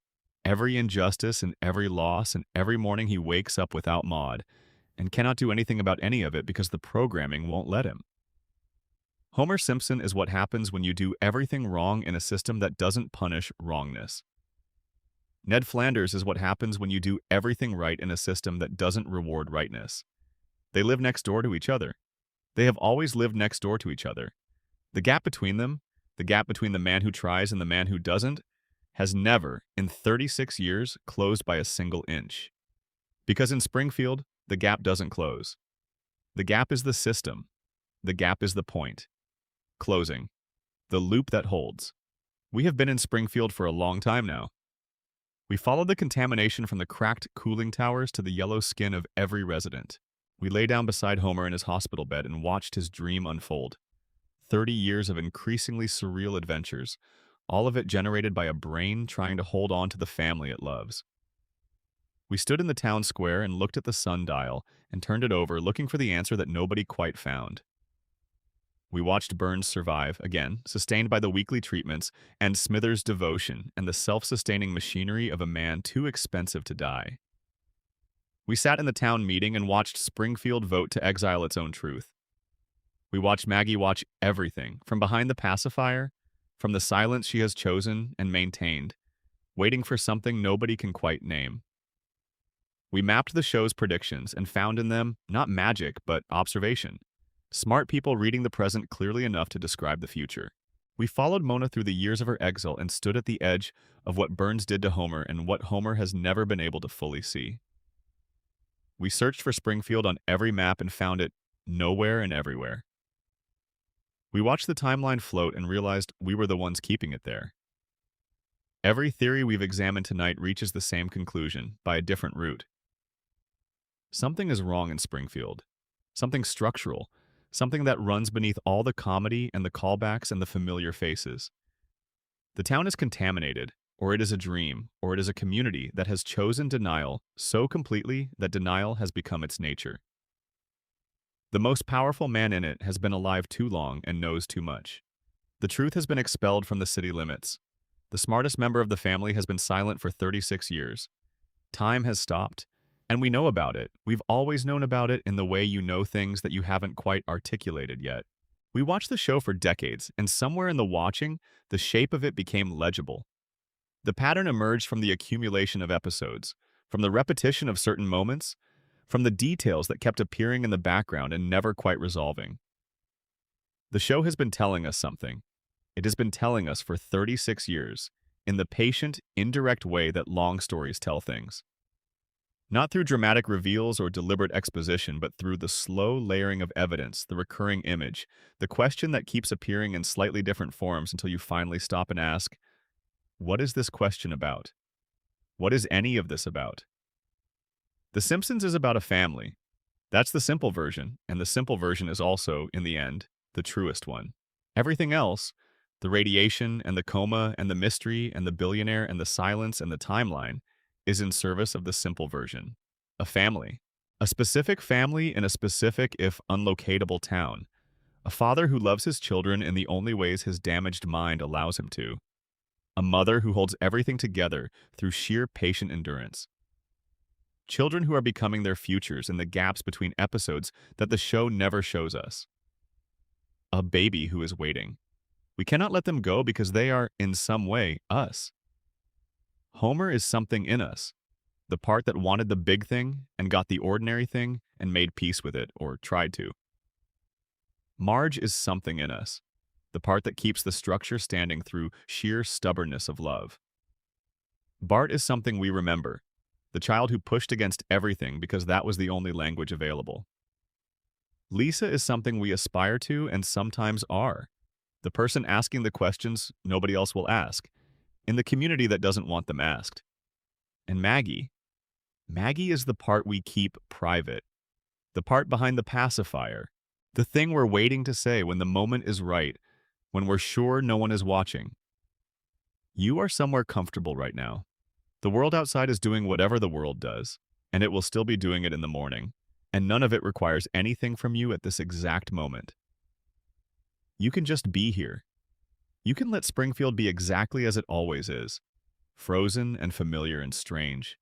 every injustice and every loss, and every morning he wakes up without Maude, and cannot do anything about any of it because the programming won't let him. Homer Simpson is what happens when you do everything wrong in a system that doesn't punish wrongness. Ned Flanders is what happens when you do everything right in a system that doesn't reward rightness. They live next door to each other. They have always lived next door to each other. The gap between them, the gap between the man who tries and the man who doesn't, has never, in 36 years, closed by a single inch. Because in Springfield, the gap doesn't close. The gap is the system. The gap is the point. Closing. The loop that holds. We have been in Springfield for a long time now. We followed the contamination from the cracked cooling towers to the yellow skin of every resident. We lay down beside Homer in his hospital bed and watched his dream unfold. 30 years of increasingly surreal adventures, all of it generated by a brain trying to hold on to the family it loves. We stood in the town square and looked at the sundial and turned it over, looking for the answer that nobody quite found. We watched Burns survive, again, sustained by the weekly treatments and Smithers' devotion and the self-sustaining machinery of a man too expensive to die. We sat in the town meeting and watched Springfield vote to exile its own truth. We watched Maggie watch everything, from behind the pacifier, from the silence she has chosen and maintained, waiting for something nobody can quite name. We mapped the show's predictions and found in them not magic, but observation. Smart people reading the present clearly enough to describe the future. We followed Mona through the years of her exile and stood at the edge of what Burns did to Homer and what Homer has never been able to fully see. We searched for Springfield on every map and found it nowhere and everywhere. We watched the timeline float and realized we were the ones keeping it there. Every theory we've examined tonight reaches the same conclusion, by a different route. Something is wrong in Springfield. Something structural. Something that runs beneath all the comedy and the callbacks and the familiar faces. The town is contaminated, or it is a dream, or it is a community that has chosen denial so completely that denial has become its nature. The most powerful man in it has been alive too long and knows too much. The truth has been expelled from the city limits. The smartest member of the family has been silent for 36 years. Time has stopped. And we know about it. We've always known about it in the way you know things that you haven't quite articulated yet. We watched the show for decades, and somewhere in the watching, the shape of it became legible. The pattern emerged from the accumulation of episodes, from the repetition of certain moments, from the details that kept appearing in the background and never quite resolving. The show has been telling us something. It has been telling us for 36 years, in the patient, indirect way that long stories tell things. Not through dramatic reveals or deliberate exposition, but through the slow layering of evidence, the recurring image, the question that keeps appearing in slightly different forms until you finally stop and ask, what is this question about? What is any of this about? The Simpsons is about a family. That's the simple version, and the simple version is also, in the end, the truest one. Everything else, the radiation and the coma and the mystery and the billionaire and the silence and the timeline, is in service of the simple version. A family. A specific family in a specific, if unlocatable town. A father who loves his children in the only ways his damaged mind allows him to. A mother who holds everything together through sheer patient endurance. Children who are becoming their futures in the gaps between episodes that the show never shows us. A baby who is waiting. We cannot let them go because they are, in some way, us. Homer is something in us, the part that wanted the big thing and got the ordinary thing and made peace with it, or tried to. Marge is something in us, the part that keeps the structure standing through sheer stubbornness of love. Bart is something we remember, the child who pushed against everything because that was the only language available. Lisa is something we aspire to and sometimes are, the person asking the questions nobody else will ask, in the community that doesn't want them asked. And Maggie is the part we keep private, the part behind the pacifier, the thing we're waiting to say when the moment is right, when we're sure no one is watching. You are somewhere comfortable right now. The world outside is doing whatever the world does, and it will still be doing it in the morning, and none of it requires anything from you at this exact moment. You can just be here. You can let Springfield be exactly as it always is, frozen and familiar and strange.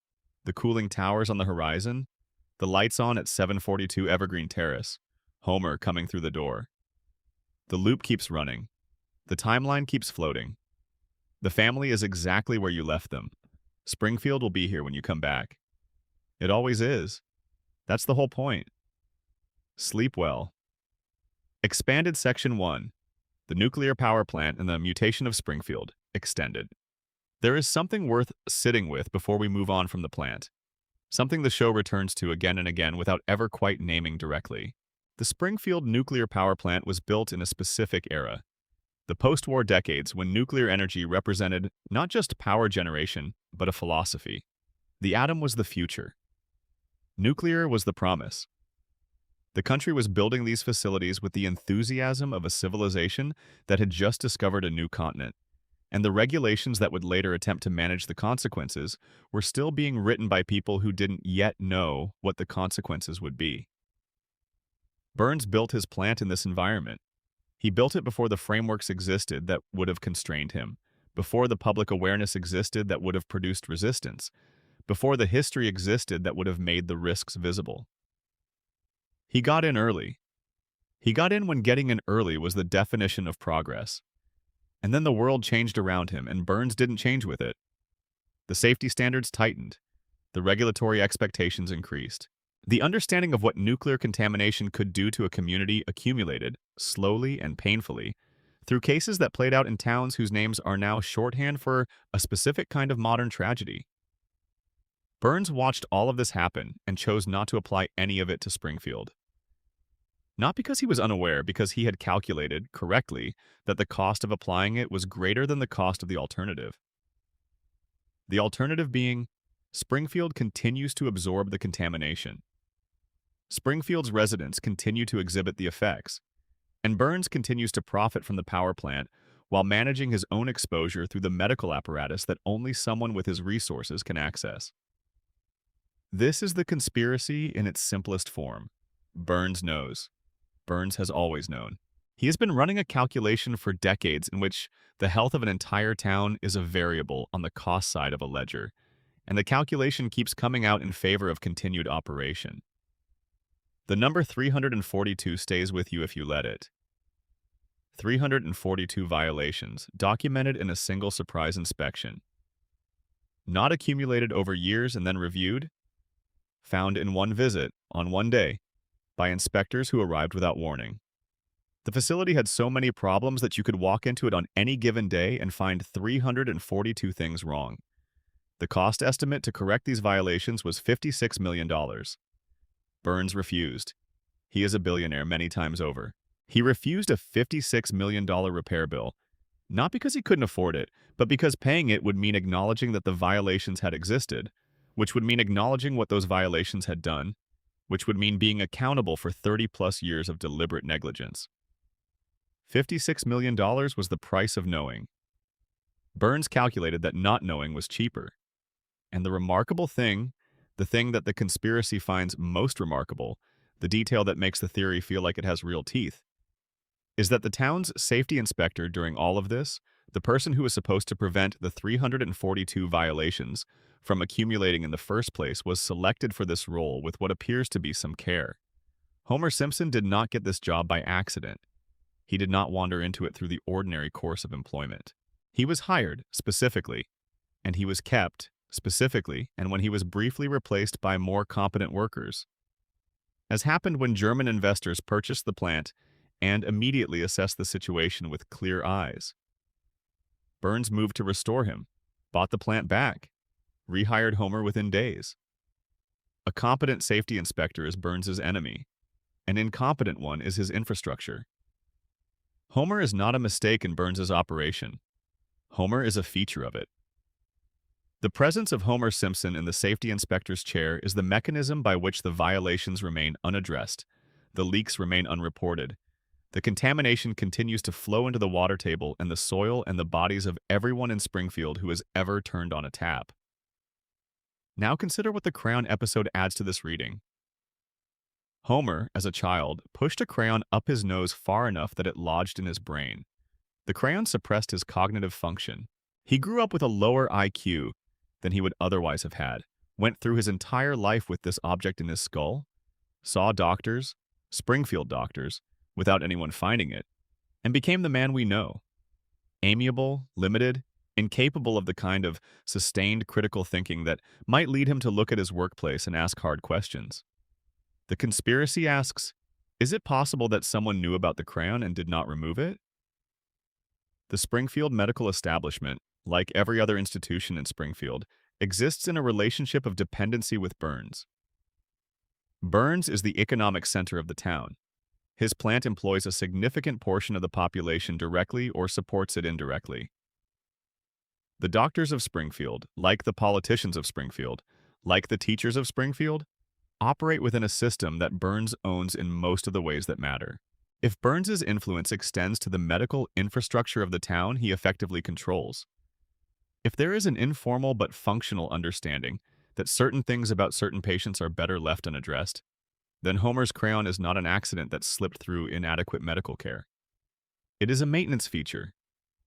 The cooling towers on the horizon, the lights on at 742 Evergreen Terrace, Homer coming through the door. The loop keeps running. The timeline keeps floating. The family is exactly where you left them. Springfield will be here when you come back. It always is. That's the whole point. Sleep well. Expanded Section 1. The Nuclear Power Plant and the Mutation of Springfield. Extended. There is something worth sitting with before we move on from the plant. Something the show returns to again and again without ever quite naming directly. The Springfield nuclear power plant was built in a specific era. The post-war decades when nuclear energy represented not just power generation, but a philosophy. The atom was the future. Nuclear was the promise. The country was building these facilities with the enthusiasm of a civilization that had just discovered a new continent, and the regulations that would later attempt to manage the consequences were still being written by people who didn't yet know what the consequences would be. Burns built his plant in this environment. He built it before the frameworks existed that would have constrained him, before the public awareness existed that would have produced resistance, before the history existed that would have made the risks visible. He got in early. He got in when getting in early was the definition of progress. And then the world changed around him, and Burns didn't change with it. The safety standards tightened. The regulatory expectations increased. The understanding of what nuclear contamination could do to a community accumulated, slowly and painfully, through cases that played out in towns whose names are now shorthand for a specific kind of modern tragedy. Burns watched all of this happen and chose not to apply any of it to Springfield. Not because he was unaware, because he had calculated, correctly, that the cost of applying it was greater than the cost of the alternative. The alternative being, Springfield continues to absorb the contamination. Springfield's residents continue to exhibit the effects, and Burns continues to profit from the power plant while managing his own exposure through the medical apparatus that only someone with his resources can access. This is the conspiracy in its simplest form. Burns knows. Burns has always known. He has been running a calculation for decades in which the health of an entire town is a variable on the cost side of a ledger, and the calculation keeps coming out in favor of continued operation. The number 342 stays with you if you let it. 342 violations, documented in a single surprise inspection. Not accumulated over years and then reviewed. Found in one visit, on one day, by inspectors who arrived without warning. The facility had so many problems that you could walk into it on any given day and find 342 things wrong. The cost estimate to correct these violations was $56 million. Burns refused. He is a billionaire many times over. He refused a $56 million repair bill, not because he couldn't afford it, but because paying it would mean acknowledging that the violations had existed, which would mean acknowledging what those violations had done, which would mean being accountable for 30-plus years of deliberate negligence. $56 million was the price of knowing. Burns calculated that not knowing was cheaper. And the remarkable thing, the thing that the conspiracy finds most remarkable, the detail that makes the theory feel like it has real teeth, is that the town's safety inspector during all of this, the person who was supposed to prevent the 342 violations from accumulating in the first place, was selected for this role with what appears to be some care. Homer Simpson did not get this job by accident. He did not wander into it through the ordinary course of employment. He was hired, specifically, and he was kept, specifically, and when he was briefly replaced by more competent workers. As happened when German investors purchased the plant and immediately assessed the situation with clear eyes. Burns moved to restore him, bought the plant back, rehired Homer within days. A competent safety inspector is Burns' enemy. An incompetent one is his infrastructure. Homer is not a mistake in Burns' operation. Homer is a feature of it. The presence of Homer Simpson in the safety inspector's chair is the mechanism by which the violations remain unaddressed, the leaks remain unreported, the contamination continues to flow into the water table and the soil and the bodies of everyone in Springfield who has ever turned on a tap. Now consider what the crayon episode adds to this reading. Homer, as a child, pushed a crayon up his nose far enough that it lodged in his brain. The crayon suppressed his cognitive function. He grew up with a lower IQ than he would otherwise have had, went through his entire life with this object in his skull, saw doctors, Springfield doctors, without anyone finding it, and became the man we know. Amiable, limited, incapable of the kind of sustained critical thinking that might lead him to look at his workplace and ask hard questions. The conspiracy asks, is it possible that someone knew about the crayon and did not remove it? The Springfield medical establishment, like every other institution in Springfield, exists in a relationship of dependency with Burns. Burns is the economic center of the town. His plant employs a significant portion of the population directly or supports it indirectly. The doctors of Springfield, like the politicians of Springfield, like the teachers of Springfield, operate within a system that Burns owns in most of the ways that matter. If Burns's influence extends to the medical infrastructure of the town he effectively controls, if there is an informal but functional understanding that certain things about certain patients are better left unaddressed, then Homer's crayon is not an accident that slipped through inadequate medical care. It is a maintenance feature.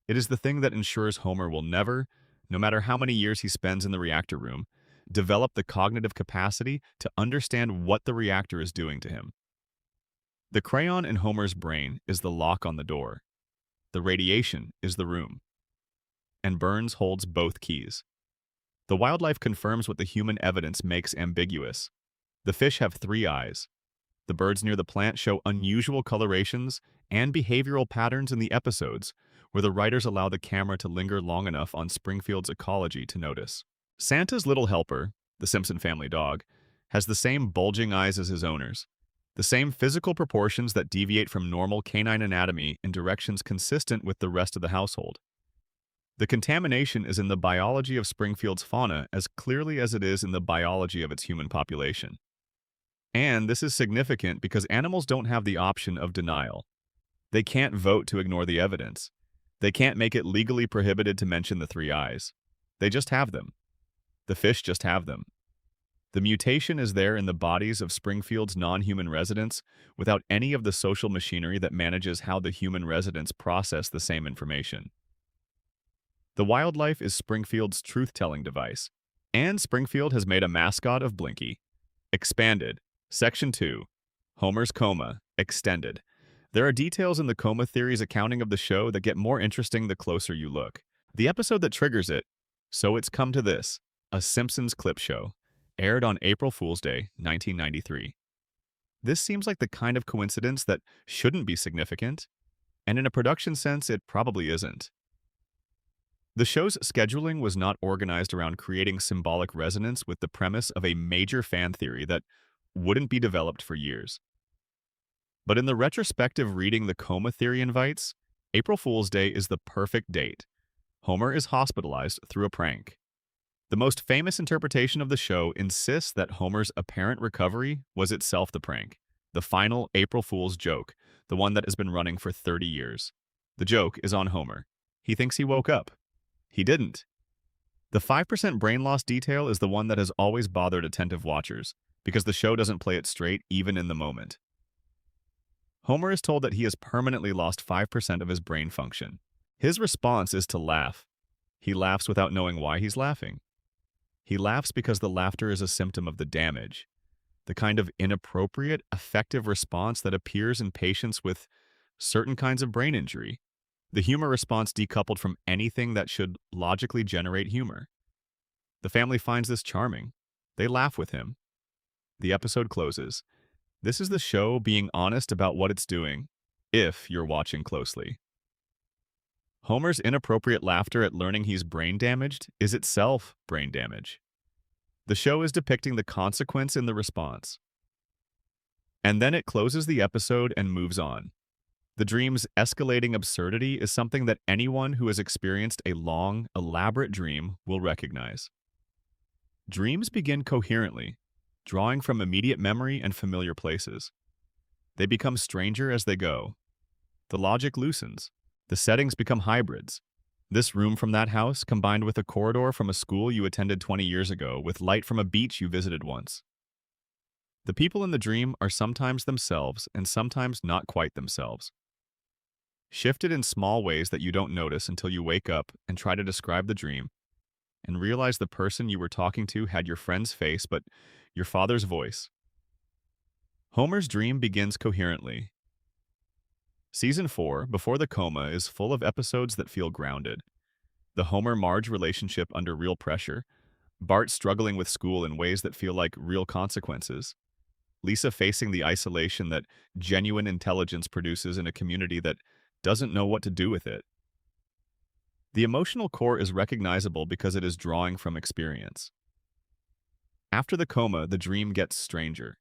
It is the thing that ensures Homer will never, no matter how many years he spends in the reactor room, develop the cognitive capacity to understand what the reactor is doing to him. The crayon in Homer's brain is the lock on the door. The radiation is the room. And Burns holds both keys. The wildlife confirms what the human evidence makes ambiguous. The fish have 3 eyes. The birds near the plant show unusual colorations and behavioral patterns in the episodes, where the writers allow the camera to linger long enough on Springfield's ecology to notice. Santa's little helper, the Simpson family dog, has the same bulging eyes as his owners, the same physical proportions that deviate from normal canine anatomy in directions consistent with the rest of the household. The contamination is in the biology of Springfield's fauna as clearly as it is in the biology of its human population. And this is significant because animals don't have the option of denial. They can't vote to ignore the evidence. They can't make it legally prohibited to mention the 3 eyes. They just have them. The fish just have them. The mutation is there in the bodies of Springfield's non-human residents without any of the social machinery that manages how the human residents process the same information. The wildlife is Springfield's truth-telling device, and Springfield has made a mascot of Blinky. Expanded. Section 2. Homer's coma. Extended. There are details in the coma theory's accounting of the show that get more interesting the closer you look. The episode that triggers it, So It's Come to This, a Simpsons clip show, aired on April Fool's Day, 1993. This seems like the kind of coincidence that shouldn't be significant, and in a production sense, it probably isn't. The show's scheduling was not organized around creating symbolic resonance with the premise of a major fan theory that wouldn't be developed for years. But in the retrospective reading the coma theory invites, April Fool's Day is the perfect date. Homer is hospitalized through a prank. The most famous interpretation of the show insists that Homer's apparent recovery was itself the prank, the final April Fool's joke, the one that has been running for 30 years. The joke is on Homer. He thinks he woke up. He didn't. The 5% brain loss detail is the one that has always bothered attentive watchers, because the show doesn't play it straight even in the moment. Homer is told that he has permanently lost 5% of his brain function. His response is to laugh. He laughs without knowing why he's laughing. He laughs because the laughter is a symptom of the damage, the kind of inappropriate, affective response that appears in patients with certain kinds of brain injury. The humor response decoupled from anything that should logically generate humor. The family finds this charming. They laugh with him. The episode closes. This is the show being honest about what it's doing, if you're watching closely. Homer's inappropriate laughter at learning he's brain damaged is itself brain damage. The show is depicting the consequence in the response. And then it closes the episode and moves on. The dream's escalating absurdity is something that anyone who has experienced a long, elaborate dream will recognize. Dreams begin coherently, drawing from immediate memory and familiar places. They become stranger as they go. The logic loosens. The settings become hybrids. This room from that house combined with a corridor from a school you attended 20 years ago with light from a beach you visited once. The people in the dream are sometimes themselves and sometimes not quite themselves. Shifted in small ways that you don't notice until you wake up and try to describe the dream and realize the person you were talking to had your friend's face but your father's voice. Homer's dream begins coherently. Season 4, Before the Coma, is full of episodes that feel grounded. The Homer-Marge relationship under real pressure, Bart struggling with school in ways that feel like real consequences, Lisa facing the isolation that genuine intelligence produces in a community that doesn't know what to do with it. The emotional core is recognizable because it is drawing from experience. After the coma, the dream gets stranger.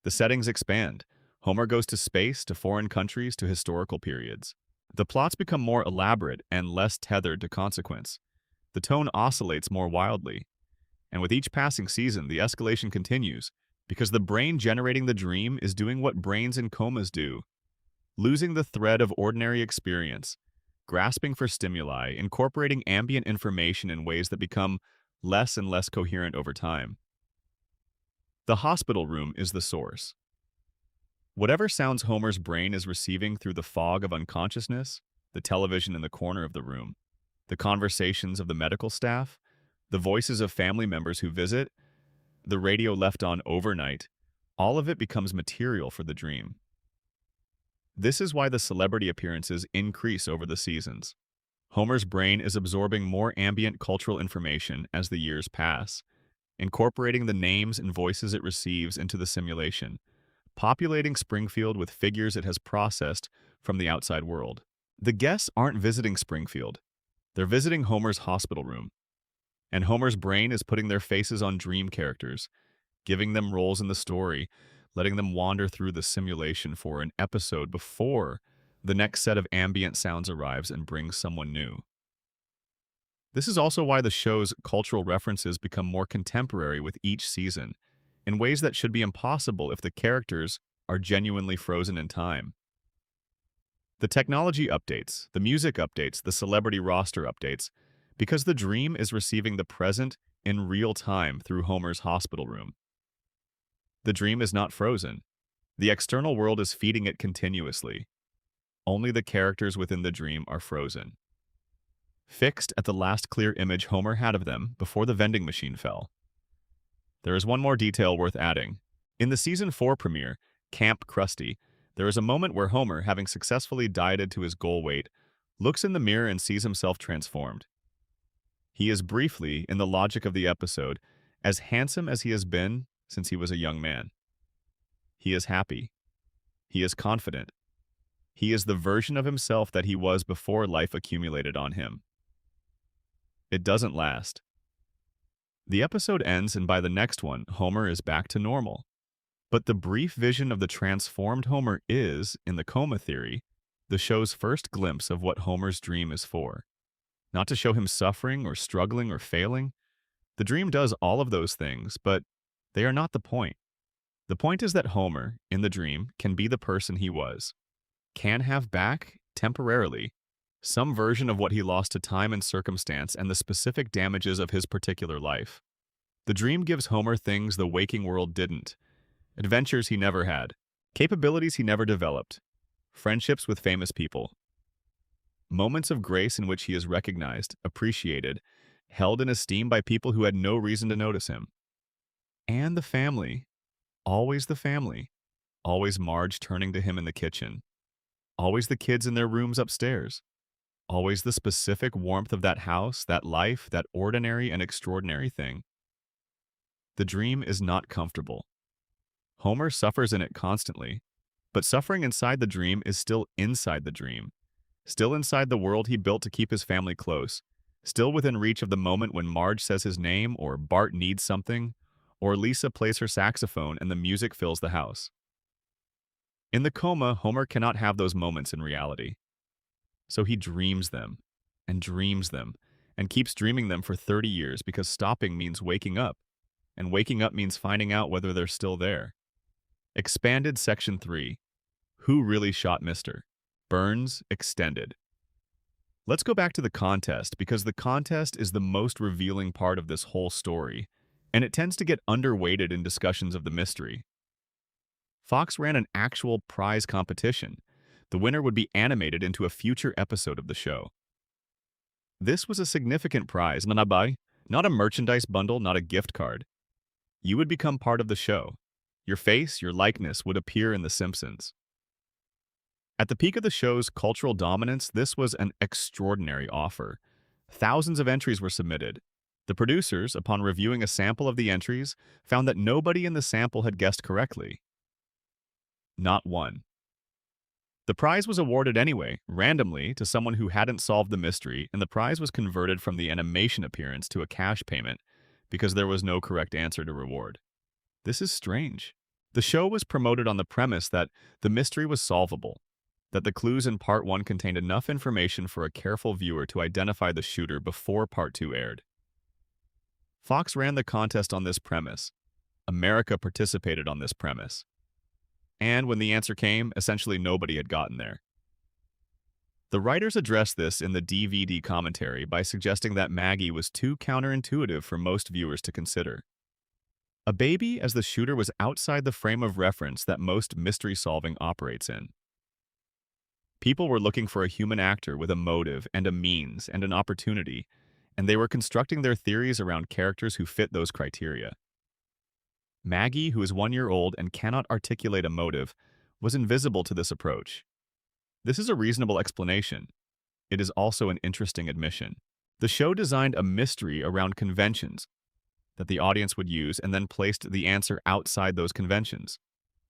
The settings expand. Homer goes to space, to foreign countries, to historical periods. The plots become more elaborate and less tethered to consequence. The tone oscillates more wildly. And with each passing season, the escalation continues, because the brain generating the dream is doing what brains in comas do, losing the thread of ordinary experience, grasping for stimuli, incorporating ambient information in ways that become less and less coherent over time. The hospital room is the source. Whatever sounds Homer's brain is receiving through the fog of unconsciousness, the television in the corner of the room, the conversations of the medical staff, the voices of family members who visit, the radio left on overnight, all of it becomes material for the dream. This is why the celebrity appearances increase over the seasons. Homer's brain is absorbing more ambient cultural information as the years pass, incorporating the names and voices it receives into the simulation, populating Springfield with figures it has processed from the outside world. The guests aren't visiting Springfield. They're visiting Homer's hospital room. And Homer's brain is putting their faces on dream characters, giving them roles in the story, letting them wander through the simulation for an episode before the next set of ambient sounds arrives and brings someone new. This is also why the show's cultural references become more contemporary with each season, in ways that should be impossible if the characters are genuinely frozen in time. The technology updates, the music updates, the celebrity roster updates, because the dream is receiving the present in real time through Homer's hospital room. The dream is not frozen. The external world is feeding it continuously. Only the characters within the dream are frozen. Fixed at the last clear image Homer had of them before the vending machine fell. There is one more detail worth adding. In the Season 4 premiere, Camp Krusty, there is a moment where Homer, having successfully dieted to his goal weight, looks in the mirror and sees himself transformed. He is briefly, in the logic of the episode, as handsome as he has been since he was a young man. He is happy. He is confident. He is the version of himself that he was before life accumulated on him. It doesn't last. The episode ends, and by the next one, Homer is back to normal. But the brief vision of the transformed Homer is, in the coma theory, the show's first glimpse of what Homer's dream is for. Not to show him suffering or struggling or failing. The dream does all of those things, but they are not the point. The point is that Homer, in the dream, can be the person he was, can have back, temporarily, some version of what he lost to time and circumstance and the specific damages of his particular life. The dream gives Homer things the waking world didn't, adventures he never had, capabilities he never developed, friendships with famous people, moments of grace in which he is recognized, appreciated, held in esteem by people who had no reason to notice him. And the family, always Marge turning to him in the kitchen, always the kids in their rooms upstairs, always the specific warmth of that house, that life, that ordinary and extraordinary thing. The dream is not comfortable. Homer suffers in it constantly, but suffering inside the dream is still inside the dream, still inside the world he built to keep his family close, still within reach of the moment when Marge says his name, or Bart needs something, or Lisa plays her saxophone and the music fills the house. In the coma, Homer cannot have those moments in reality. So he dreams them, and keeps dreaming them for 30 years because stopping means waking up, and waking up means finding out whether they're still there. Expanded Section 3. Who really shot Mr. Burns? Extended. Let's go back to the contest because the contest is the most revealing part of this whole story, and it tends to get underweighted in discussions of the mystery. Fox ran an actual prize competition. The winner would be animated into a future episode of the show. This was a significant prize, not a merchandise bundle, not a gift card. You would become part of the show. Your face, your likeness would appear in The Simpsons. At the peak of the show's cultural dominance, this was an extraordinary offer. Thousands of entries were submitted. The producers, upon reviewing a sample of the entries, found that nobody in the sample had guessed correctly. Not one. The prize was awarded anyway, randomly, to someone who hadn't solved the mystery, and the prize was converted from the animation appearance to a cash payment because there was no correct answer to reward. This is strange. The show was promoted on the premise that the mystery was solvable, that the clues in Part 1 contained enough information for a careful viewer to identify the shooter before Part 2 aired. Fox ran the contest on this premise. America participated on this premise. And when the answer came, essentially nobody had gotten there. The writers addressed this in the DVD commentary by suggesting that Maggie was too counterintuitive for most viewers to consider. A baby as the shooter was outside the frame of reference that most mystery solving operates in. People were looking for a human actor with a motive and a means and an opportunity, and they were constructing their theories around characters who fit those criteria. Maggie, who is 1 year old and cannot articulate a motive, was invisible to this approach. This is a reasonable explanation. It is also an interesting admission. The show designed a mystery around conventions that the audience would use and then placed the answer outside those conventions,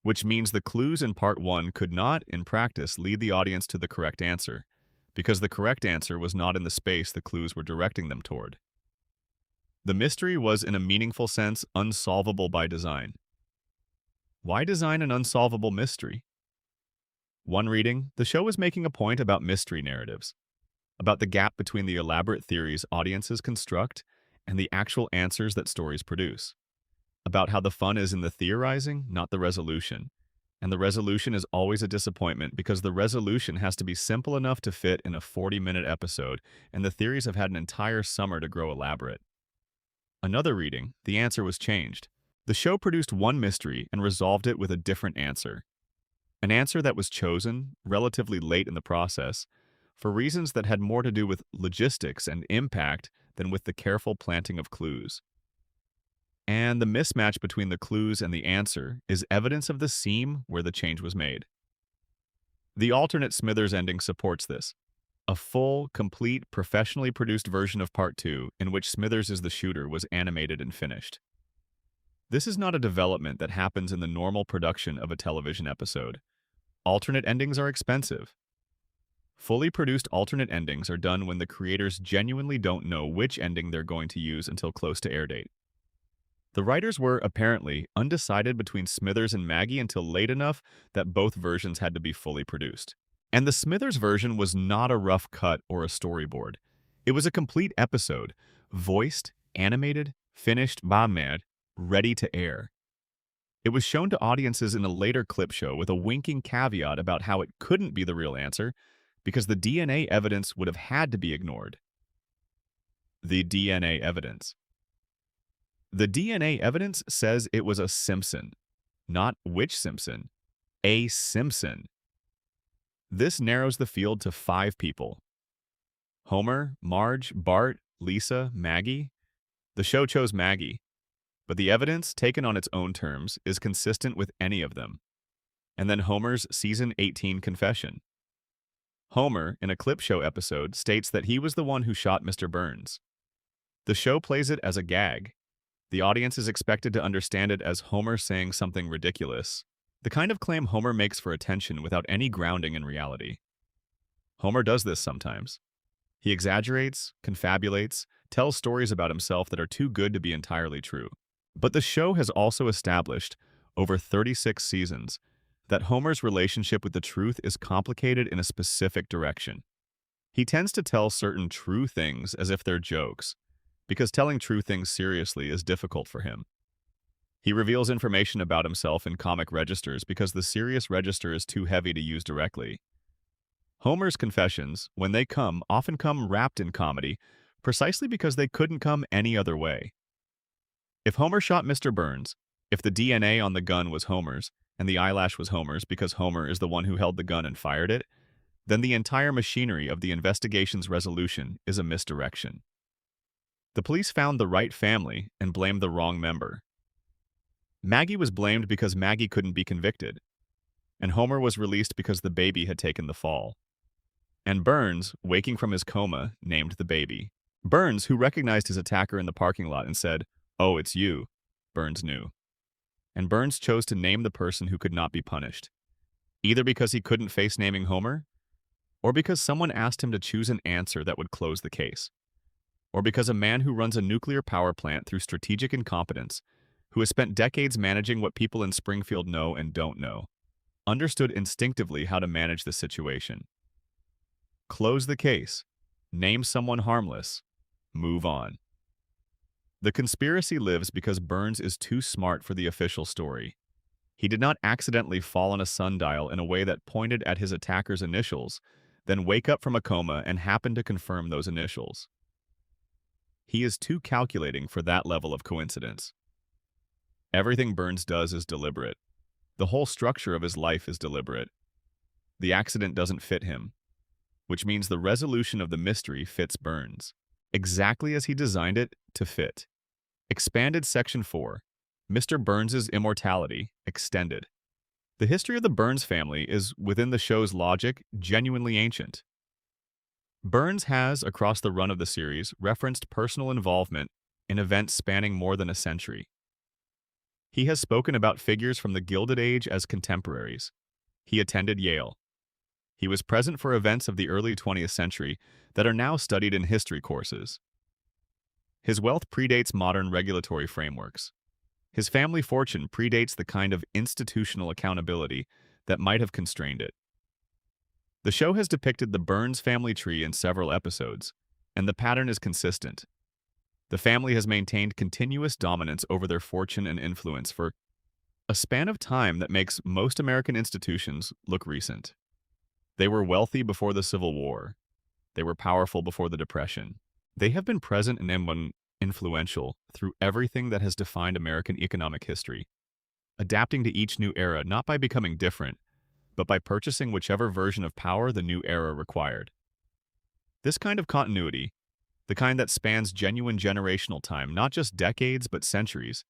which means the clues in Part 1 could not, in practice, lead the audience to the correct answer, because the correct answer was not in the space the clues were directing them toward. The mystery was, in a meaningful sense, unsolvable by design. Why design an unsolvable mystery? One reading, the show was making a point about mystery narratives, about the gap between the elaborate theories audiences construct and the actual answers that stories produce, about how the fun is in the theorizing, not the resolution, and the resolution is always a disappointment because the resolution has to be simple enough to fit in a 40-minute episode, and the theories have had an entire summer to grow elaborate. Another reading, the answer was changed. The show produced one mystery and resolved it with a different answer. An answer that was chosen, relatively late in the process, for reasons that had more to do with logistics and impact than with the careful planting of clues. And the mismatch between the clues and the answer is evidence of the seam where the change was made. The alternate Smithers ending supports this. A full, complete, professionally produced version of Part 2, in which Smithers is the shooter, was animated and finished. This is not a development that happens in the normal production of a television episode. Alternate endings are expensive. Fully produced alternate endings are done when the creators genuinely don't know which ending they're going to use until close to air date. The writers were, apparently, undecided between Smithers and Maggie until late enough that both versions had to be fully produced. And the Smithers version was not a rough cut or a storyboard. It was a complete episode, voiced, animated, finished, ready to air. It was shown to audiences in a later clip show with a winking caveat about how it couldn't be the real answer because the DNA evidence would have had to be ignored. The DNA evidence. The DNA evidence says it was a Simpson. Not which Simpson. A Simpson. This narrows the field to 5 people. Homer, Marge, Bart, Lisa, Maggie. The show chose Maggie, but the evidence, taken on its own terms, is consistent with any of them. And then Homer's Season 18 confession. Homer, in a clip show episode, states that he was the one who shot Mr. Burns. The show plays it as a gag. The audience is expected to understand it as Homer saying something ridiculous, the kind of claim Homer makes for attention without any grounding in reality. Homer does this sometimes. He exaggerates, confabulates, tells stories about himself that are too good to be entirely true. But the show has also established, over 36 seasons, that Homer's relationship with the truth is complicated in a specific direction. He tends to tell certain true things as if they're jokes, because telling true things seriously is difficult for him. He reveals information about himself in comic registers because the serious register is too heavy to use directly. Homer's confessions, when they come, often come wrapped in comedy, precisely because they couldn't come any other way. If Homer shot Mr. Burns, if the DNA on the gun was Homer's, and the eyelash was Homer's because Homer is the one who held the gun and fired it, then the entire machinery of the investigation's resolution is a misdirection. The police found the right family and blamed the wrong member. Maggie was blamed because Maggie couldn't be convicted, and Homer was released because the baby had taken the fall. And Burns, waking from his coma, named the baby. Burns, who recognized his attacker in the parking lot and said, "Oh, it's you," Burns knew. And Burns chose to name the person who could not be punished, either because he couldn't face naming Homer, or because someone asked him to choose an answer that would close the case, or because a man who runs a nuclear power plant through strategic incompetence, who has spent decades managing what people in Springfield know and don't know, understood instinctively how to manage the situation. Close the case, name someone harmless, move on. The conspiracy lives because Burns is too smart for the official story. He did not accidentally fall on a sundial in a way that pointed at his attacker's initials, then wake up from a coma and happen to confirm those initials. He is too calculating for that level of coincidence. Everything Burns does is deliberate. The whole structure of his life is deliberate. The accident doesn't fit him, which means the resolution of the mystery fits Burns, exactly as he designed it to fit. Expanded Section 4. Mr. Burns's Immortality, Extended. The history of the Burns family is, within the show's logic, genuinely ancient. Burns has, across the run of the series, referenced personal involvement in events spanning more than a century. He has spoken about figures from the Gilded Age as contemporaries. He attended Yale. He was present for events of the early 20th century that are now studied in history courses. His wealth predates modern regulatory frameworks. His family fortune predates the kind of institutional accountability that might have constrained it. The show has depicted the Burns family tree in several episodes, and the pattern is consistent. The family has maintained continuous dominance over their fortune and influence for a span of time that makes most American institutions look recent. They were wealthy before the Civil War. They were powerful before the Depression. They have been present and influential through everything that has defined American economic history, adapting to each new era not by becoming different, but by purchasing whichever version of power the new era required. This kind of continuity, the kind that spans genuine generational time, not just decades but centuries,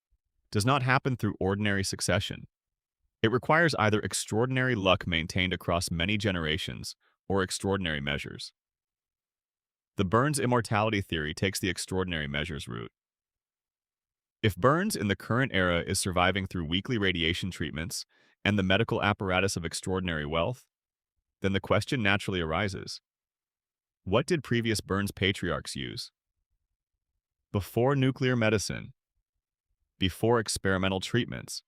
does not happen through ordinary succession. It requires either extraordinary luck maintained across many generations or extraordinary measures. The Burns immortality theory takes the extraordinary measures route. If Burns in the current era is surviving through weekly radiation treatments and the medical apparatus of extraordinary wealth, then the question naturally arises: what did previous Burns patriarchs use? Before nuclear medicine, before experimental treatments,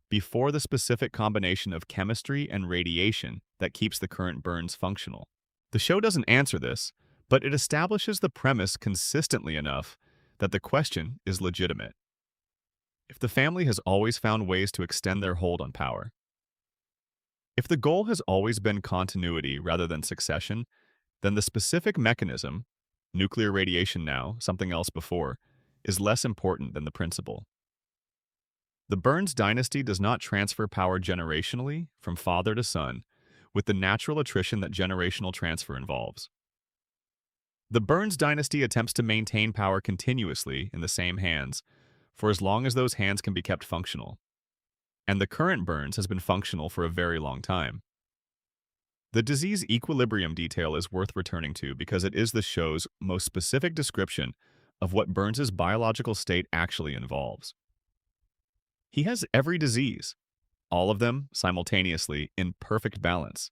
before the specific combination of chemistry and radiation that keeps the current Burns functional. The show doesn't answer this, but it establishes the premise consistently enough that the question is legitimate. If the family has always found ways to extend their hold on power, if the goal has always been continuity rather than succession, then the specific mechanism, nuclear radiation now, something else before, is less important than the principle. The Burns dynasty does not transfer power generationally from father to son with the natural attrition that generational transfer involves. The Burns dynasty attempts to maintain power continuously in the same hands for as long as those hands can be kept functional. And the current Burns has been functional for a very long time. The disease equilibrium detail is worth returning to because it is the show's most specific description of what Burns's biological state actually involves. He has every disease, all of them simultaneously in perfect balance.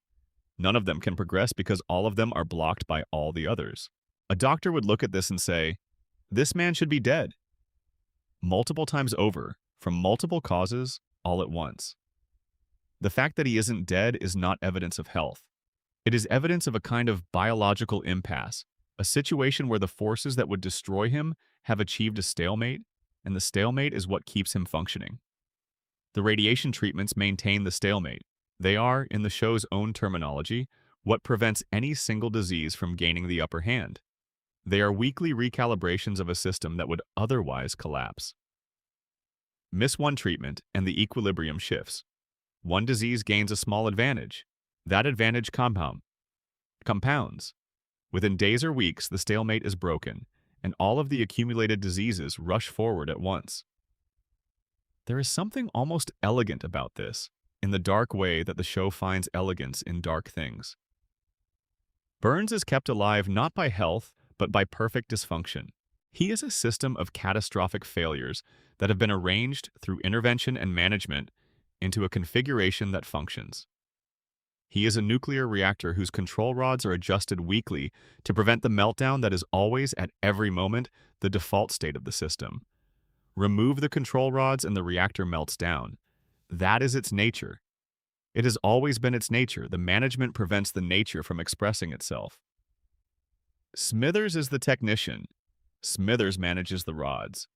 None of them can progress because all of them are blocked by all the others. A doctor would look at this and say, "This man should be dead," multiple times over, from multiple causes, all at once. The fact that he isn't dead is not evidence of health. It is evidence of a kind of biological impasse, a situation where the forces that would destroy him have achieved a stalemate, and the stalemate is what keeps him functioning. The radiation treatments maintain the stalemate. They are, in the show's own terminology, what prevents any single disease from gaining the upper hand. They are weekly recalibrations of a system that would otherwise collapse. Miss one treatment, and the equilibrium shifts. One disease gains a small advantage. That advantage compounds. Within days or weeks, the stalemate is broken, and all of the accumulated diseases rush forward at once. There is something almost elegant about this, in the dark way that the show finds elegance in dark things. Burns is kept alive not by health, but by perfect dysfunction. He is a system of catastrophic failures that have been arranged through intervention and management into a configuration that functions. He is a nuclear reactor whose control rods are adjusted weekly to prevent the meltdown that is always, at every moment, the default state of the system. Remove the control rods and the reactor melts down. That is its nature. It has always been its nature. The management prevents the nature from expressing itself. Smithers is the technician. Smithers manages the rods.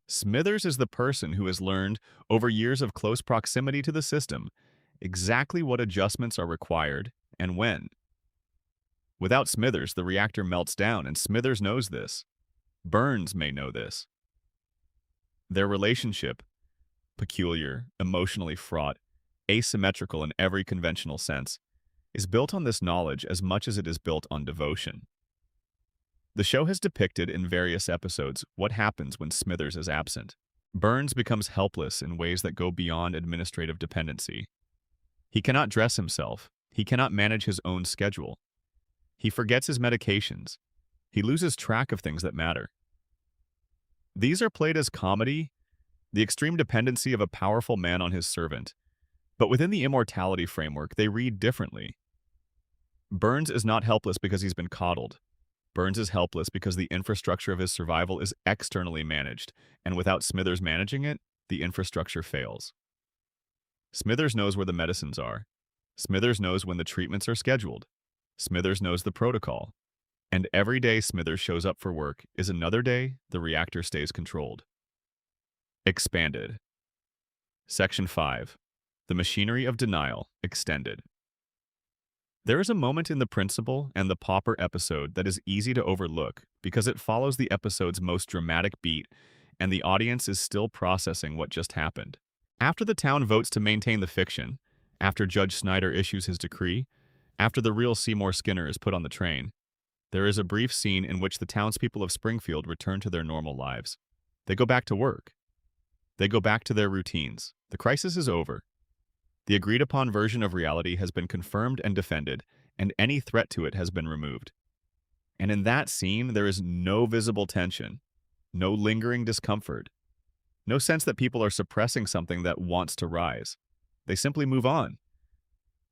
Smithers is the person who has learned, over years of close proximity to the system, exactly what adjustments are required and when. Without Smithers, the reactor melts down, and Smithers knows this. Burns may know this. Their relationship, peculiar, emotionally fraught, asymmetrical in every conventional sense, is built on this knowledge as much as it is built on devotion. The show has depicted in various episodes what happens when Smithers is absent. Burns becomes helpless in ways that go beyond administrative dependency. He cannot dress himself. He cannot manage his own schedule. He forgets his medications. He loses track of things that matter. These are played as comedy, the extreme dependency of a powerful man on his servant, but within the immortality framework, they read differently. Burns is not helpless because he's been coddled. Burns is helpless because the infrastructure of his survival is externally managed, and without Smithers managing it, the infrastructure fails. Smithers knows where the medicines are. Smithers knows when the treatments are scheduled. Smithers knows the protocol. And every day Smithers shows up for work is another day the reactor stays controlled. Expanded. Section 5. The Machinery of Denial, Extended. There is a moment in the Principal and the Pauper episode that is easy to overlook because it follows the episode's most dramatic beat and the audience is still processing what just happened. After the town votes to maintain the fiction, after Judge Snyder issues his decree, after the real Seymour Skinner is put on the train, there is a brief scene in which the townspeople of Springfield return to their normal lives. They go back to work. They go back to their routines. The crisis is over. The agreed-upon version of reality has been confirmed and defended, and any threat to it has been removed. And in that scene, there is no visible tension, no lingering discomfort, no sense that people are suppressing something that wants to rise. They simply move on.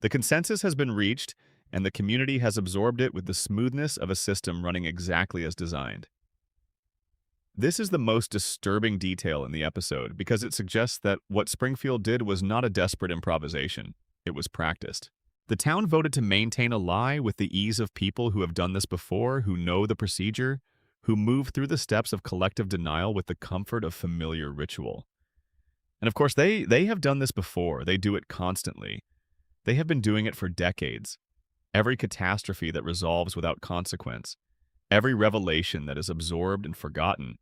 The consensus has been reached, and the community has absorbed it with the smoothness of a system running exactly as designed. This is the most disturbing detail in the episode because it suggests that what Springfield did was not a desperate improvisation. It was practiced. The town voted to maintain a lie with the ease of people who have done this before, who know the procedure, who move through the steps of collective denial with the comfort of familiar ritual. And of course, they have done this before. They do it constantly. They have been doing it for decades. Every catastrophe that resolves without consequence, every revelation that is absorbed and forgotten,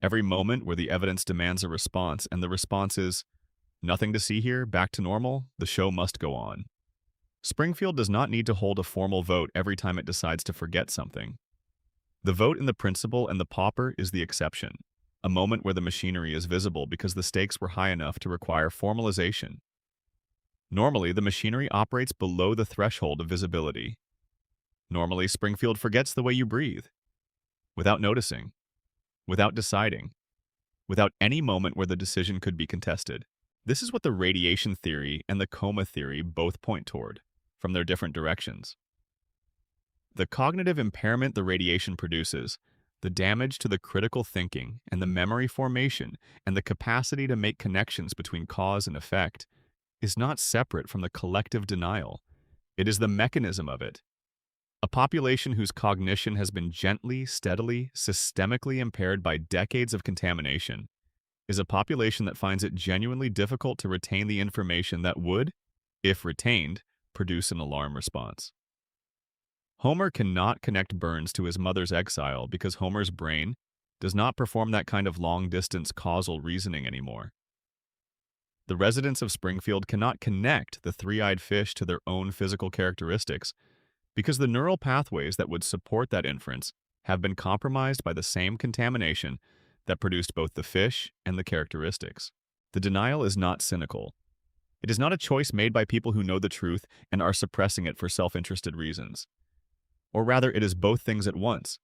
every moment where the evidence demands a response, and the response is, nothing to see here, back to normal, the show must go on. Springfield does not need to hold a formal vote every time it decides to forget something. The vote in the Principal and the Pauper is the exception, a moment where the machinery is visible because the stakes were high enough to require formalization. Normally, the machinery operates below the threshold of visibility. Normally, Springfield forgets the way you breathe, without noticing, without deciding, without any moment where the decision could be contested. This is what the radiation theory and the coma theory both point toward, from their different directions. The cognitive impairment the radiation produces, the damage to the critical thinking and the memory formation and the capacity to make connections between cause and effect, is not separate from the collective denial. It is the mechanism of it. A population whose cognition has been gently, steadily, systemically impaired by decades of contamination is a population that finds it genuinely difficult to retain the information that would, if retained, produce an alarm response. Homer cannot connect Burns to his mother's exile because Homer's brain does not perform that kind of long-distance causal reasoning anymore. The residents of Springfield cannot connect the three-eyed fish to their own physical characteristics because the neural pathways that would support that inference have been compromised by the same contamination that produced both the fish and the characteristics. The denial is not cynical. It is not a choice made by people who know the truth and are suppressing it for self-interested reasons. Or rather, it is both things at once.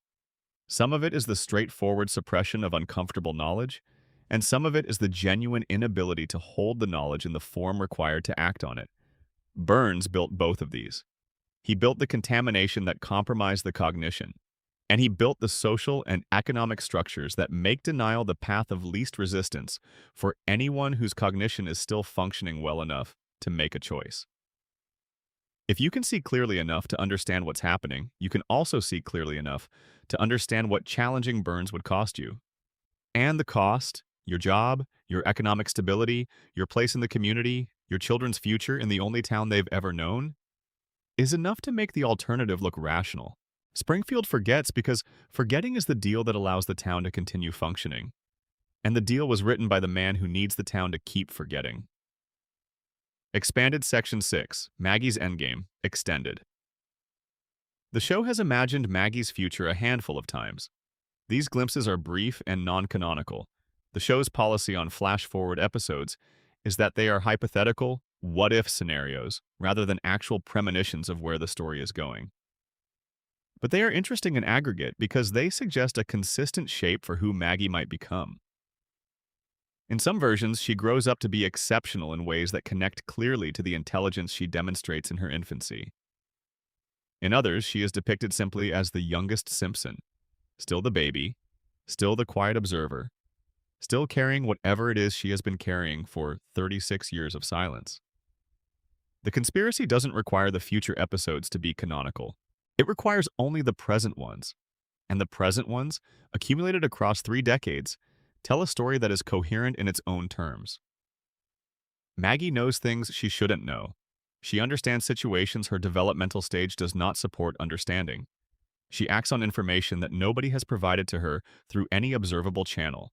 Some of it is the straightforward suppression of uncomfortable knowledge, and some of it is the genuine inability to hold the knowledge in the form required to act on it. Burns built both of these. He built the contamination that compromised the cognition, and he built the social and economic structures that make denial the path of least resistance for anyone whose cognition is still functioning well enough to make a choice. If you can see clearly enough to understand what's happening, you can also see clearly enough to understand what challenging Burns would cost you. And the cost, your job, your economic stability, your place in the community, your children's future in the only town they've ever known, is enough to make the alternative look rational. Springfield forgets because forgetting is the deal that allows the town to continue functioning. And the deal was written by the man who needs the town to keep forgetting. Expanded Section 6, Maggie's Endgame, Extended. The show has imagined Maggie's future a handful of times. These glimpses are brief and non-canonical. The show's policy on flash-forward episodes is that they are hypothetical, what-if scenarios, rather than actual premonitions of where the story is going. But they are interesting in aggregate because they suggest a consistent shape for who Maggie might become. In some versions, she grows up to be exceptional in ways that connect clearly to the intelligence she demonstrates in her infancy. In others, she is depicted simply as the youngest Simpson, still the baby, still the quiet observer, still carrying whatever it is she has been carrying for 36 years of silence. The conspiracy doesn't require the future episodes to be canonical. It requires only the present ones. And the present ones, accumulated across 3 decades, tell a story that is coherent in its own terms. Maggie knows things she shouldn't know. She understands situations her developmental stage does not support understanding. She acts on information that nobody has provided to her through any observable channel.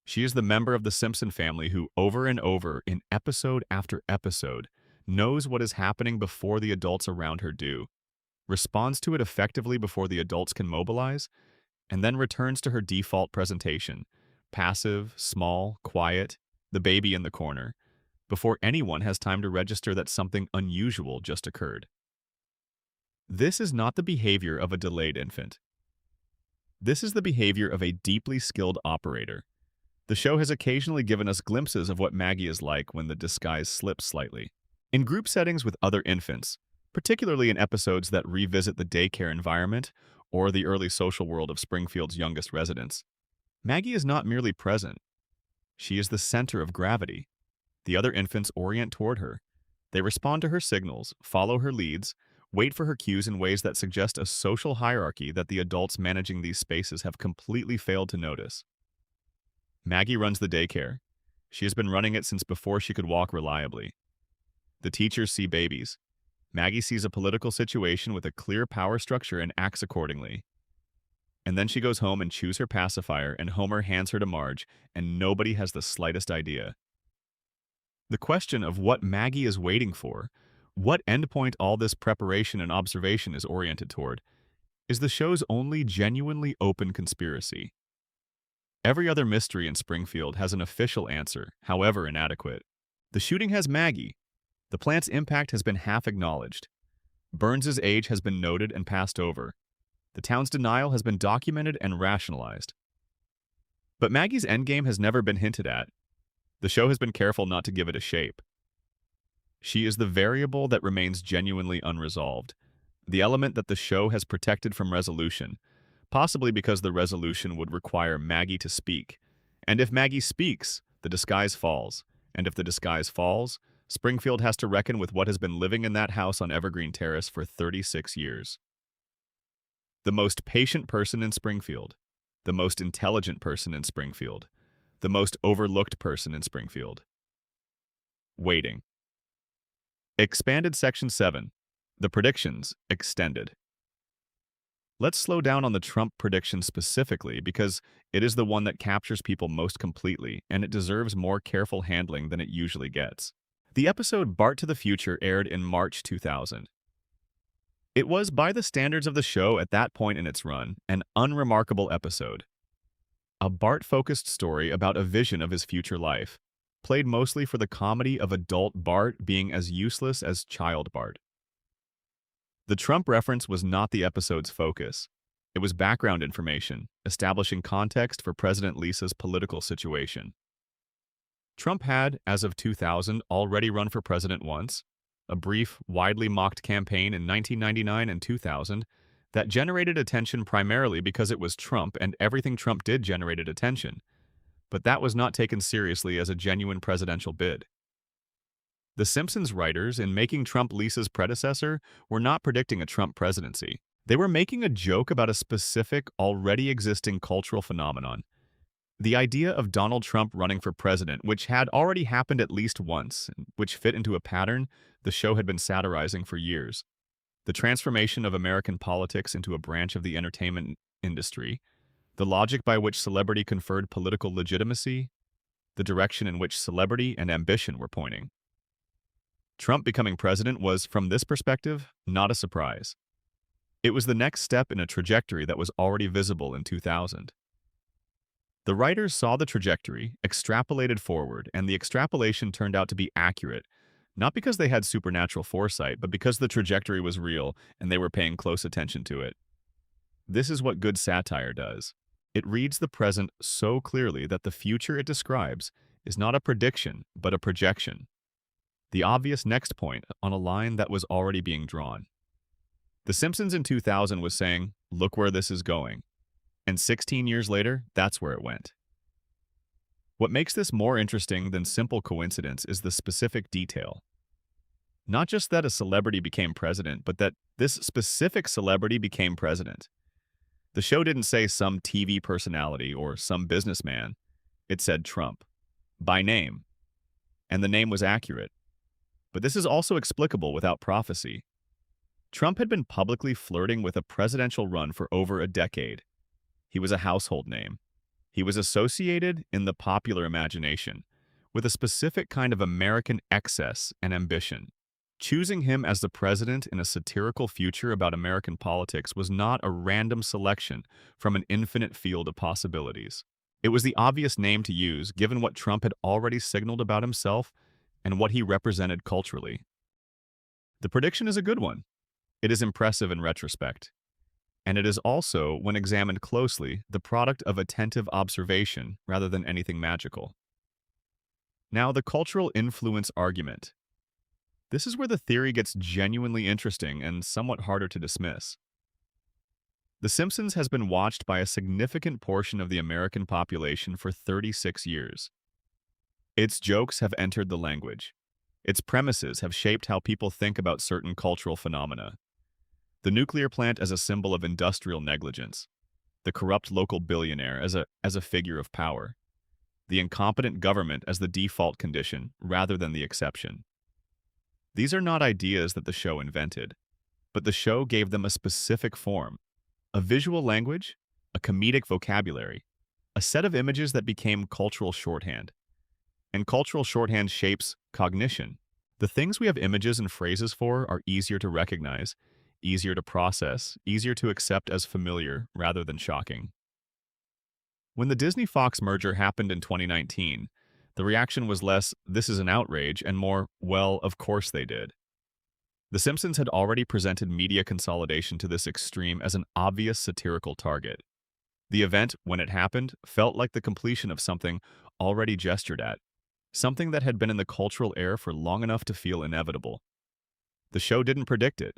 She is the member of the Simpson family who, over and over, in episode after episode, knows what is happening before the adults around her do, responds to it effectively before the adults can mobilize, and then returns to her default presentation, passive, small, quiet, the baby in the corner, before anyone has time to register that something unusual just occurred. This is not the behavior of a delayed infant. This is the behavior of a deeply skilled operator. The show has occasionally given us glimpses of what Maggie is like when the disguise slips slightly. In group settings with other infants, particularly in episodes that revisit the daycare environment or the early social world of Springfield's youngest residents, Maggie is not merely present. She is the center of gravity. The other infants orient toward her. They respond to her signals, follow her leads, wait for her cues in ways that suggest a social hierarchy that the adults managing these spaces have completely failed to notice. Maggie runs the daycare. She has been running it since before she could walk reliably. The teachers see babies. Maggie sees a political situation with a clear power structure and acts accordingly. And then she goes home and chews her pacifier, and Homer hands her to Marge, and nobody has the slightest idea. The question of what Maggie is waiting for, what endpoint all this preparation and observation is oriented toward, is the show's only genuinely open conspiracy. Every other mystery in Springfield has an official answer, however inadequate. The shooting has Maggie. The plant's impact has been half acknowledged. Burns's age has been noted and passed over. The town's denial has been documented and rationalized. But Maggie's endgame has never been hinted at. The show has been careful not to give it a shape. She is the variable that remains genuinely unresolved, the element that the show has protected from resolution, possibly because the resolution would require Maggie to speak. And if Maggie speaks, the disguise falls. And if the disguise falls, Springfield has to reckon with what has been living in that house on Evergreen Terrace for 36 years. The most patient person in Springfield, the most intelligent person in Springfield, the most overlooked person in Springfield. Waiting. Expanded Section 7. The predictions extended. Let's slow down on the Trump prediction specifically because it is the one that captures people most completely and it deserves more careful handling than it usually gets. The episode Bart to the Future aired in March 2000. It was, by the standards of the show at that point in its run, an unremarkable episode. A Bart-focused story about a vision of his future life, played mostly for the comedy of adult Bart being as useless as child Bart. The Trump reference was not the episode's focus. It was background information, establishing context for President Lisa's political situation. Trump had, as of 2000, already run for president once, a brief, widely mocked campaign in 1999 and 2000 that generated attention primarily because it was Trump and everything Trump did generated attention. But that was not taken seriously as a genuine presidential bid. The Simpsons writers, in making Trump Lisa's predecessor, were not predicting a Trump presidency. They were making a joke about a specific, already existing cultural phenomenon. The idea of Donald Trump running for president, which had already happened at least once, which fit into a pattern the show had been satirizing for years. The transformation of American politics into a branch of the entertainment industry, the logic by which celebrity conferred political legitimacy, the direction in which celebrity and ambition were pointing. Trump becoming president was, from this perspective, not a surprise. It was the next step in a trajectory that was already visible in 2000. The writers saw the trajectory, extrapolated forward, and the extrapolation turned out to be accurate, not because they had supernatural foresight, but because the trajectory was real and they were paying close attention to it. This is what good satire does. It reads the present so clearly that the future it describes is not a prediction, but a projection. The obvious next point on a line that was already being drawn. The Simpsons in 2000 was saying, "Look where this is going." And 16 years later, that's where it went. What makes this more interesting than simple coincidence is the specific detail. Not just that a celebrity became president, but that this specific celebrity became president. The show didn't say some TV personality or some businessman. It said Trump, by name. And the name was accurate. But this is also explicable without prophecy. Trump had been publicly flirting with a presidential run for over a decade. He was a household name. He was associated, in the popular imagination, with a specific kind of American excess and ambition. Choosing him as the president in a satirical future about American politics was not a random selection from an infinite field of possibilities. It was the obvious name to use, given what Trump had already signaled about himself and what he represented culturally. The prediction is a good one. It is impressive in retrospect. And it is also, when examined closely, the product of attentive observation rather than anything magical. Now, the cultural influence argument. This is where the theory gets genuinely interesting and somewhat harder to dismiss. The Simpsons has been watched by a significant portion of the American population for 36 years. Its jokes have entered the language. Its premises have shaped how people think about certain cultural phenomena. The nuclear plant as a symbol of industrial negligence. The corrupt local billionaire as a figure of power. The incompetent government as the default condition rather than the exception. These are not ideas that the show invented, but the show gave them a specific form, a visual language, a comedic vocabulary, a set of images that became cultural shorthand. And cultural shorthand shapes cognition. The things we have images and phrases for are easier to recognize, easier to process, easier to accept as familiar rather than shocking. When the Disney-Fox merger happened in 2019, the reaction was less, "This is an outrage," and more, "Well, of course they did." The Simpsons had already presented media consolidation to this extreme as an obvious satirical target. The event, when it happened, felt like the completion of something already gestured at, something that had been in the cultural air for long enough to feel inevitable. The show didn't predict it.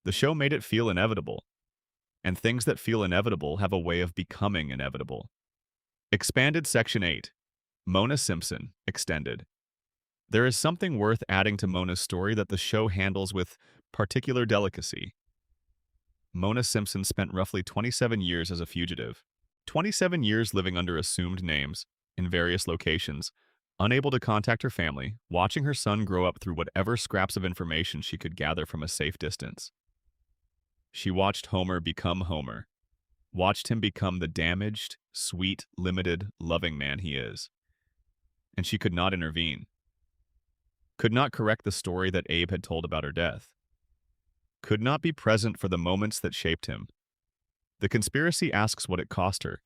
The show made it feel inevitable, and things that feel inevitable have a way of becoming inevitable. Expanded Section 8. Mona Simpson, Extended. There is something worth adding to Mona's story that the show handles with particular delicacy. Mona Simpson spent roughly 27 years as a fugitive. 27 years living under assumed names, in various locations, unable to contact her family, watching her son grow up through whatever scraps of information she could gather from a safe distance. She watched Homer become Homer, watched him become the damaged, sweet, limited, loving man he is. And she could not intervene. Could not correct the story that Abe had told about her death. Could not be present for the moments that shaped him. The conspiracy asks what it cost her,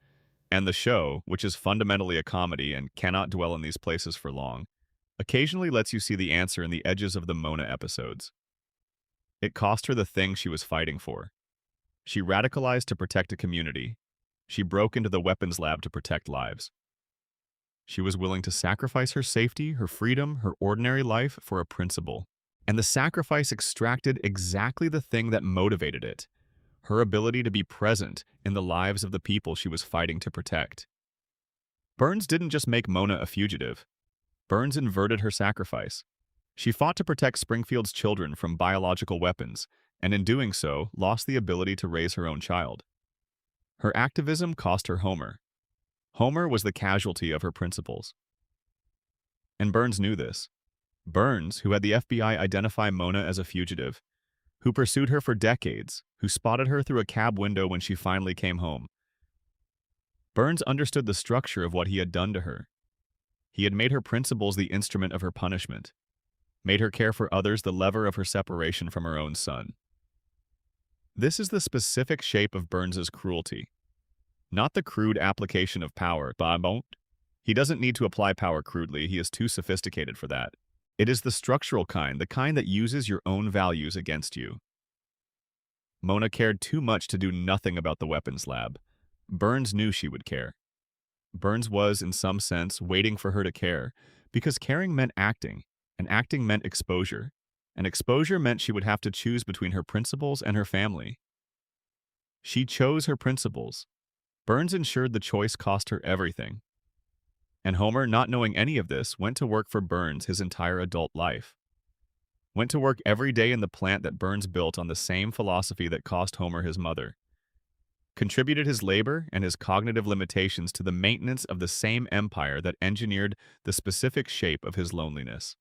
and the show, which is fundamentally a comedy and cannot dwell in these places for long, occasionally lets you see the answer in the edges of the Mona episodes. It cost her the thing she was fighting for. She radicalized to protect a community. She broke into the weapons lab to protect lives. She was willing to sacrifice her safety, her freedom, her ordinary life for a principle. And the sacrifice extracted exactly the thing that motivated it, her ability to be present in the lives of the people she was fighting to protect. Burns didn't just make Mona a fugitive. Burns inverted her sacrifice. She fought to protect Springfield's children from biological weapons, and in doing so, lost the ability to raise her own child. Her activism cost her Homer. Homer was the casualty of her principles. And Burns knew this. Burns, who had the FBI identify Mona as a fugitive, who pursued her for decades, who spotted her through a cab window when she finally came home. Burns understood the structure of what he had done to her. He had made her principles the instrument of her punishment, made her care for others the lever of her separation from her own son. This is the specific shape of Burns's cruelty, not the crude application of power. He doesn't need to apply power crudely, he is too sophisticated for that. It is the structural kind, the kind that uses your own values against you. Mona cared too much to do nothing about the weapons lab. Burns knew she would care. Burns was, in some sense, waiting for her to care, because caring meant acting, and acting meant exposure, and exposure meant she would have to choose between her principles and her family. She chose her principles. Burns ensured the choice cost her everything. And Homer, not knowing any of this, went to work for Burns his entire adult life. Went to work every day in the plant that Burns built on the same philosophy that cost Homer his mother. Contributed his labor and his cognitive limitations to the maintenance of the same empire that engineered the specific shape of his loneliness.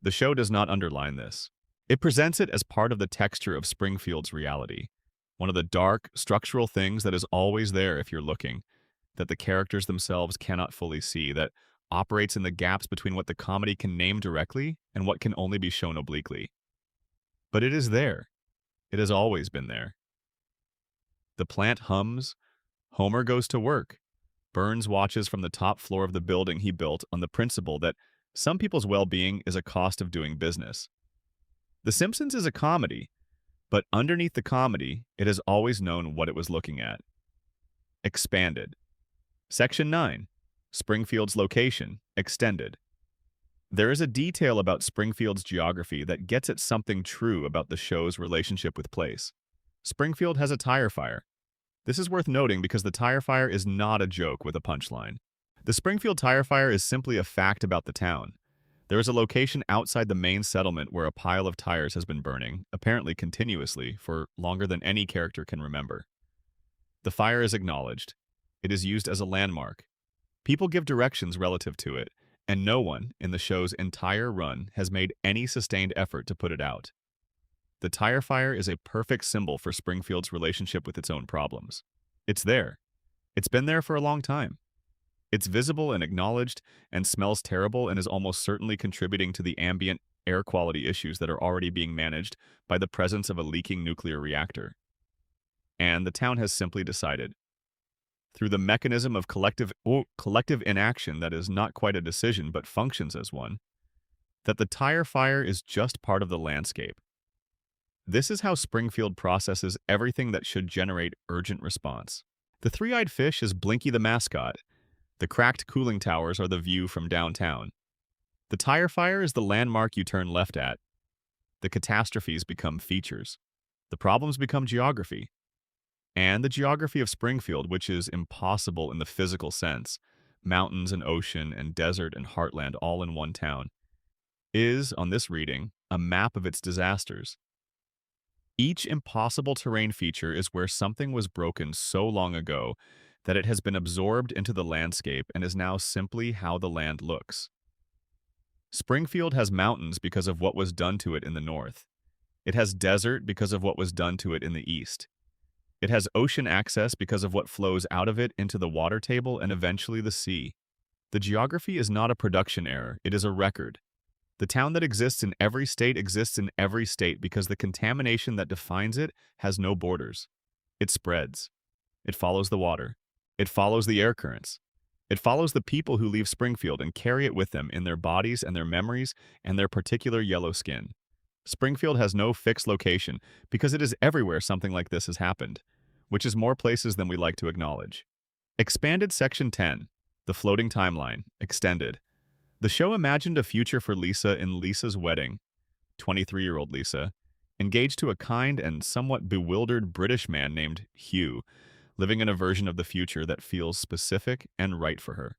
The show does not underline this. It presents it as part of the texture of Springfield's reality, one of the dark, structural things that is always there if you're looking, that the characters themselves cannot fully see, that operates in the gaps between what the comedy can name directly and what can only be shown obliquely. But it is there. It has always been there. The plant hums. Homer goes to work. Burns watches from the top floor of the building he built on the principle that some people's well-being is a cost of doing business. The Simpsons is a comedy, but underneath the comedy, it has always known what it was looking at. Expanded. Section 9. Springfield's location, extended. There is a detail about Springfield's geography that gets at something true about the show's relationship with place. Springfield has a tire fire. This is worth noting because the tire fire is not a joke with a punchline. The Springfield tire fire is simply a fact about the town. There is a location outside the main settlement where a pile of tires has been burning, apparently continuously, for longer than any character can remember. The fire is acknowledged. It is used as a landmark. People give directions relative to it, and no one in the show's entire run has made any sustained effort to put it out. The tire fire is a perfect symbol for Springfield's relationship with its own problems. It's there. It's been there for a long time. It's visible and acknowledged and smells terrible and is almost certainly contributing to the ambient air quality issues that are already being managed by the presence of a leaking nuclear reactor. And the town has simply decided, through the mechanism of collective inaction that is not quite a decision but functions as one, that the tire fire is just part of the landscape. This is how Springfield processes everything that should generate urgent response. The three-eyed fish is Blinky the mascot. The cracked cooling towers are the view from downtown. The tire fire is the landmark you turn left at. The catastrophes become features. The problems become geography. And the geography of Springfield, which is impossible in the physical sense, mountains and ocean and desert and heartland all in one town, is, on this reading, a map of its disasters. Each impossible terrain feature is where something was broken so long ago that it has been absorbed into the landscape and is now simply how the land looks. Springfield has mountains because of what was done to it in the north. It has desert because of what was done to it in the east. It has ocean access because of what flows out of it into the water table and eventually the sea. The geography is not a production error, it is a record. The town that exists in every state because the contamination that defines it has no borders. It spreads. It follows the water. It follows the air currents. It follows the people who leave Springfield and carry it with them in their bodies and their memories and their particular yellow skin. Springfield has no fixed location because it is everywhere something like this has happened, which is more places than we like to acknowledge. Expanded Section 10, The Floating Timeline, Extended. The show imagined a future for Lisa in Lisa's wedding, 23-year-old Lisa, engaged to a kind and somewhat bewildered British man named Hugh, living in a version of the future that feels specific and right for her.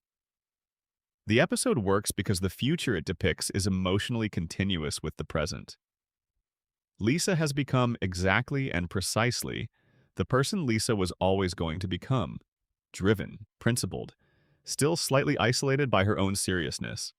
The episode works because the future it depicts is emotionally continuous with the present. Lisa has become exactly and precisely the person Lisa was always going to become, driven, principled, still slightly isolated by her own seriousness,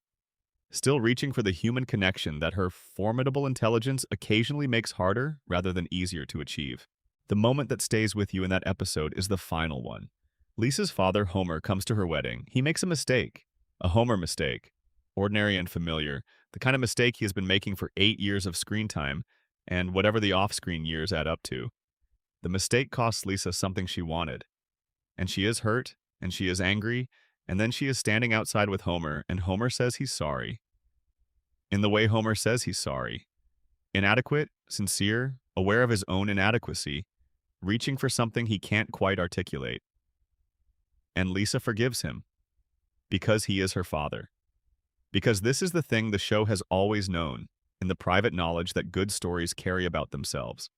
still reaching for the human connection that her formidable intelligence occasionally makes harder rather than easier to achieve. The moment that stays with you in that episode is the final one. Lisa's father, Homer, comes to her wedding. He makes a mistake, a Homer mistake, ordinary and familiar, the kind of mistake he has been making for 8 years of screen time and whatever the off-screen years add up to. The mistake costs Lisa something she wanted, and she is hurt, and she is angry, and then she is standing outside with Homer, and Homer says he's sorry. In the way Homer says he's sorry. Inadequate, sincere, aware of his own inadequacy, reaching for something he can't quite articulate. And Lisa forgives him, because he is her father. Because this is the thing the show has always known, in the private knowledge that good stories carry about themselves.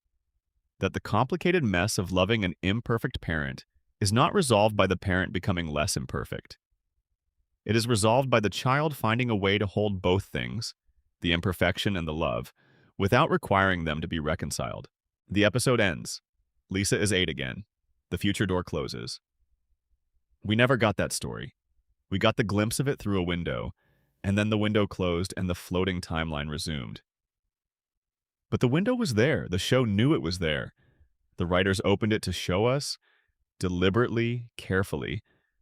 That the complicated mess of loving an imperfect parent is not resolved by the parent becoming less imperfect. It is resolved by the child finding a way to hold both things, the imperfection and the love, without requiring them to be reconciled. The episode ends. Lisa is 8 again. The future door closes. We never got that story. We got the glimpse of it through a window, and then the window closed and the floating timeline resumed. But the window was there. The show knew it was there. The writers opened it to show us, deliberately, carefully,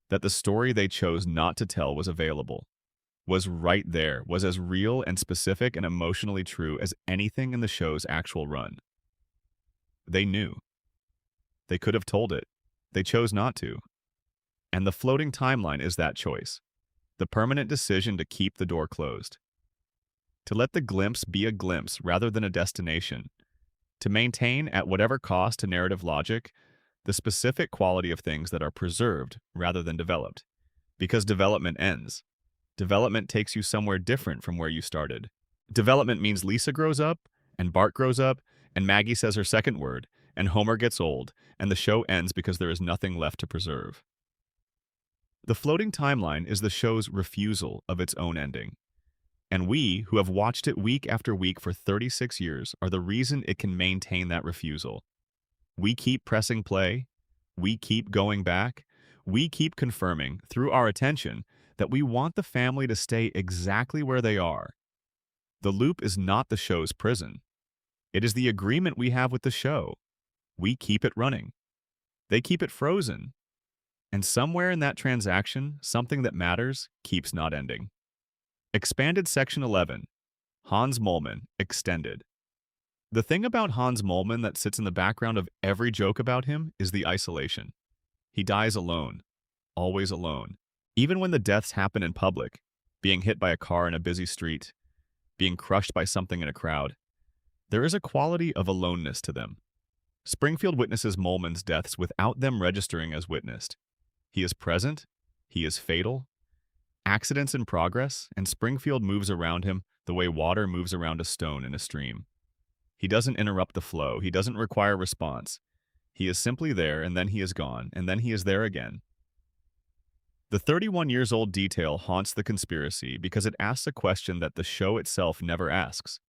that the story they chose not to tell was available, was right there, was as real and specific and emotionally true as anything in the show's actual run. They knew. They could have told it. They chose not to. And the floating timeline is that choice, the permanent decision to keep the door closed. To let the glimpse be a glimpse rather than a destination. To maintain, at whatever cost to narrative logic, the specific quality of things that are preserved rather than developed. Because development ends. Development takes you somewhere different from where you started. Development means Lisa grows up, and Bart grows up, and Maggie says her second word, and Homer gets old, and the show ends because there is nothing left to preserve. The floating timeline is the show's refusal of its own ending. And we, who have watched it week after week for 36 years, are the reason it can maintain that refusal. We keep pressing play. We keep going back. We keep confirming, through our attention, that we want the family to stay exactly where they are. The loop is not the show's prison. It is the agreement we have with the show. We keep it running. They keep it frozen. And somewhere in that transaction, something that matters keeps not ending. Expanded Section 11, Hans Moleman, Extended. The thing about Hans Moleman that sits in the background of every joke about him is the isolation. He dies alone, always alone. Even when the deaths happen in public, being hit by a car in a busy street, being crushed by something in a crowd, there is a quality of aloneness to them. Springfield witnesses Moleman's deaths without them registering as witnessed. He is present, he is fatal, accidents in progress, and Springfield moves around him the way water moves around a stone in a stream. He doesn't interrupt the flow. He doesn't require response. He is simply there, and then he is gone, and then he is there again. The 31 years old detail haunts the conspiracy because it asks a question that the show itself never asks.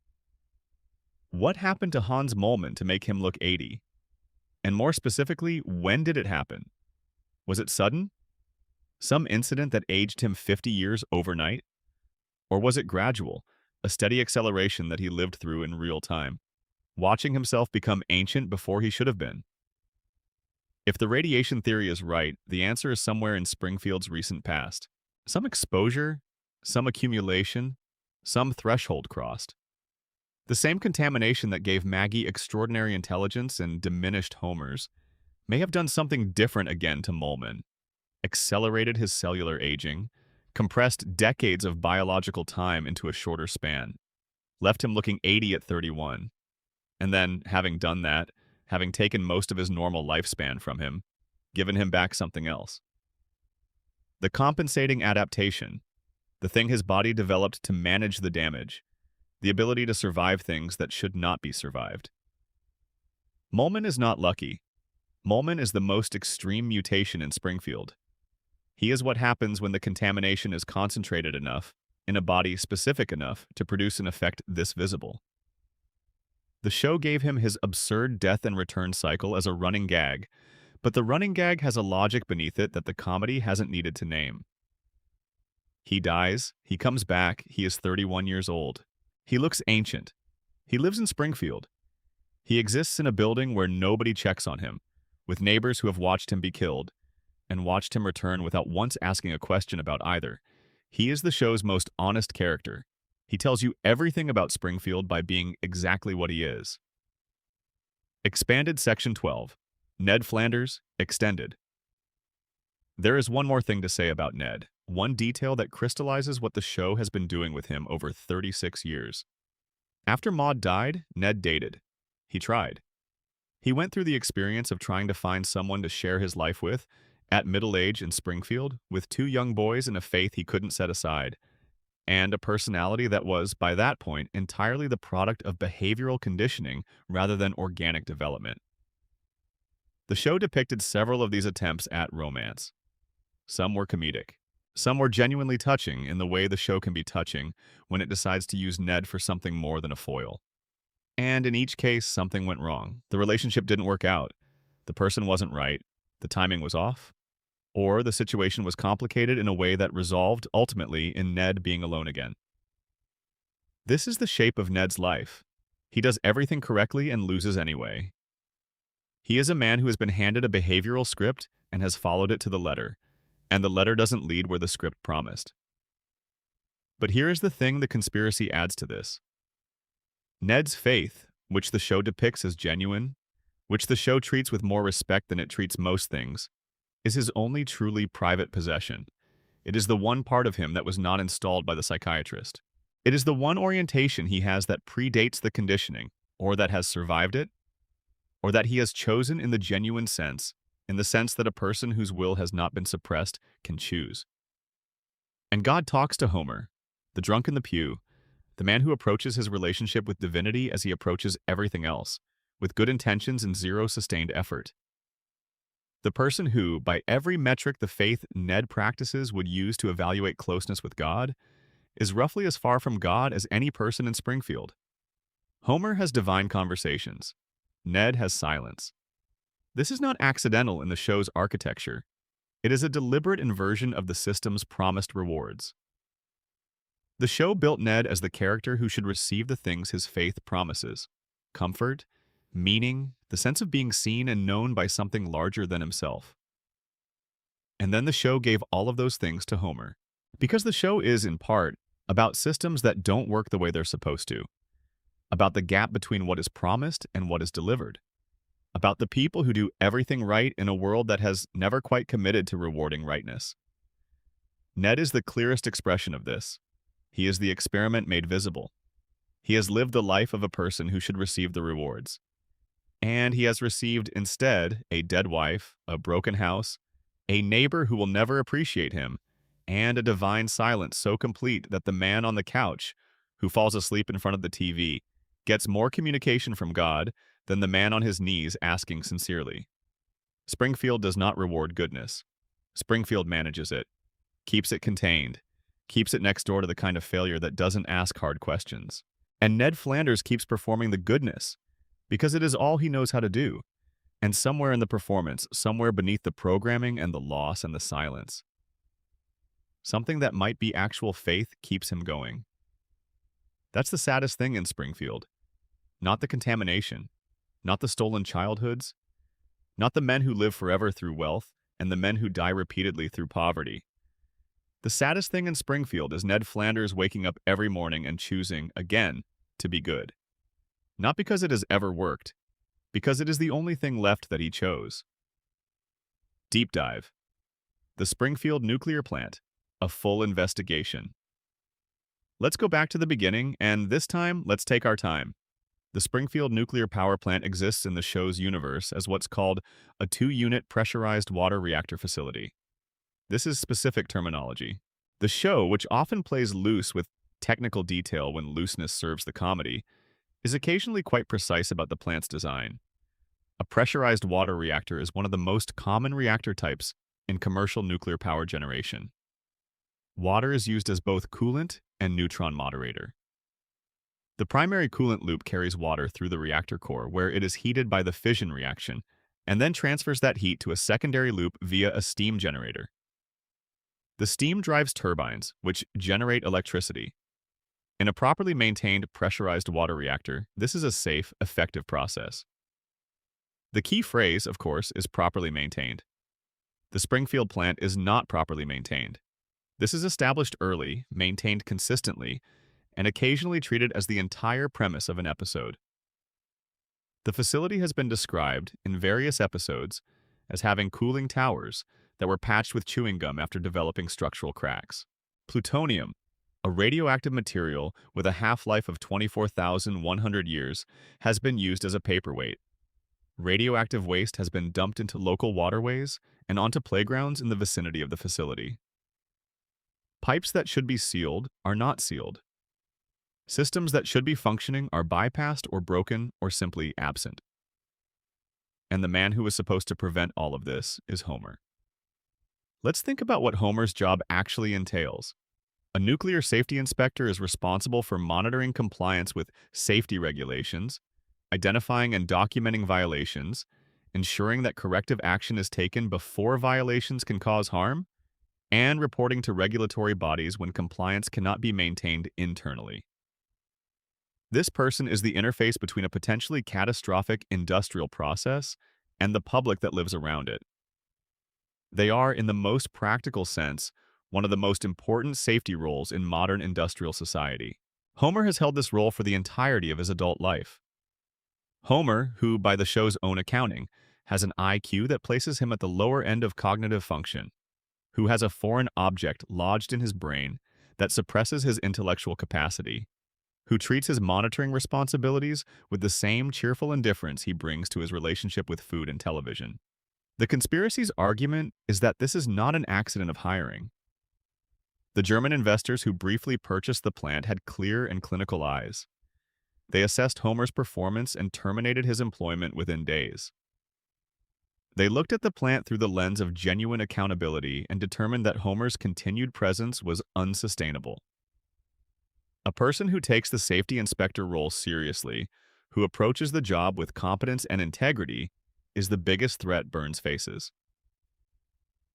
What happened to Hans Moleman to make him look 80? And more specifically, when did it happen? Was it sudden? Some incident that aged him 50 years overnight? Or was it gradual, a steady acceleration that he lived through in real time, watching himself become ancient before he should have been? If the radiation theory is right, the answer is somewhere in Springfield's recent past. Some exposure, some accumulation, some threshold crossed. The same contamination that gave Maggie extraordinary intelligence and diminished Homer's may have done something different again to Moleman, accelerated his cellular aging, compressed decades of biological time into a shorter span, left him looking 80 at 31, and then, having done that, having taken most of his normal lifespan from him, given him back something else. The compensating adaptation, the thing his body developed to manage the damage, the ability to survive things that should not be survived. Moleman is not lucky. Moleman is the most extreme mutation in Springfield. He is what happens when the contamination is concentrated enough, in a body specific enough to produce an effect this visible. The show gave him his absurd death and return cycle as a running gag, but the running gag has a logic beneath it that the comedy hasn't needed to name. He dies, he comes back, he is 31 years old. He looks ancient. He lives in Springfield. He exists in a building where nobody checks on him, with neighbors who have watched him be killed, and watched him return without once asking a question about either. He is the show's most honest character. He tells you everything about Springfield by being exactly what he is. Expanded Section 12. Ned Flanders, Extended. There is one more thing to say about Ned, one detail that crystallizes what the show has been doing with him over 36 years. After Maud died, Ned dated. He tried. He went through the experience of trying to find someone to share his life with, at middle age in Springfield, with 2 young boys and a faith he couldn't set aside, and a personality that was, by that point, entirely the product of behavioral conditioning rather than organic development. The show depicted several of these attempts at romance. Some were comedic. Some were genuinely touching in the way the show can be touching when it decides to use Ned for something more than a foil. And in each case, something went wrong. The relationship didn't work out. The person wasn't right. The timing was off. Or the situation was complicated in a way that resolved, ultimately, in Ned being alone again. This is the shape of Ned's life. He does everything correctly and loses anyway. He is a man who has been handed a behavioral script and has followed it to the letter, and the letter doesn't lead where the script promised. But here is the thing the conspiracy adds to this. Ned's faith, which the show depicts as genuine, which the show treats with more respect than it treats most things, is his only truly private possession. It is the one part of him that was not installed by the psychiatrist. It is the one orientation he has that predates the conditioning, or that has survived it, or that he has chosen in the genuine sense, in the sense that a person whose will has not been suppressed can choose. And God talks to Homer, the drunk in the pew, the man who approaches his relationship with divinity as he approaches everything else, with good intentions and zero sustained effort. The person who, by every metric the faith Ned practices would use to evaluate closeness with God, is roughly as far from God as any person in Springfield. Homer has divine conversations. Ned has silence. This is not accidental in the show's architecture. It is a deliberate inversion of the system's promised rewards. The show built Ned as the character who should receive the things his faith promises: comfort, meaning, the sense of being seen and known by something larger than himself. And then the show gave all of those things to Homer. Because the show is, in part, about systems that don't work the way they're supposed to. About the gap between what is promised and what is delivered. About the people who do everything right in a world that has never quite committed to rewarding rightness. Ned is the clearest expression of this. He is the experiment made visible. He has lived the life of a person who should receive the rewards. And he has received, instead, a dead wife, a broken house, a neighbor who will never appreciate him, and a divine silence so complete that the man on the couch, who falls asleep in front of the TV, gets more communication from God than the man on his knees asking sincerely. Springfield does not reward goodness. Springfield manages it, keeps it contained, keeps it next door to the kind of failure that doesn't ask hard questions. And Ned Flanders keeps performing the goodness because it is all he knows how to do. And somewhere in the performance, somewhere beneath the programming and the loss and the silence, something that might be actual faith keeps him going. That's the saddest thing in Springfield. Not the contamination, not the stolen childhoods, not the men who live forever through wealth, and the men who die repeatedly through poverty. The saddest thing in Springfield is Ned Flanders waking up every morning and choosing, again, to be good. Not because it has ever worked, because it is the only thing left that he chose. Deep Dive. The Springfield Nuclear Plant. A full investigation. Let's go back to the beginning, and this time, let's take our time. The Springfield Nuclear Power Plant exists in the show's universe as what's called a 2-unit pressurized water reactor facility. This is specific terminology. The show, which often plays loose with technical detail when looseness serves the comedy, is occasionally quite precise about the plant's design. A pressurized water reactor is one of the most common reactor types in commercial nuclear power generation. Water is used as both coolant and neutron moderator. The primary coolant loop carries water through the reactor core, where it is heated by the fission reaction, and then transfers that heat to a secondary loop via a steam generator. The steam drives turbines, which generate electricity. In a properly maintained pressurized water reactor, this is a safe, effective process. The key phrase, of course, is properly maintained. The Springfield plant is not properly maintained. This is established early, maintained consistently, and occasionally treated as the entire premise of an episode. The facility has been described in various episodes as having cooling towers that were patched with chewing gum after developing structural cracks. Plutonium, a radioactive material with a half-life of 24,100 years, has been used as a paperweight. Radioactive waste has been dumped into local waterways and onto playgrounds in the vicinity of the facility. Pipes that should be sealed are not sealed. Systems that should be functioning are bypassed or broken or simply absent. And the man who is supposed to prevent all of this is Homer. Let's think about what Homer's job actually entails. A nuclear safety inspector is responsible for monitoring compliance with safety regulations, identifying and documenting violations, ensuring that corrective action is taken before violations can cause harm, and reporting to regulatory bodies when compliance cannot be maintained internally. This person is the interface between a potentially catastrophic industrial process and the public that lives around it. They are, in the most practical sense, one of the most important safety roles in modern industrial society. Homer has held this role for the entirety of his adult life. Homer, who, by the show's own accounting, has an IQ that places him at the lower end of cognitive function, who has a foreign object lodged in his brain that suppresses his intellectual capacity, who treats his monitoring responsibilities with the same cheerful indifference he brings to his relationship with food and television. The conspiracy's argument is that this is not an accident of hiring. The German investors who briefly purchased the plant had clear and clinical eyes. They assessed Homer's performance and terminated his employment within days. They looked at the plant through the lens of genuine accountability and determined that Homer's continued presence was unsustainable. A person who takes the safety inspector role seriously, who approaches the job with competence and integrity, is the biggest threat Burns faces.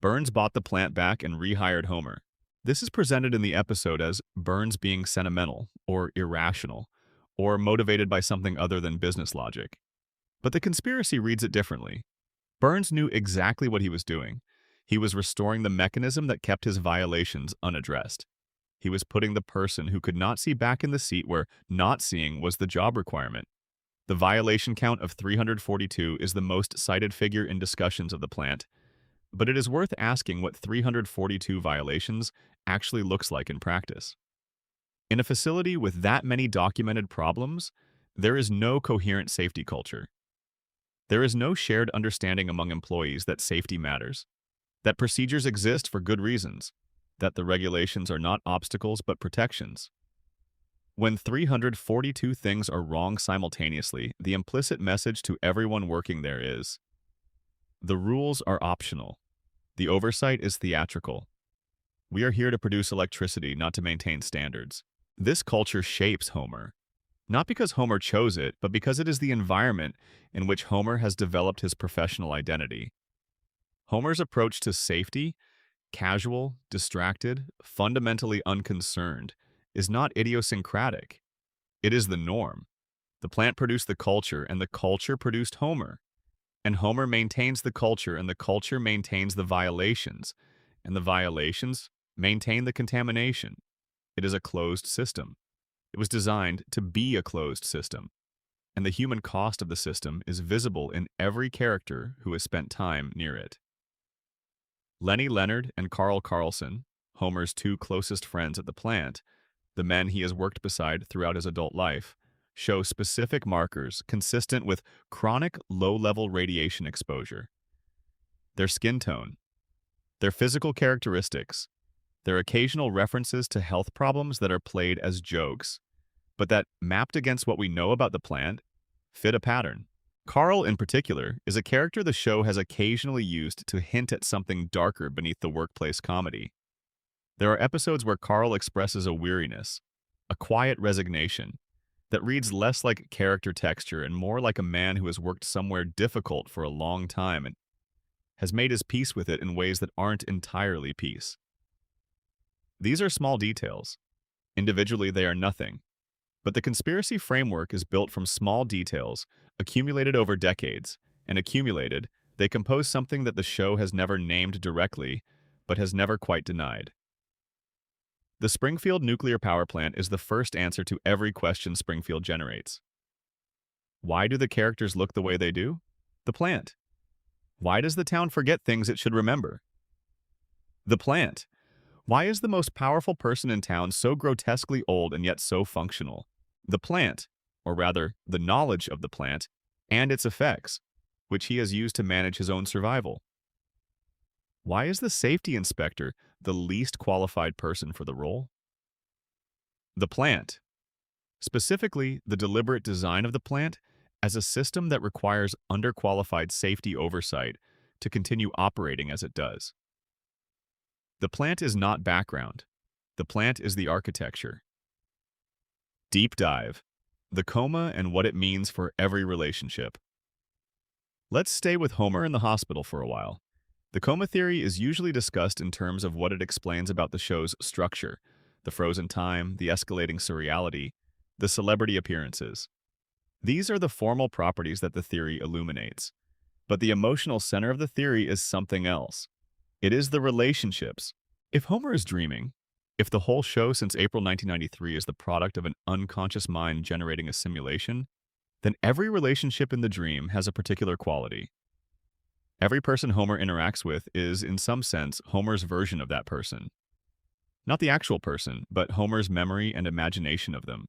Burns bought the plant back and rehired Homer. This is presented in the episode as Burns being sentimental or irrational, or motivated by something other than business logic. But the conspiracy reads it differently. Burns knew exactly what he was doing. He was restoring the mechanism that kept his violations unaddressed. He was putting the person who could not see back in the seat where not seeing was the job requirement. The violation count of 342 is the most cited figure in discussions of the plant, but it is worth asking what 342 violations actually looks like in practice. In a facility with that many documented problems, there is no coherent safety culture. There is no shared understanding among employees that safety matters, that procedures exist for good reasons, that the regulations are not obstacles but protections. When 342 things are wrong simultaneously, the implicit message to everyone working there is, the rules are optional. The oversight is theatrical. We are here to produce electricity, not to maintain standards. This culture shapes Homer, not because Homer chose it, but because it is the environment in which Homer has developed his professional identity. Homer's approach to safety, casual, distracted, fundamentally unconcerned, is not idiosyncratic. It is the norm. The plant produced the culture, and the culture produced Homer. And Homer maintains the culture, and the culture maintains the violations, and the violations maintain the contamination. It is a closed system. It was designed to be a closed system, and the human cost of the system is visible in every character who has spent time near it. Lenny Leonard and Carl Carlson, Homer's two closest friends at the plant, the men he has worked beside throughout his adult life, show specific markers consistent with chronic low-level radiation exposure. Their skin tone, their physical characteristics, their occasional references to health problems that are played as jokes, but that, mapped against what we know about the plant, fit a pattern. Carl, in particular, is a character the show has occasionally used to hint at something darker beneath the workplace comedy. There are episodes where Carl expresses a weariness, a quiet resignation, that reads less like character texture and more like a man who has worked somewhere difficult for a long time and has made his peace with it in ways that aren't entirely peace. These are small details. Individually, they are nothing. But the conspiracy framework is built from small details, accumulated over decades, and accumulated, they compose something that the show has never named directly, but has never quite denied. The Springfield nuclear power plant is the first answer to every question Springfield generates. Why do the characters look the way they do? The plant. Why does the town forget things it should remember? The plant. Why is the most powerful person in town so grotesquely old and yet so functional? The plant, or rather, the knowledge of the plant, and its effects, which he has used to manage his own survival. Why is the safety inspector the least qualified person for the role? The plant. Specifically, the deliberate design of the plant as a system that requires underqualified safety oversight to continue operating as it does. The plant is not background. The plant is the architecture. Deep dive. The coma and what it means for every relationship. Let's stay with Homer in the hospital for a while. The coma theory is usually discussed in terms of what it explains about the show's structure, the frozen time, the escalating surreality, the celebrity appearances. These are the formal properties that the theory illuminates. But the emotional center of the theory is something else. It is the relationships. If Homer is dreaming, if the whole show since April 1993 is the product of an unconscious mind generating a simulation, then every relationship in the dream has a particular quality. Every person Homer interacts with is, in some sense, Homer's version of that person. Not the actual person, but Homer's memory and imagination of them,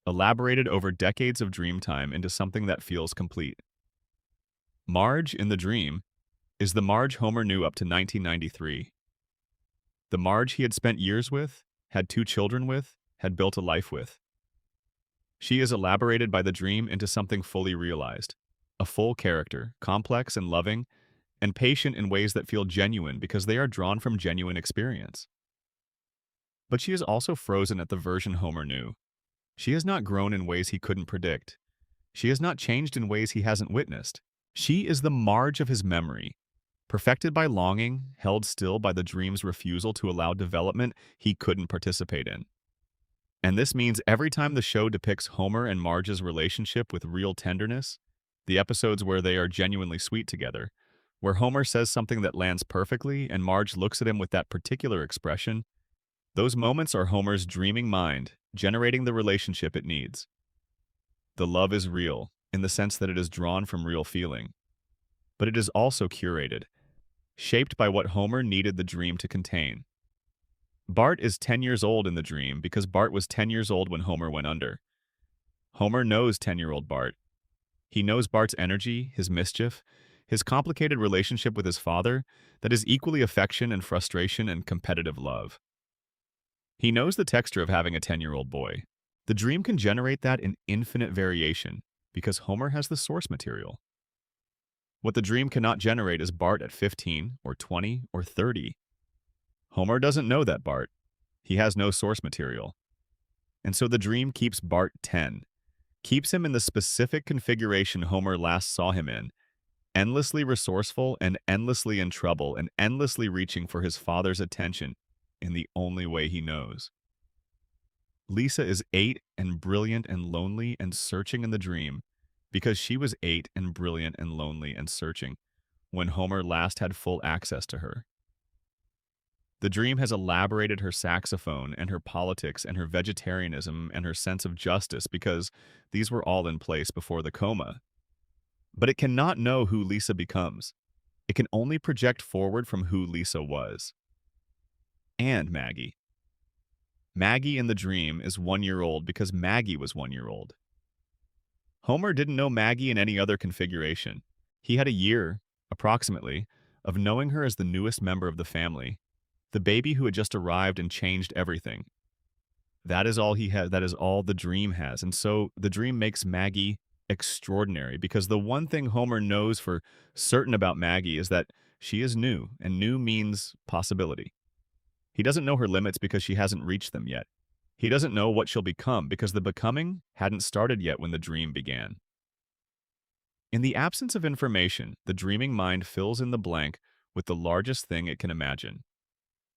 elaborated over decades of dream time into something that feels complete. Marge, in the dream, is the Marge Homer knew up to 1993. The Marge he had spent years with, had 2 children with, had built a life with. She is elaborated by the dream into something fully realized. A full character, complex and loving, and patient in ways that feel genuine because they are drawn from genuine experience. But she is also frozen at the version Homer knew. She has not grown in ways he couldn't predict. She has not changed in ways he hasn't witnessed. She is the Marge of his memory, perfected by longing, held still by the dream's refusal to allow development he couldn't participate in. And this means every time the show depicts Homer and Marge's relationship with real tenderness, the episodes where they are genuinely sweet together, where Homer says something that lands perfectly and Marge looks at him with that particular expression, those moments are Homer's dreaming mind generating the relationship it needs. The love is real, in the sense that it is drawn from real feeling. But it is also curated, shaped by what Homer needed the dream to contain. Bart is 10 years old in the dream because Bart was 10 years old when Homer went under. Homer knows 10-year-old Bart. He knows Bart's energy, his mischief, his complicated relationship with his father that is equally affection and frustration and competitive love. He knows the texture of having a 10-year-old boy. The The dream can generate that in infinite variation because Homer has the source material. What the dream cannot generate is Bart at 15 or 20 or 30. Homer doesn't know that Bart. He has no source material. And so the dream keeps Bart 10, keeps him in the specific configuration Homer last saw him in, endlessly resourceful and endlessly in trouble and endlessly reaching for his father's attention in the only way he knows. Lisa is 8 and brilliant and lonely and searching in the dream because she was 8 and brilliant and lonely and searching when Homer last had full access to her. The dream has elaborated her saxophone and her politics and her vegetarianism and her sense of justice because these were all in place before the coma. But it cannot know who Lisa becomes. It can only project forward from who Lisa was. And Maggie. Maggie in the dream is 1 year old because Maggie was 1 year old. Homer didn't know Maggie in any other configuration. He had a year, approximately, of knowing her as the newest member of the family, the baby who had just arrived and changed everything. That is all he has. That is all the dream has. And so the dream makes Maggie extraordinary because the one thing Homer knows for certain about Maggie is that she is new, and new means possibility. He doesn't know her limits because she hasn't reached them yet. He doesn't know what she'll become because the becoming hadn't started yet when the dream began. In the absence of information, the dreaming mind fills in the blank with the largest thing it can imagine.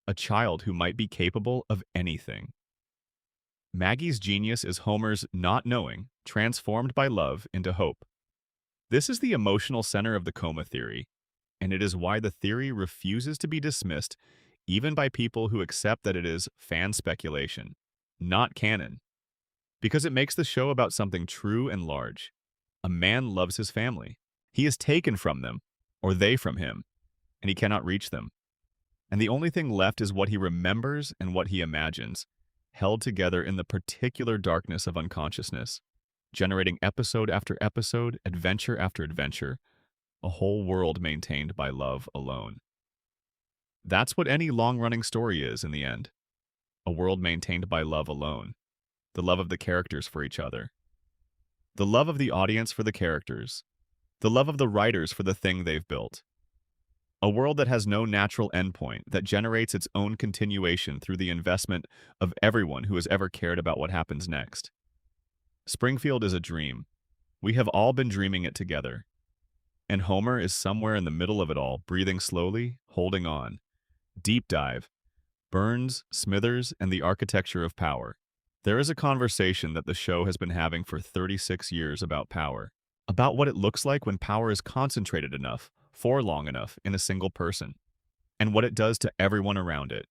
A child who might be capable of anything. Maggie's genius is Homer's not knowing, transformed by love into hope. This is the emotional center of the coma theory, and it is why the theory refuses to be dismissed even by people who accept that it is fan speculation, not canon, because it makes the show about something true and large. A man loves his family. He is taken from them, or they from him, and he cannot reach them. And the only thing left is what he remembers and what he imagines, held together in the particular darkness of unconsciousness, generating episode after episode, adventure after adventure, a whole world maintained by love alone. That's what any long-running story is in the end. A world maintained by love alone. The love of the characters for each other. The love of the audience for the characters. The love of the writers for the thing they've built. A world that has no natural endpoint, that generates its own continuation through the investment of everyone who has ever cared about what happens next. Springfield is a dream. We have all been dreaming it together. And Homer is somewhere in the middle of it all, breathing slowly, holding on. Deep dive. Burns, Smithers, and the architecture of power. There is a conversation that the show has been having for 36 years about power. About what it looks like when power is concentrated enough, for long enough, in a single person. And what it does to everyone around it.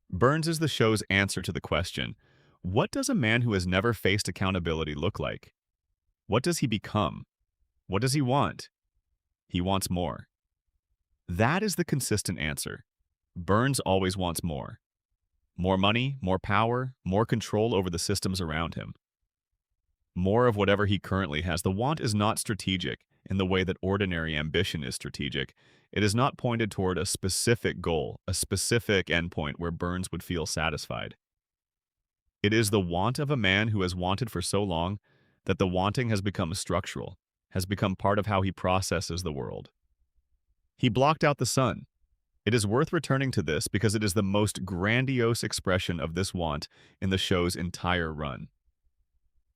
Burns is the show's answer to the question, what does a man who has never faced accountability look like? What does he become? What does he want? He wants more. That is the consistent answer. Burns always wants more. More money, more power, more control over the systems around him. More of whatever he currently has. The want is not strategic in the way that ordinary ambition is strategic. It is not pointed toward a specific goal, a specific endpoint where Burns would feel satisfied. It is the want of a man who has wanted for so long that the wanting has become structural, has become part of how he processes the world. He blocked out the sun. It is worth returning to this because it is the most grandiose expression of this want in the show's entire run.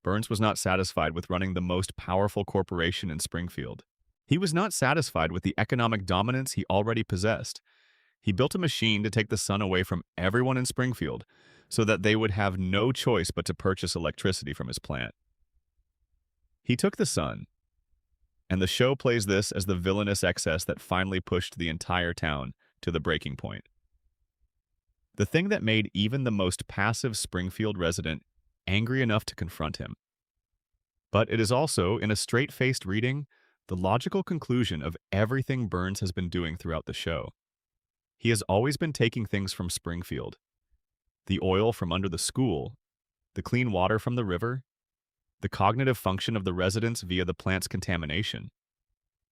Burns was not satisfied with running the most powerful corporation in Springfield. He was not satisfied with the economic dominance he already possessed. He built a machine to take the sun away from everyone in Springfield so that they would have no choice but to purchase electricity from his plant. He took the sun, and the show plays this as the villainous excess that finally pushed the entire town to the breaking point. The thing that made even the most passive Springfield resident angry enough to confront him. But it is also, in a straight-faced reading, the logical conclusion of everything Burns has been doing throughout the show. He has always been taking things from Springfield. The oil from under the school, the clean water from the river, the cognitive function of the residents via the plant's contamination,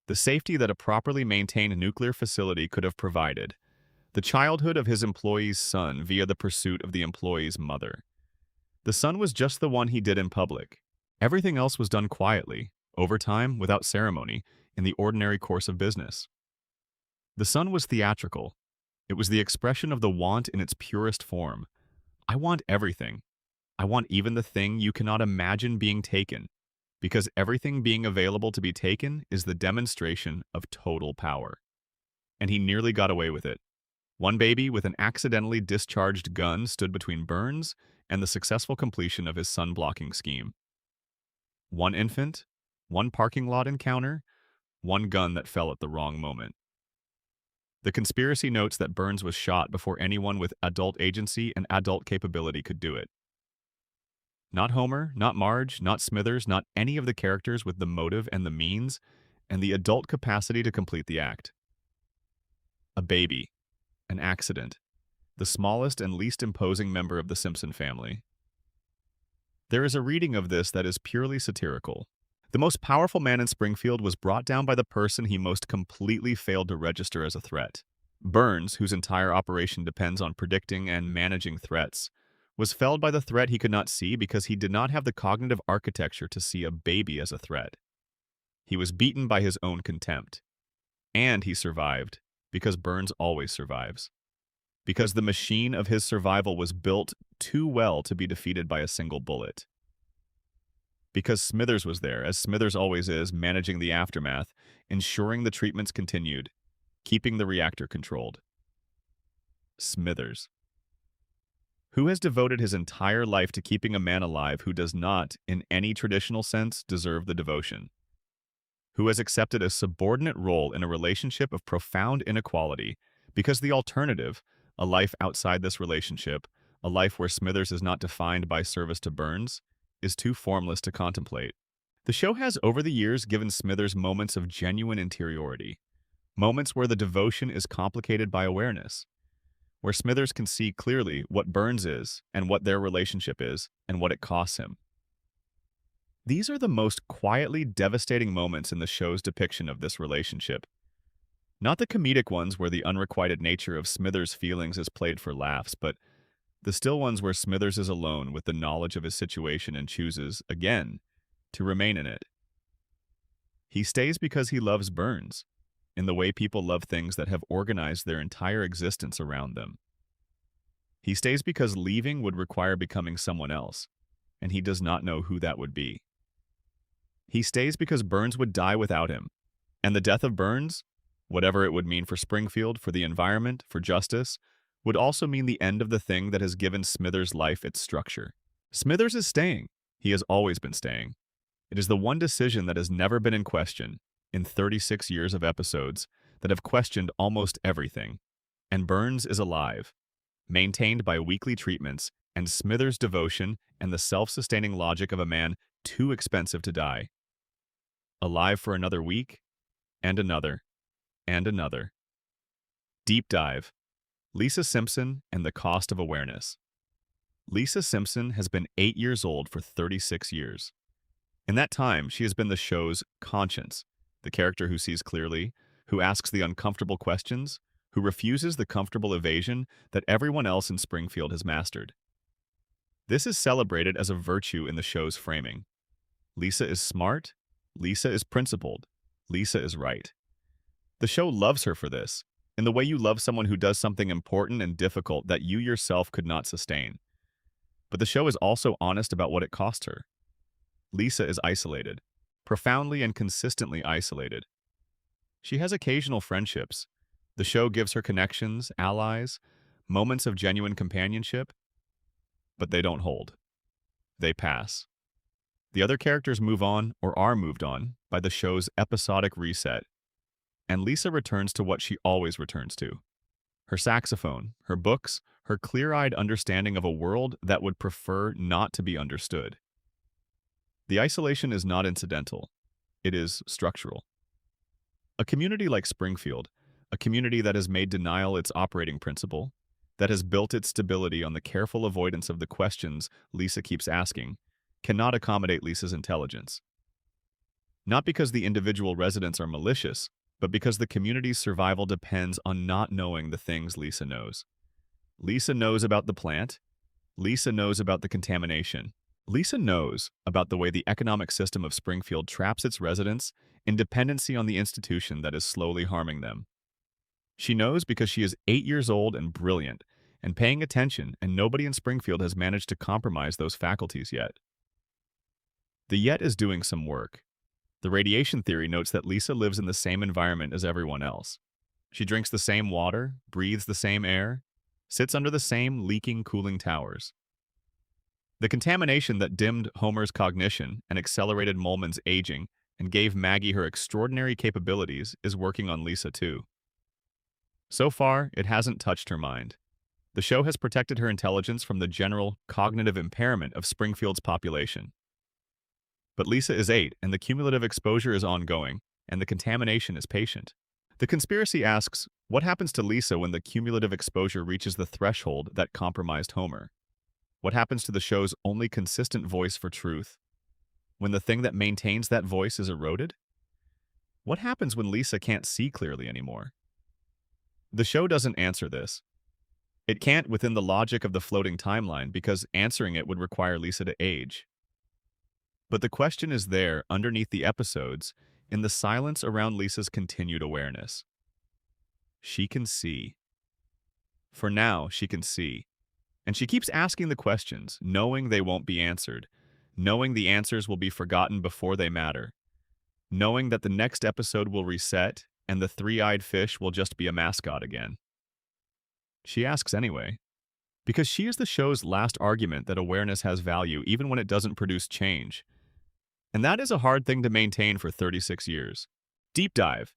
the safety that a properly maintained nuclear facility could have provided, the childhood of his employee's son via the pursuit of the employee's mother. The sun was just the one he did in public. Everything else was done quietly, over time, without ceremony, in the ordinary course of business. The sun was theatrical. It was the expression of the want in its purest form. I want everything. I want even the thing you cannot imagine being taken, because everything being available to be taken is the demonstration of total power. And he nearly got away with it. One baby with an accidentally discharged gun stood between Burns and the successful completion of his sun-blocking scheme. One infant, one parking lot encounter, one gun that fell at the wrong moment. The conspiracy notes that Burns was shot before anyone with adult agency and adult capability could do it. Not Homer, not Marge, not Smithers, not any of the characters with the motive and the means and the adult capacity to complete the act. A baby. An accident. The smallest and least imposing member of the Simpson family. There is a reading of this that is purely satirical. The most powerful man in Springfield was brought down by the person he most completely failed to register as a threat. Burns, whose entire operation depends on predicting and managing threats, was felled by the threat he could not see because he did not have the cognitive architecture to see a baby as a threat. He was beaten by his own contempt. And he survived, because Burns always survives. Because the machine of his survival was built too well to be defeated by a single bullet. Because Smithers was there, as Smithers always is, managing the aftermath, ensuring the treatments continued, keeping the reactor controlled. Smithers. Who has devoted his entire life to keeping a man alive who does not, in any traditional sense, deserve the devotion? Who has accepted a subordinate role in a relationship of profound inequality, because the alternative, a life outside this relationship, a life where Smithers is not defined by service to Burns, is too formless to contemplate. The show has over the years given Smithers moments of genuine interiority, moments where the devotion is complicated by awareness, where Smithers can see clearly what Burns is and what their relationship is and what it costs him. These are the most quietly devastating moments in the show's depiction of this relationship. Not the comedic ones where the unrequited nature of Smithers' feelings is played for laughs, but the still ones where Smithers is alone with the knowledge of his situation and chooses, again, to remain in it. He stays because he loves Burns, in the way people love things that have organized their entire existence around them. He stays because leaving would require becoming someone else, and he does not know who that would be. He stays because Burns would die without him, and the death of Burns, whatever it would mean for Springfield, for the environment, for justice, would also mean the end of the thing that has given Smithers' life its structure. Smithers is staying. He has always been staying. It is the one decision that has never been in question, in 36 years of episodes, that have questioned almost everything. And Burns is alive, maintained by weekly treatments and Smithers' devotion and the self-sustaining logic of a man too expensive to die. Alive for another week, and another, and another. Deep dive. Lisa Simpson and the cost of awareness. Lisa Simpson has been 8 years old for 36 years. In that time, she has been the show's conscience, the character who sees clearly, who asks the uncomfortable questions, who refuses the comfortable evasion that everyone else in Springfield has mastered. This is celebrated as a virtue in the show's framing. Lisa is smart, Lisa is principled, Lisa is right. The show loves her for this, in the way you love someone who does something important and difficult that you yourself could not sustain. But the show is also honest about what it cost her. Lisa is isolated, profoundly and consistently isolated. She has occasional friendships. The show gives her connections, allies, moments of genuine companionship, but they don't hold. They pass. The other characters move on or are moved on by the show's episodic reset, and Lisa returns to what she always returns to. Her saxophone, her books, her clear-eyed understanding of a world that would prefer not to be understood. The isolation is not incidental. It is structural. A community like Springfield, a community that has made denial its operating principle, that has built its stability on the careful avoidance of the questions Lisa keeps asking, cannot accommodate Lisa's intelligence. Not because the individual residents are malicious, but because the community's survival depends on not knowing the things Lisa knows. Lisa knows about the plant, Lisa knows about the contamination. Lisa knows about the way the economic system of Springfield traps its residents in dependency on the institution that is slowly harming them. She knows because she is 8 years old and brilliant and paying attention, and nobody in Springfield has managed to compromise those faculties yet. The yet is doing some work. The radiation theory notes that Lisa lives in the same environment as everyone else. She drinks the same water, breathes the same air, sits under the same leaking cooling towers. The contamination that dimmed Homer's cognition and accelerated Molman's aging and gave Maggie her extraordinary capabilities is working on Lisa too. So far, it hasn't touched her mind. The show has protected her intelligence from the general cognitive impairment of Springfield's population. But Lisa is 8, and the cumulative exposure is ongoing, and the contamination is patient. The conspiracy asks, what happens to Lisa when the cumulative exposure reaches the threshold that compromised Homer? What happens to the show's only consistent voice for truth? When the thing that maintains that voice is eroded? What happens when Lisa can't see clearly anymore? The show doesn't answer this. It can't within the logic of the floating timeline because answering it would require Lisa to age. But the question is there, underneath the episodes, in the silence around Lisa's continued awareness. She can see. For now, she can see. And she keeps asking the questions, knowing they won't be answered, knowing the answers will be forgotten before they matter, knowing that the next episode will reset and the three-eyed fish will just be a mascot again. She asks anyway, because she is the show's last argument that awareness has value even when it doesn't produce change. And that is a hard thing to maintain for 36 years. Deep Dive.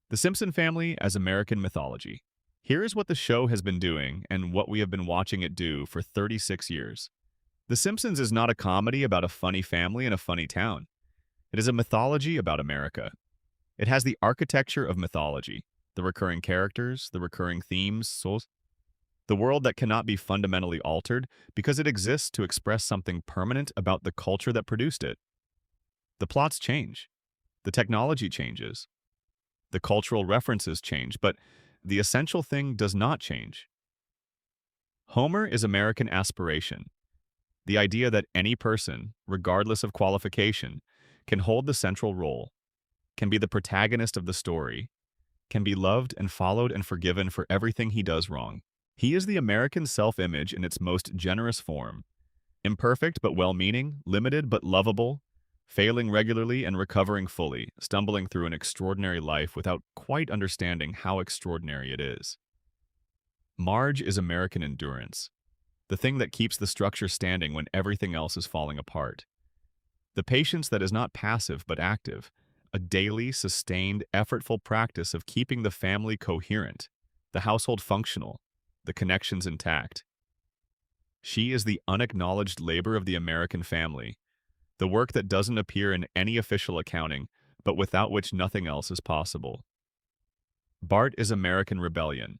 The Simpson family as American mythology. Here is what the show has been doing and what we have been watching it do for 36 years. The Simpsons is not a comedy about a funny family in a funny town. It is a mythology about America. It has the architecture of mythology, the recurring characters, the recurring themes, the world that cannot be fundamentally altered because it exists to express something permanent about the culture that produced it. The plots change. The technology changes. The cultural references change, but the essential thing does not change. Homer is American aspiration. The idea that any person, regardless of qualification, can hold the central role, can be the protagonist of the story, can be loved and followed and forgiven for everything he does wrong. He is the American self-image in its most generous form. Imperfect but well-meaning, limited but lovable, failing regularly and recovering fully, stumbling through an extraordinary life without quite understanding how extraordinary it is. Marge is American endurance, the thing that keeps the structure standing when everything else is falling apart. The patience that is not passive but active, a daily, sustained, effortful practice of keeping the family coherent, the household functional, the connections intact. She is the unacknowledged labor of the American family, the work that doesn't appear in any official accounting, but without which nothing else is possible. Bart is American rebellion,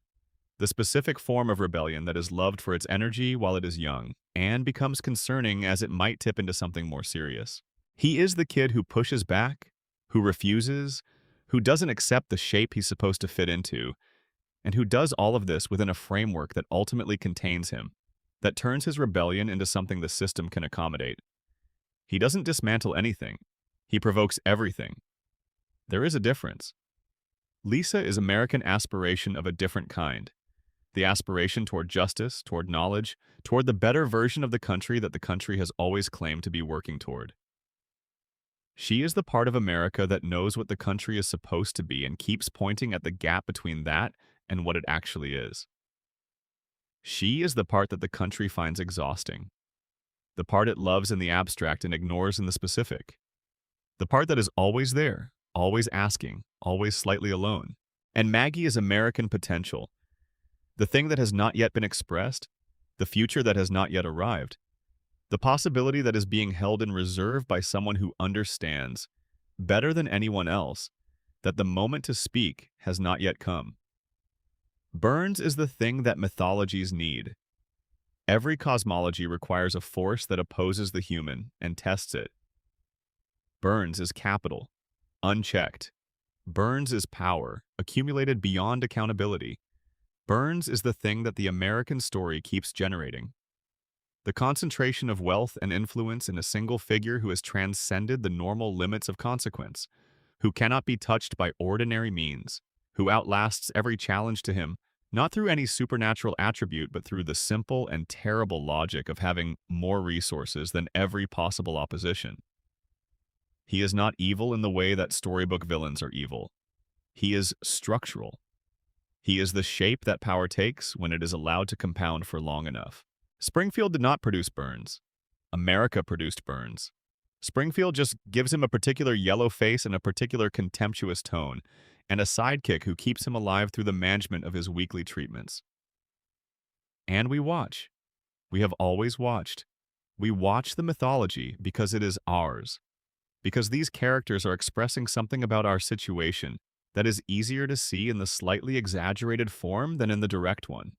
the specific form of rebellion that is loved for its energy while it is young, and becomes concerning as it might tip into something more serious. He is the kid who pushes back, who refuses, who doesn't accept the shape he's supposed to fit into, and who does all of this within a framework that ultimately contains him, that turns his rebellion into something the system can accommodate. He doesn't dismantle anything. He provokes everything. There is a difference. Lisa is American aspiration of a different kind. The aspiration toward justice, toward knowledge, toward the better version of the country that the country has always claimed to be working toward. She is the part of America that knows what the country is supposed to be and keeps pointing at the gap between that and what it actually is. She is the part that the country finds exhausting. The part it loves in the abstract and ignores in the specific. The part that is always there, always asking, always slightly alone. And Maggie is American potential. The thing that has not yet been expressed, the future that has not yet arrived, the possibility that is being held in reserve by someone who understands, better than anyone else, that the moment to speak has not yet come. Burns is the thing that mythologies need. Every cosmology requires a force that opposes the human and tests it. Burns is capital, unchecked. Burns is power, accumulated beyond accountability. Burns is the thing that the American story keeps generating. The concentration of wealth and influence in a single figure who has transcended the normal limits of consequence, who cannot be touched by ordinary means, who outlasts every challenge to him, not through any supernatural attribute, but through the simple and terrible logic of having more resources than every possible opposition. He is not evil in the way that storybook villains are evil. He is structural. He is the shape that power takes when it is allowed to compound for long enough. Springfield did not produce Burns. America produced Burns. Springfield just gives him a particular yellow face and a particular contemptuous tone, and a sidekick who keeps him alive through the management of his weekly treatments. And we watch. We have always watched. We watch the mythology because it is ours. Because these characters are expressing something about our situation that is easier to see in the slightly exaggerated form than in the direct one.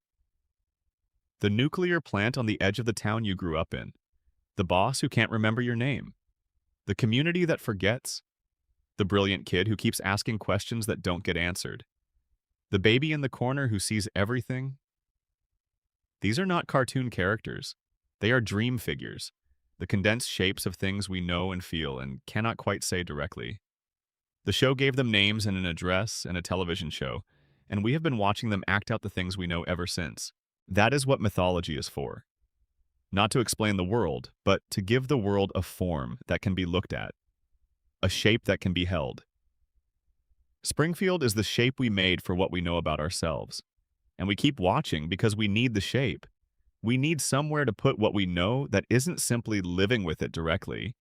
The nuclear plant on the edge of the town you grew up in. The boss who can't remember your name. The community that forgets. The brilliant kid who keeps asking questions that don't get answered. The baby in the corner who sees everything. These are not cartoon characters. They are dream figures, the condensed shapes of things we know and feel and cannot quite say directly. The show gave them names and an address and a television show, and we have been watching them act out the things we know ever since. That is what mythology is for. Not to explain the world, but to give the world a form that can be looked at, a shape that can be held. Springfield is the shape we made for what we know about ourselves, and we keep watching because we need the shape. We need somewhere to put what we know that isn't simply living with it directly.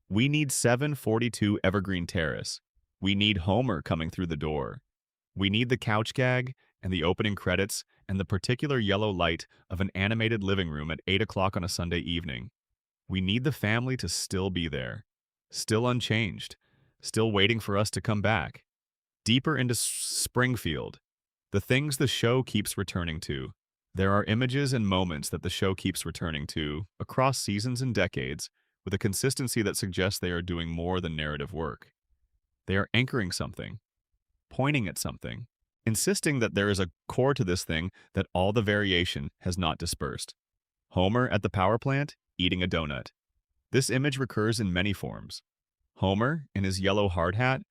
We need 742 Evergreen Terrace. We need Homer coming through the door. We need the couch gag and the opening credits and the particular yellow light of an animated living room at 8 o'clock on a Sunday evening. We need the family to still be there, still unchanged, still waiting for us to come back. Deeper into Springfield, the things the show keeps returning to. There are images and moments that the show keeps returning to, across seasons and decades, with a consistency that suggests they are doing more than narrative work. They are anchoring something, pointing at something, insisting that there is a core to this thing that all the variation has not dispersed. Homer at the power plant, eating a donut. This image recurs in many forms. Homer, in his yellow hard hat,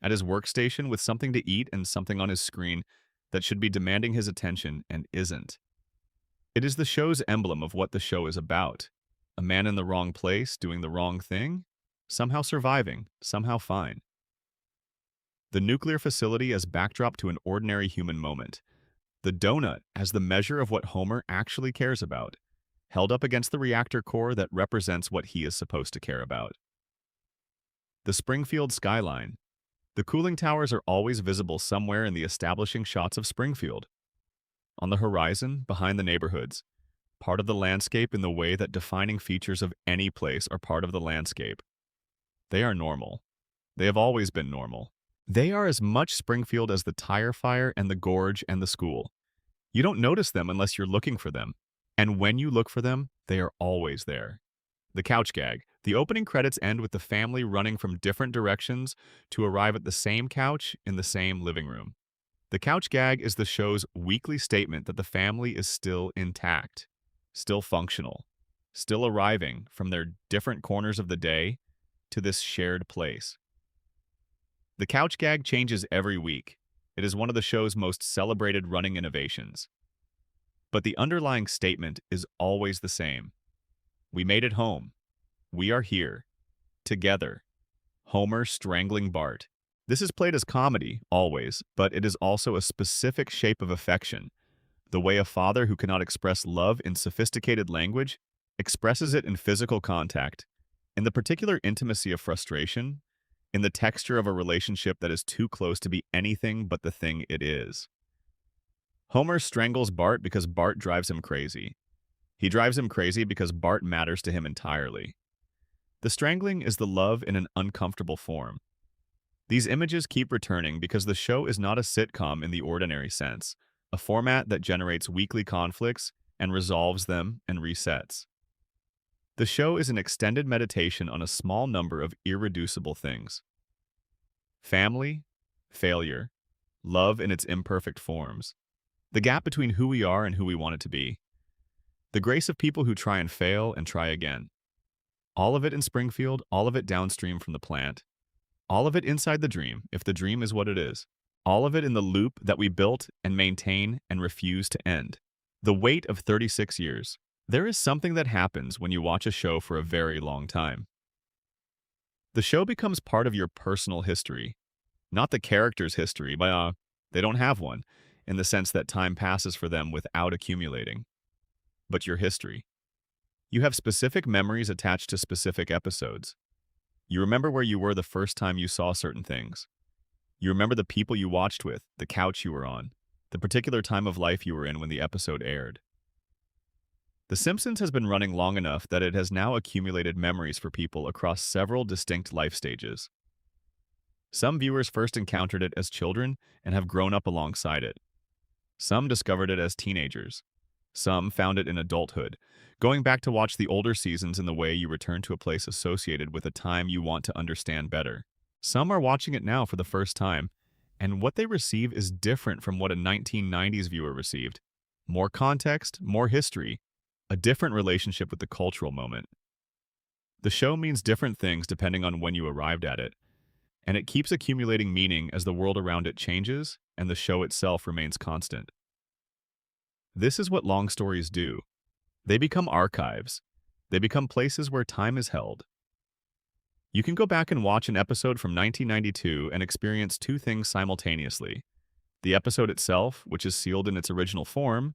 at his workstation with something to eat and something on his screen that should be demanding his attention and isn't. It is the show's emblem of what the show is about. A man in the wrong place, doing the wrong thing, somehow surviving, somehow fine. The nuclear facility as backdrop to an ordinary human moment. The donut as the measure of what Homer actually cares about, held up against the reactor core that represents what he is supposed to care about. The Springfield skyline. The cooling towers are always visible somewhere in the establishing shots of Springfield. On the horizon, behind the neighborhoods, part of the landscape in the way that defining features of any place are part of the landscape. They are normal. They have always been normal. They are as much Springfield as the tire fire and the gorge and the school. You don't notice them unless you're looking for them. And when you look for them, they are always there. The couch gag. The opening credits end with the family running from different directions to arrive at the same couch in the same living room. The couch gag is the show's weekly statement that the family is still intact, still functional, still arriving from their different corners of the day to this shared place. The couch gag changes every week. It is one of the show's most celebrated running innovations. But the underlying statement is always the same. We made it home. We are here. Together. Homer strangling Bart. This is played as comedy, always, but it is also a specific shape of affection. The way a father who cannot express love in sophisticated language expresses it in physical contact, in the particular intimacy of frustration, in the texture of a relationship that is too close to be anything but the thing it is. Homer strangles Bart because Bart drives him crazy. He drives him crazy because Bart matters to him entirely. The strangling is the love in an uncomfortable form. These images keep returning because the show is not a sitcom in the ordinary sense, a format that generates weekly conflicts and resolves them and resets. The show is an extended meditation on a small number of irreducible things. Family, failure, love in its imperfect forms, the gap between who we are and who we want it to be. The grace of people who try and fail and try again. All of it in Springfield, all of it downstream from the plant. All of it inside the dream, if the dream is what it is. All of it in the loop that we built and maintain and refuse to end. The weight of 36 years. There is something that happens when you watch a show for a very long time. The show becomes part of your personal history, not the character's history, but they don't have one, in the sense that time passes for them without accumulating, but your history. You have specific memories attached to specific episodes. You remember where you were the first time you saw certain things. You remember the people you watched with, the couch you were on, the particular time of life you were in when the episode aired. The Simpsons has been running long enough that it has now accumulated memories for people across several distinct life stages. Some viewers first encountered it as children and have grown up alongside it. Some discovered it as teenagers. Some found it in adulthood, going back to watch the older seasons in the way you return to a place associated with a time you want to understand better. Some are watching it now for the first time, and what they receive is different from what a 1990s viewer received. More context, more history, a different relationship with the cultural moment. The show means different things depending on when you arrived at it, and it keeps accumulating meaning as the world around it changes and the show itself remains constant. This is what long stories do. They become archives. They become places where time is held. You can go back and watch an episode from 1992 and experience two things simultaneously: the episode itself, which is sealed in its original form,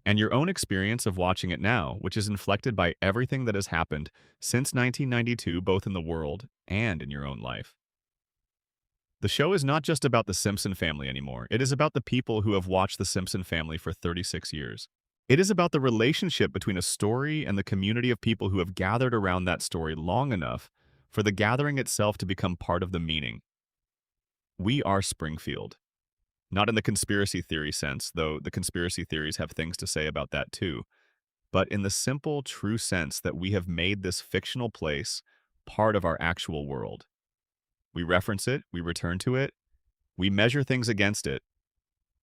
and your own experience of watching it now, which is inflected by everything that has happened since 1992, both in the world and in your own life. The show is not just about the Simpson family anymore. It is about the people who have watched the Simpson family for 36 years. It is about the relationship between a story and the community of people who have gathered around that story long enough for the gathering itself to become part of the meaning. We are Springfield. Not in the conspiracy theory sense, though the conspiracy theories have things to say about that too, but in the simple, true sense that we have made this fictional place part of our actual world. We reference it, we return to it, we measure things against it.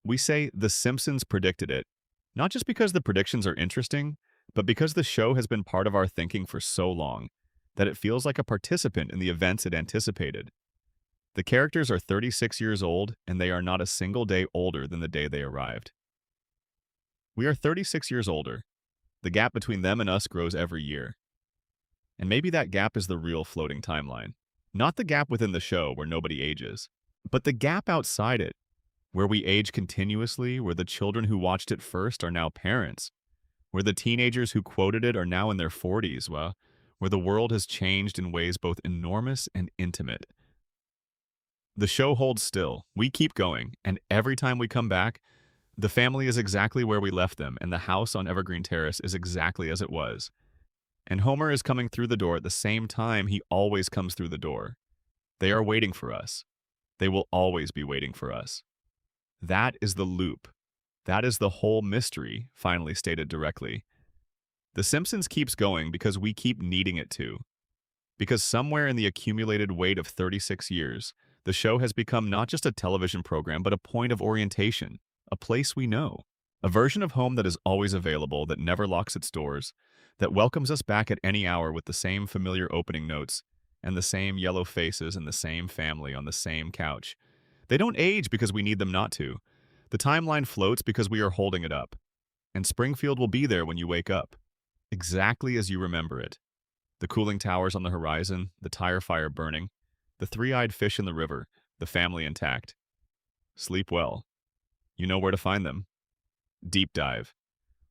We say The Simpsons predicted it, not just because the predictions are interesting, but because the show has been part of our thinking for so long that it feels like a participant in the events it anticipated. The characters are 36 years old, and they are not a single day older than the day they arrived. We are 36 years older. The gap between them and us grows every year. And maybe that gap is the real floating timeline. Not the gap within the show where nobody ages, but the gap outside it, where we age continuously, where the children who watched it first are now parents, where the teenagers who quoted it are now in their 40s, where the world has changed in ways both enormous and intimate. The show holds still. We keep going, and every time we come back, the family is exactly where we left them, and the house on Evergreen Terrace is exactly as it was. And Homer is coming through the door at the same time he always comes through the door. They are waiting for us. They will always be waiting for us. That is the loop. That is the whole mystery, finally stated directly. The Simpsons keeps going because we keep needing it to. Because somewhere in the accumulated weight of 36 years, the show has become not just a television program, but a point of orientation, a place we know, a version of home that is always available, that never locks its doors, that welcomes us back at any hour with the same familiar opening notes and the same yellow faces and the same family on the same couch. They don't age because we need them not to. The timeline floats because we are holding it up. And Springfield will be there when you wake up, exactly as you remember it. The cooling towers on the horizon, the tire fire burning, the three-eyed fish in the river, the family intact. Sleep well. You know where to find them. Deep dive.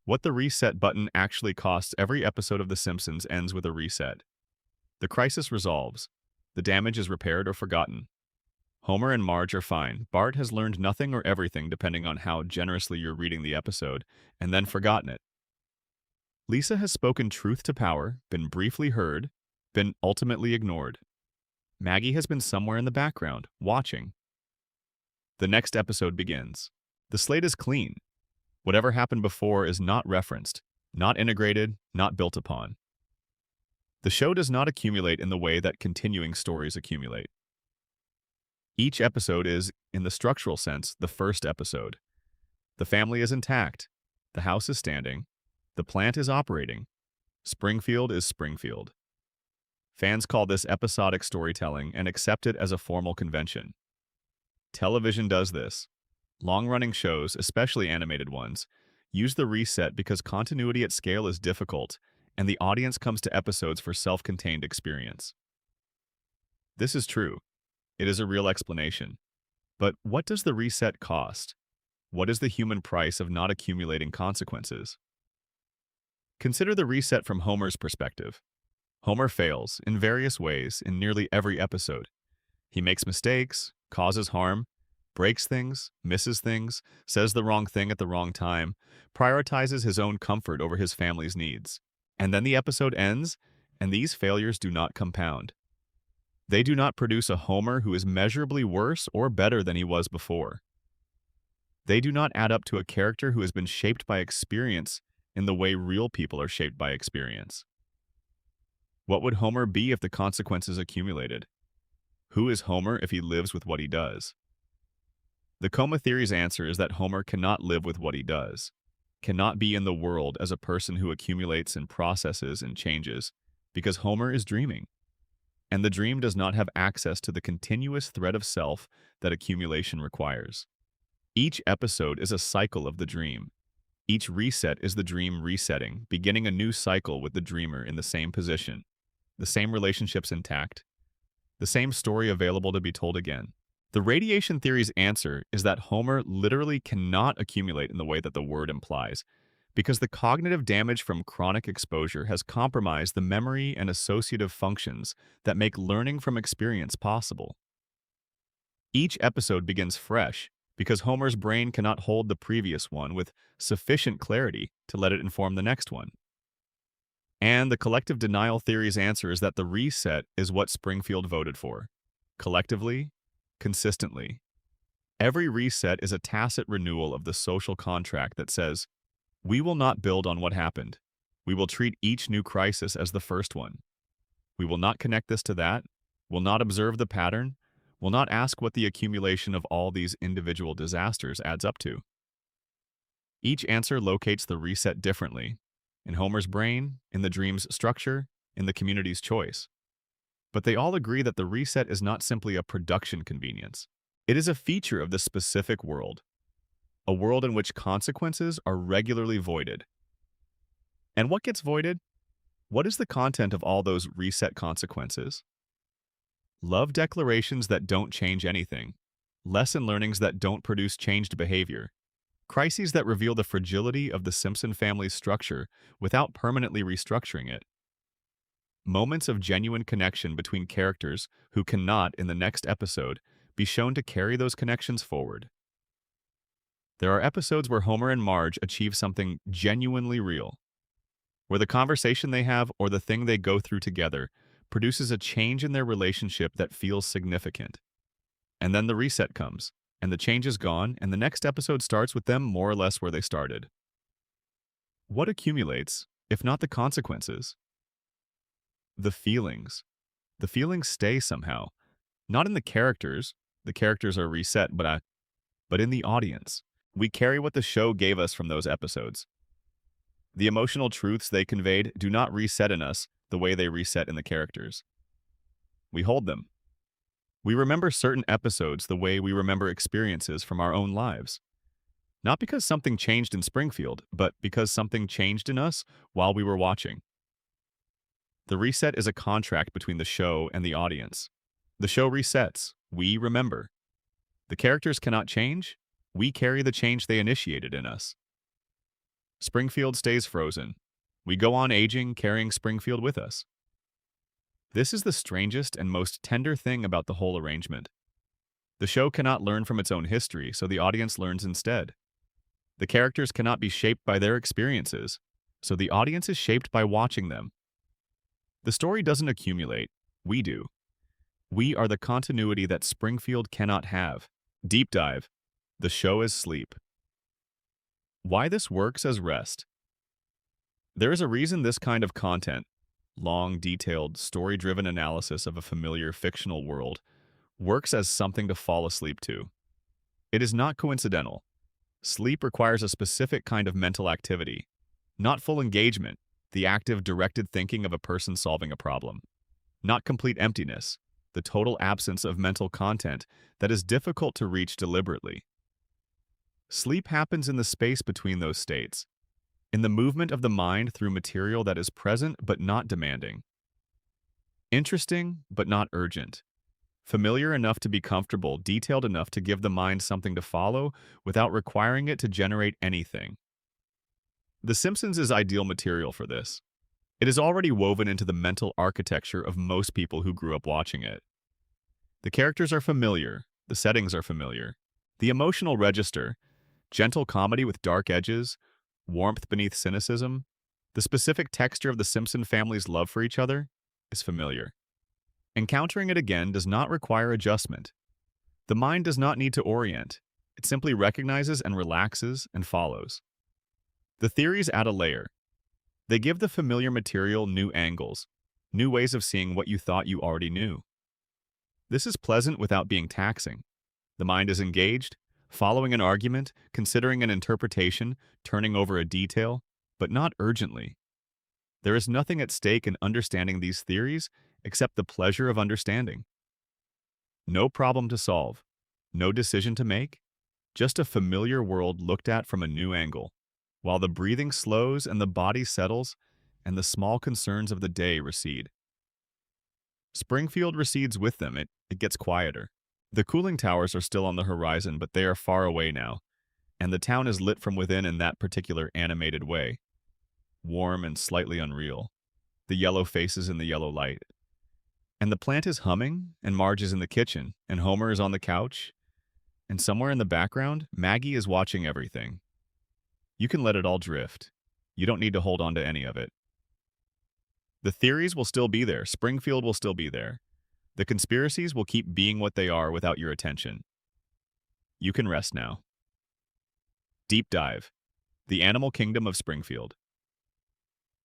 What the reset button actually costs. Every episode of The Simpsons ends with a reset. The crisis resolves. The damage is repaired or forgotten. Homer and Marge are fine. Bart has learned nothing or everything depending on how generously you're reading the episode, and then forgotten it. Lisa has spoken truth to power, been briefly heard, been ultimately ignored. Maggie has been somewhere in the background, watching. The next episode begins. The slate is clean. Whatever happened before is not referenced, not integrated, not built upon. The show does not accumulate in the way that continuing stories accumulate. Each episode is, in the structural sense, the first episode. The family is intact. The house is standing. The plant is operating. Springfield is Springfield. Fans call this episodic storytelling and accept it as a formal convention. Television does this. Long-running shows, especially animated ones, use the reset because continuity at scale is difficult, and the audience comes to episodes for self-contained experience. This is true. It is a real explanation. But what does the reset cost? What is the human price of not accumulating consequences? Consider the reset from Homer's perspective. Homer fails, in various ways, in nearly every episode. He makes mistakes, causes harm, breaks things, misses things, says the wrong thing at the wrong time, prioritizes his own comfort over his family's needs. And then the episode ends, and these failures do not compound. They do not produce a Homer who is measurably worse or better than he was before. They do not add up to a character who has been shaped by experience in the way real people are shaped by experience. What would Homer be if the consequences accumulated? Who is Homer if he lives with what he does? The coma theory's answer is that Homer cannot live with what he does, cannot be in the world as a person who accumulates and processes and changes, because Homer is dreaming. And the dream does not have access to the continuous thread of self that accumulation requires. Each episode is a cycle of the dream. Each reset is the dream resetting, beginning a new cycle with the dreamer in the same position, the same relationships intact, the same story available to be told again. The radiation theory's answer is that Homer literally cannot accumulate in the way that the word implies, because the cognitive damage from chronic exposure has compromised the memory and associative functions that make learning from experience possible. Each episode begins fresh because Homer's brain cannot hold the previous one with sufficient clarity to let it inform the next one. And the collective denial theory's answer is that the reset is what Springfield voted for. Collectively, consistently. Every reset is a tacit renewal of the social contract that says, we will not build on what happened. We will treat each new crisis as the first one. We will not connect this to that, will not observe the pattern, will not ask what the accumulation of all these individual disasters adds up to. Each answer locates the reset differently, in Homer's brain, in the dream's structure, in the community's choice. But they all agree that the reset is not simply a production convenience. It is a feature of the specific world, a world in which consequences are regularly voided. And what gets voided? What is the content of all those reset consequences? Love declarations that don't change anything, lesson learnings that don't produce changed behavior, crises that reveal the fragility of the Simpson family's structure without permanently restructuring it, moments of genuine connection between characters who cannot, in the next episode, be shown to carry those connections forward. There are episodes where Homer and Marge achieve something genuinely real, where the conversation they have or the thing they go through together produces a change in their relationship that feels significant. And then the reset comes, and the change is gone, and the next episode starts with them more or less where they started. What accumulates, if not the consequences? The feelings. The feelings stay somehow. Not in the characters are reset, but in the audience. We carry what the show gave us from those episodes. The emotional truths they conveyed do not reset in us the way they reset in the characters. We hold them. We remember certain episodes the way we remember experiences from our own lives. Not because something changed in Springfield, but because something changed in us while we were watching. The reset is a contract between the show and the audience. The show resets. We remember. The characters cannot change. We carry the change they initiated in us. Springfield stays frozen. We go on aging, carrying Springfield with us. This is the strangest and most tender thing about the whole arrangement. The show cannot learn from its own history, so the audience learns instead. The characters cannot be shaped by their experiences, so the audience is shaped by watching them. The story doesn't accumulate. We do. We are the continuity that Springfield cannot have. Deep dive. The show is sleep. Why this works as rest. There is a reason this kind of content, long, detailed, story-driven analysis of a familiar fictional world, works as something to fall asleep to. It is not coincidental. Sleep requires a specific kind of mental activity. Not full engagement, the active, directed thinking of a person solving a problem. Not complete emptiness, the total absence of mental content that is difficult to reach deliberately. Sleep happens in the space between those states, in the movement of the mind through material that is present but not demanding. Interesting but not urgent. Familiar enough to be comfortable, detailed enough to give the mind something to follow without requiring it to generate anything. The Simpsons is ideal material for this. It is already woven into the mental architecture of most people who grew up watching it. The characters are familiar, the settings are familiar. The emotional register, gentle comedy with dark edges, warmth beneath cynicism, the specific texture of the Simpson family's love for each other, is familiar. Encountering it again does not require adjustment. The mind does not need to orient. It simply recognizes and relaxes and follows. The theories add a layer. They give the familiar material new angles, new ways of seeing what you thought you already knew. This is pleasant without being taxing. The mind is engaged, following an argument, considering an interpretation, turning over a detail, but not urgently. There is nothing at stake in understanding these theories except the pleasure of understanding. No problem to solve, no decision to make, just a familiar world looked at from a new angle, while the breathing slows and the body settles and the small concerns of the day recede. Springfield recedes with them. It gets quieter. The cooling towers are still on the horizon, but they are far away now, and the town is lit from within in that particular animated way, warm and slightly unreal, the yellow faces in the yellow light. And the plant is humming, and Marge is in the kitchen, and Homer is on the couch, and somewhere in the background, Maggie is watching everything. You can let it all drift. You don't need to hold on to any of it. The theories will still be there. Springfield will still be there. The conspiracies will keep being what they are without your attention. You can rest now. Deep dive. The animal kingdom of Springfield.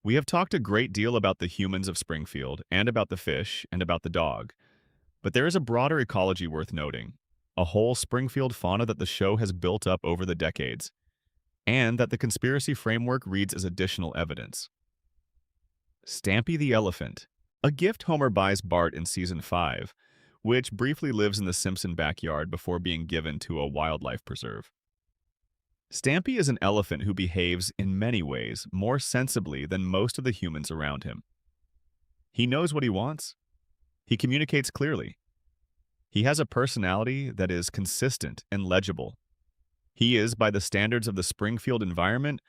We have talked a great deal about the humans of Springfield, and about the fish, and about the dog. But there is a broader ecology worth noting, a whole Springfield fauna that the show has built up over the decades, and that the conspiracy framework reads as additional evidence. Stampy the elephant, a gift Homer buys Bart in Season 5, which briefly lives in the Simpson backyard before being given to a wildlife preserve. Stampy is an elephant who behaves, in many ways, more sensibly than most of the humans around him. He knows what he wants. He communicates clearly. He has a personality that is consistent and legible. He is, by the standards of the Springfield environment,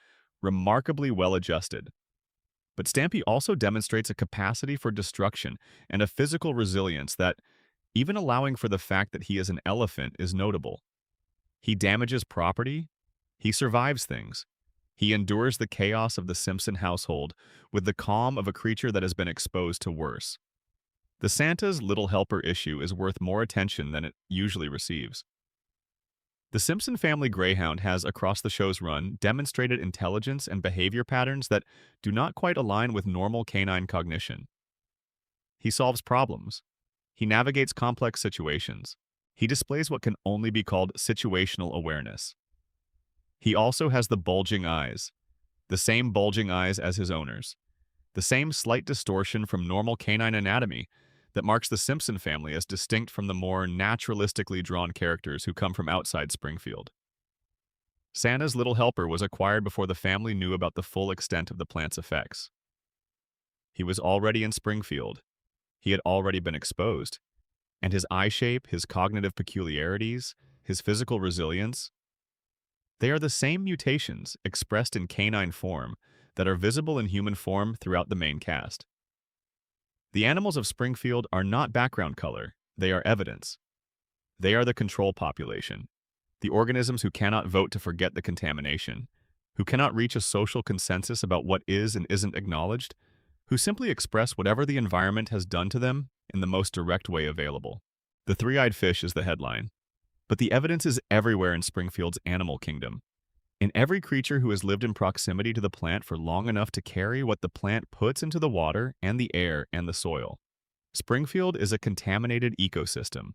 remarkably well-adjusted. But Stampy also demonstrates a capacity for destruction and a physical resilience that, even allowing for the fact that he is an elephant, is notable. He damages property. He survives things. He endures the chaos of the Simpson household with the calm of a creature that has been exposed to worse. The Santa's Little Helper issue is worth more attention than it usually receives. The Simpson family greyhound has, across the show's run, demonstrated intelligence and behavior patterns that do not quite align with normal canine cognition. He solves problems. He navigates complex situations. He displays what can only be called situational awareness. He also has the bulging eyes, the same bulging eyes as his owners, the same slight distortion from normal canine anatomy that marks the Simpson family as distinct from the more naturalistically drawn characters who come from outside Springfield. Santa's Little Helper was acquired before the family knew about the full extent of the plant's effects. He was already in Springfield. He had already been exposed. And his eye shape, his cognitive peculiarities, his physical resilience, they are the same mutations expressed in canine form that are visible in human form throughout the main cast. The animals of Springfield are not background color, they are evidence. They are the control population, the organisms who cannot vote to forget the contamination, who cannot reach a social consensus about what is and isn't acknowledged, who simply express whatever the environment has done to them in the most direct way available. The three-eyed fish is the headline, but the evidence is everywhere in Springfield's animal kingdom. In every creature who has lived in proximity to the plant for long enough to carry what the plant puts into the water and the air and the soil. Springfield is a contaminated ecosystem.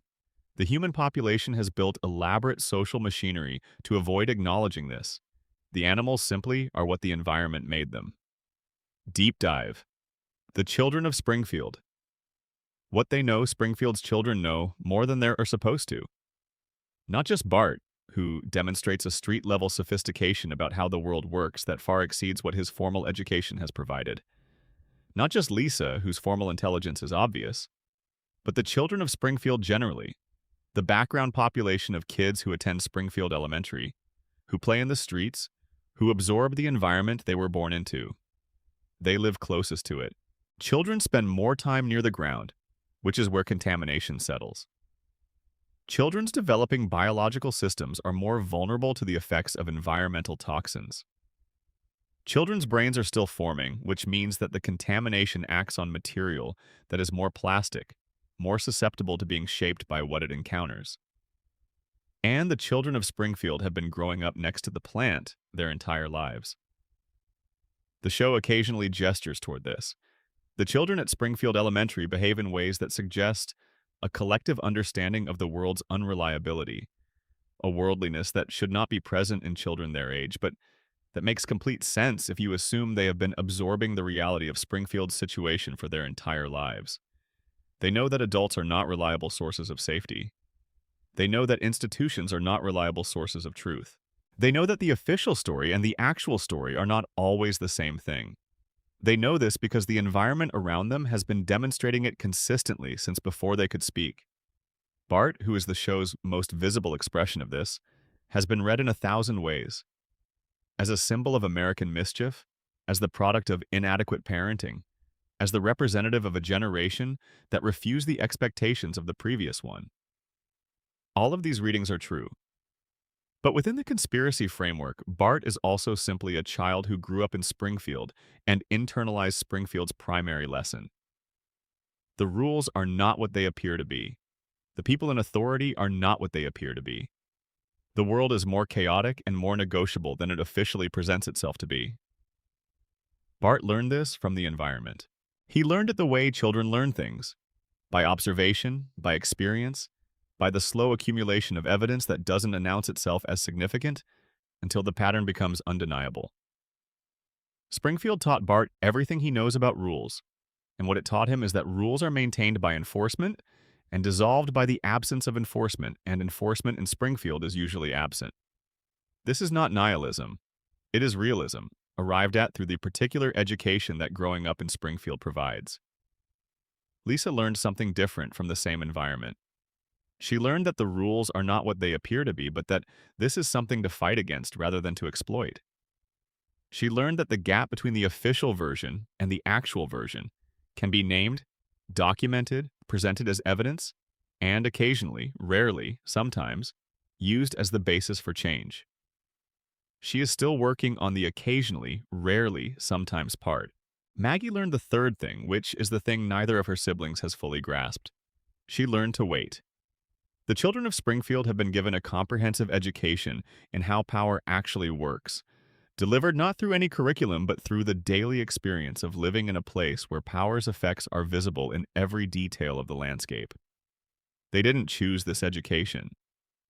The human population has built elaborate social machinery to avoid acknowledging this, The animals simply are what the environment made them. Deep dive. The children of Springfield. What they know Springfield's children know more than they are supposed to. Not just Bart, who demonstrates a street-level sophistication about how the world works that far exceeds what his formal education has provided. Not just Lisa, whose formal intelligence is obvious, but the children of Springfield generally, the background population of kids who attend Springfield Elementary, who play in the streets, who absorb the environment they were born into. They live closest to it. Children spend more time near the ground, which is where contamination settles. Children's developing biological systems are more vulnerable to the effects of environmental toxins. Children's brains are still forming, which means that the contamination acts on material that is more plastic, more susceptible to being shaped by what it encounters. And the children of Springfield have been growing up next to the plant their entire lives. The show occasionally gestures toward this. The children at Springfield Elementary behave in ways that suggest a collective understanding of the world's unreliability, a worldliness that should not be present in children their age, but that makes complete sense if you assume they have been absorbing the reality of Springfield's situation for their entire lives. They know that adults are not reliable sources of safety. They know that institutions are not reliable sources of truth. They know that the official story and the actual story are not always the same thing. They know this because the environment around them has been demonstrating it consistently since before they could speak. Bart, who is the show's most visible expression of this, has been read in 1,000 ways. As a symbol of American mischief, as the product of inadequate parenting, as the representative of a generation that refused the expectations of the previous one. All of these readings are true. But within the conspiracy framework, Bart is also simply a child who grew up in Springfield and internalized Springfield's primary lesson. The rules are not what they appear to be. The people in authority are not what they appear to be. The world is more chaotic and more negotiable than it officially presents itself to be. Bart learned this from the environment. He learned it the way children learn things, by observation, by experience, by the slow accumulation of evidence that doesn't announce itself as significant until the pattern becomes undeniable. Springfield taught Bart everything he knows about rules, and what it taught him is that rules are maintained by enforcement and dissolved by the absence of enforcement, and enforcement in Springfield is usually absent. This is not nihilism. It is realism, arrived at through the particular education that growing up in Springfield provides. Lisa learned something different from the same environment. She learned that the rules are not what they appear to be, but that this is something to fight against rather than to exploit. She learned that the gap between the official version and the actual version can be named, documented, presented as evidence, and occasionally, rarely, sometimes, used as the basis for change. She is still working on the occasionally, rarely, sometimes part. Maggie learned the third thing, which is the thing neither of her siblings has fully grasped. She learned to wait. The children of Springfield have been given a comprehensive education in how power actually works, delivered not through any curriculum but through the daily experience of living in a place where power's effects are visible in every detail of the landscape. They didn't choose this education.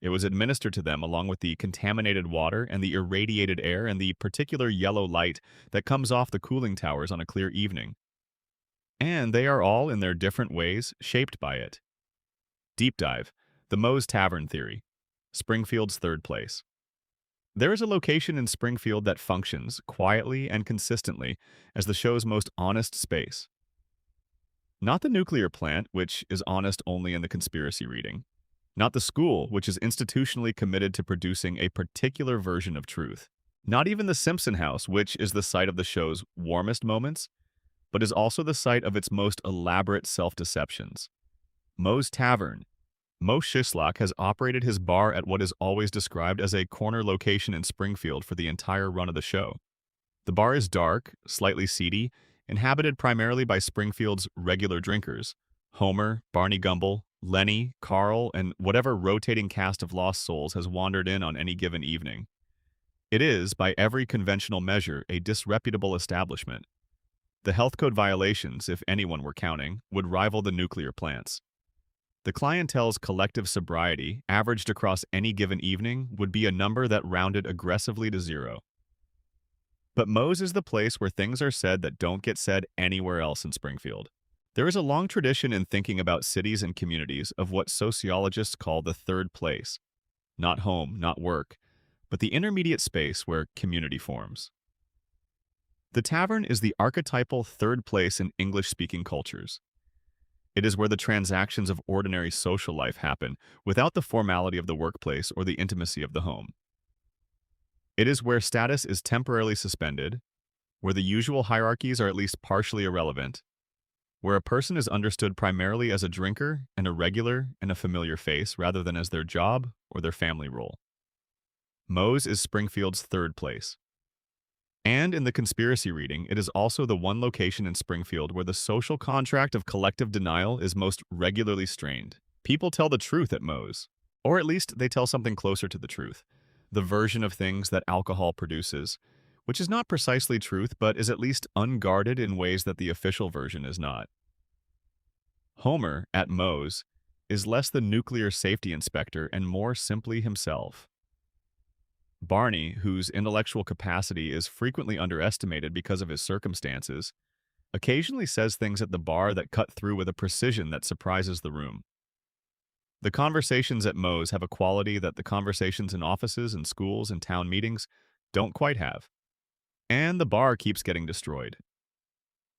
It was administered to them along with the contaminated water and the irradiated air and the particular yellow light that comes off the cooling towers on a clear evening. And they are all, in their different ways, shaped by it. Deep dive. The Moe's Tavern Theory, Springfield's third place. There is a location in Springfield that functions, quietly and consistently, as the show's most honest space. Not the nuclear plant, which is honest only in the conspiracy reading. Not the school, which is institutionally committed to producing a particular version of truth. Not even the Simpson house, which is the site of the show's warmest moments, but is also the site of its most elaborate self-deceptions. Moe's Tavern. Mo Shislak has operated his bar at what is always described as a corner location in Springfield for the entire run of the show. The bar is dark, slightly seedy, inhabited primarily by Springfield's regular drinkers, Homer, Barney Gumble, Lenny, Carl, and whatever rotating cast of lost souls has wandered in on any given evening. It is, by every conventional measure, a disreputable establishment. The health code violations, if anyone were counting, would rival the nuclear plants. The clientele's collective sobriety, averaged across any given evening, would be a number that rounded aggressively to 0. But Moe's is the place where things are said that don't get said anywhere else in Springfield. There is a long tradition in thinking about cities and communities of what sociologists call the third place, not home, not work, but the intermediate space where community forms. The tavern is the archetypal third place in English-speaking cultures. It is where the transactions of ordinary social life happen without the formality of the workplace or the intimacy of the home. It is where status is temporarily suspended, where the usual hierarchies are at least partially irrelevant, where a person is understood primarily as a drinker and a regular and a familiar face rather than as their job or their family role. Moe's is Springfield's third place. And in the conspiracy reading, it is also the one location in Springfield where the social contract of collective denial is most regularly strained. People tell the truth at Moe's, or at least they tell something closer to the truth, the version of things that alcohol produces, which is not precisely truth but is at least unguarded in ways that the official version is not. Homer, at Moe's, is less the nuclear safety inspector and more simply himself. Barney, whose intellectual capacity is frequently underestimated because of his circumstances, occasionally says things at the bar that cut through with a precision that surprises the room. The conversations at Moe's have a quality that the conversations in offices and schools and town meetings don't quite have. And the bar keeps getting destroyed.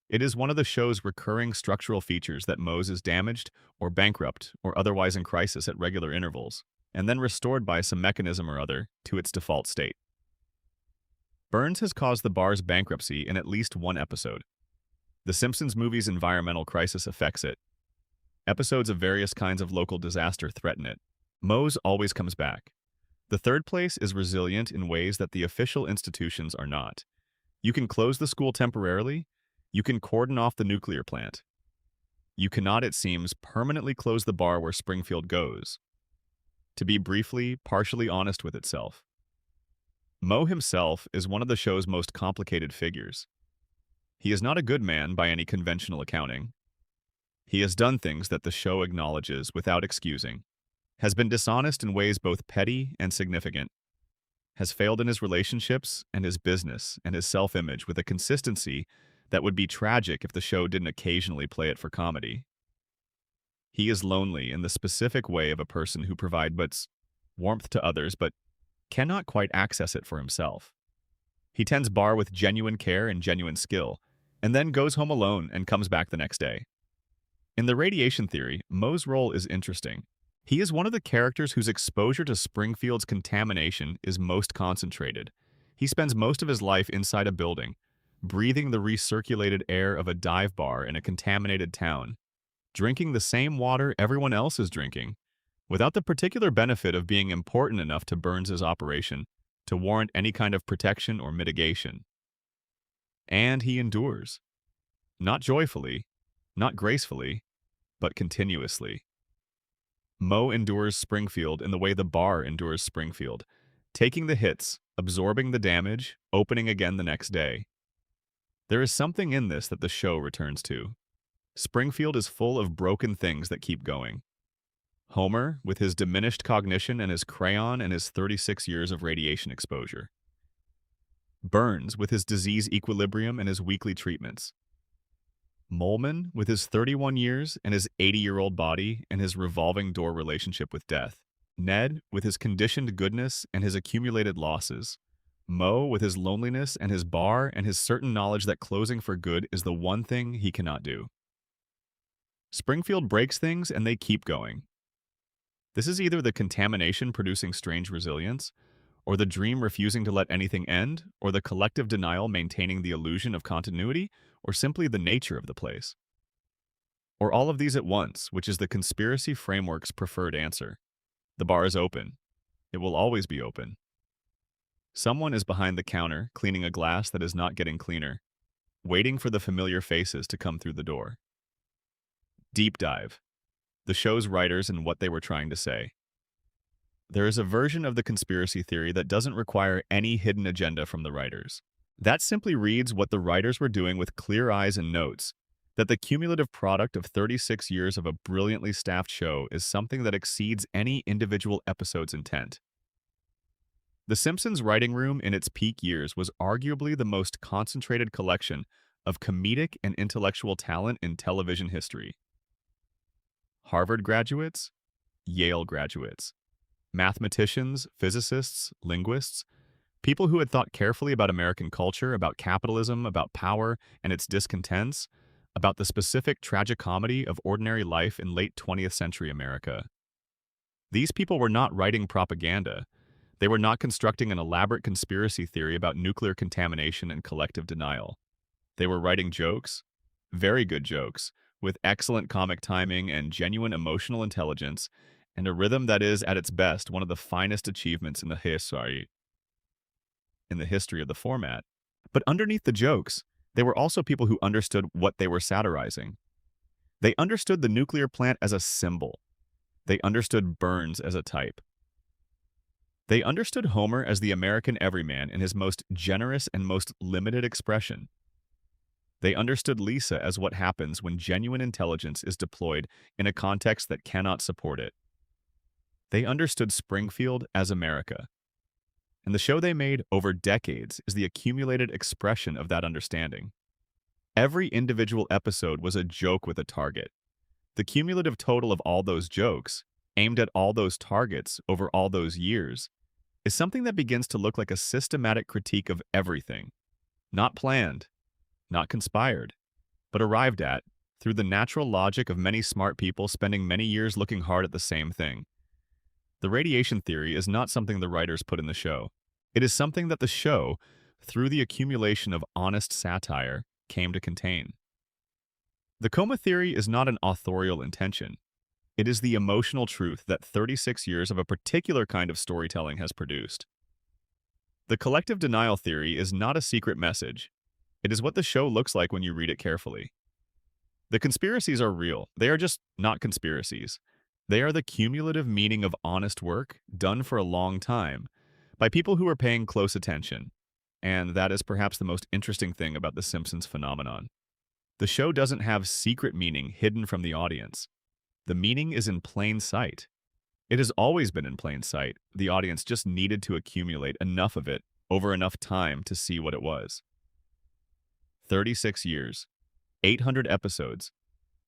It is one of the show's recurring structural features that Moe's is damaged or bankrupt or otherwise in crisis at regular intervals, and then restored by some mechanism or other to its default state. Burns has caused the bar's bankruptcy in at least one episode. The Simpsons movie's environmental crisis affects it. Episodes of various kinds of local disaster threaten it. Moe's always comes back. The third place is resilient in ways that the official institutions are not. You can close the school temporarily. You can cordon off the nuclear plant. You cannot, it seems, permanently close the bar where Springfield goes. To be briefly, partially honest with itself. Moe himself is one of the show's most complicated figures. He is not a good man by any conventional accounting. He has done things that the show acknowledges without excusing, has been dishonest in ways both petty and significant, has failed in his relationships and his business and his self-image with a consistency that would be tragic if the show didn't occasionally play it for comedy. He is lonely in the specific way of a person who provides warmth to others but cannot quite access it for himself. He tends bar with genuine care and genuine skill, and then goes home alone and comes back the next day. In the radiation theory, Moe's role is interesting. He is one of the characters whose exposure to Springfield's contamination is most concentrated. He spends most of his life inside a building, breathing the recirculated air of a dive bar in a contaminated town, drinking the same water everyone else is drinking, without the particular benefit of being important enough to Burns's operation to warrant any kind of protection or mitigation. And he endures. Not joyfully, not gracefully, but continuously. Moe endures Springfield in the way the bar endures Springfield, taking the hits, absorbing the damage, opening again the next day. There is something in this that the show returns to. Springfield is full of broken things that keep going. Homer, with his diminished cognition and his crayon and his 36 years of radiation exposure. Burns, with his disease equilibrium and his weekly treatments. Molman, with his 31 years and his 80-year-old body and his revolving door relationship with death. Ned, with his conditioned goodness and his accumulated losses. Moe, with his loneliness and his bar and his certain knowledge that closing for good is the one thing he cannot do. Springfield breaks things and they keep going. This is either the contamination producing strange resilience, or the dream refusing to let anything end, or the collective denial maintaining the illusion of continuity, or simply the nature of the place. Or all of these at once, which is the conspiracy framework's preferred answer. The bar is open. It will always be open. Someone is behind the counter, cleaning a glass that is not getting cleaner, waiting for the familiar faces to come through the door. Deep dive. The show's writers and what they were trying to say. There is a version of the conspiracy theory that doesn't require any hidden agenda from the writers. That simply reads what the writers were doing with clear eyes and notes, that the cumulative product of 36 years of a brilliantly staffed show is something that exceeds any individual episode's intent. The Simpsons writing room in its peak years was arguably the most concentrated collection of comedic and intellectual talent in television history. Harvard graduates, Yale graduates, mathematicians, physicists, linguists, people who had thought carefully about American culture, about capitalism, about power and its discontents, about the specific tragicomedy of ordinary life in late 20th century America. These people were not writing propaganda. They were not constructing an elaborate conspiracy theory about nuclear contamination and collective denial. They were writing jokes, very good jokes, with excellent comic timing and genuine emotional intelligence, and a rhythm that is, at its best, one of the finest achievements in the history of the format. But underneath the jokes, they were also people who understood what they were satirizing. They understood the nuclear plant as a symbol. They understood Burns as a type. They understood Homer as the American everyman in his most generous and most limited expression. They understood Lisa as what happens when genuine intelligence is deployed in a context that cannot support it. They understood Springfield as America. And the show they made over decades is the accumulated expression of that understanding. Every individual episode was a joke with a target. The cumulative total of all those jokes, aimed at all those targets over all those years, is something that begins to look like a systematic critique of everything. Not planned, not conspired, but arrived at through the natural logic of many smart people spending many years looking hard at the same thing. The radiation theory is not something the writers put in the show. It is something that the show, through the accumulation of honest satire, came to contain. The coma theory is not an authorial intention. It is the emotional truth that 36 years of a particular kind of storytelling has produced. The collective denial theory is not a secret message. It is what the show looks like when you read it carefully. The conspiracies are real. They are just not conspiracies. They are the cumulative meaning of honest work done for a long time by people who are paying close attention. And that is perhaps the most interesting thing about the Simpsons phenomenon. The show doesn't have secret meaning hidden from the audience. The meaning is in plain sight. It has always been in plain sight. The audience just needed to accumulate enough of it over enough time to see what it was. 36 years, 800 episodes,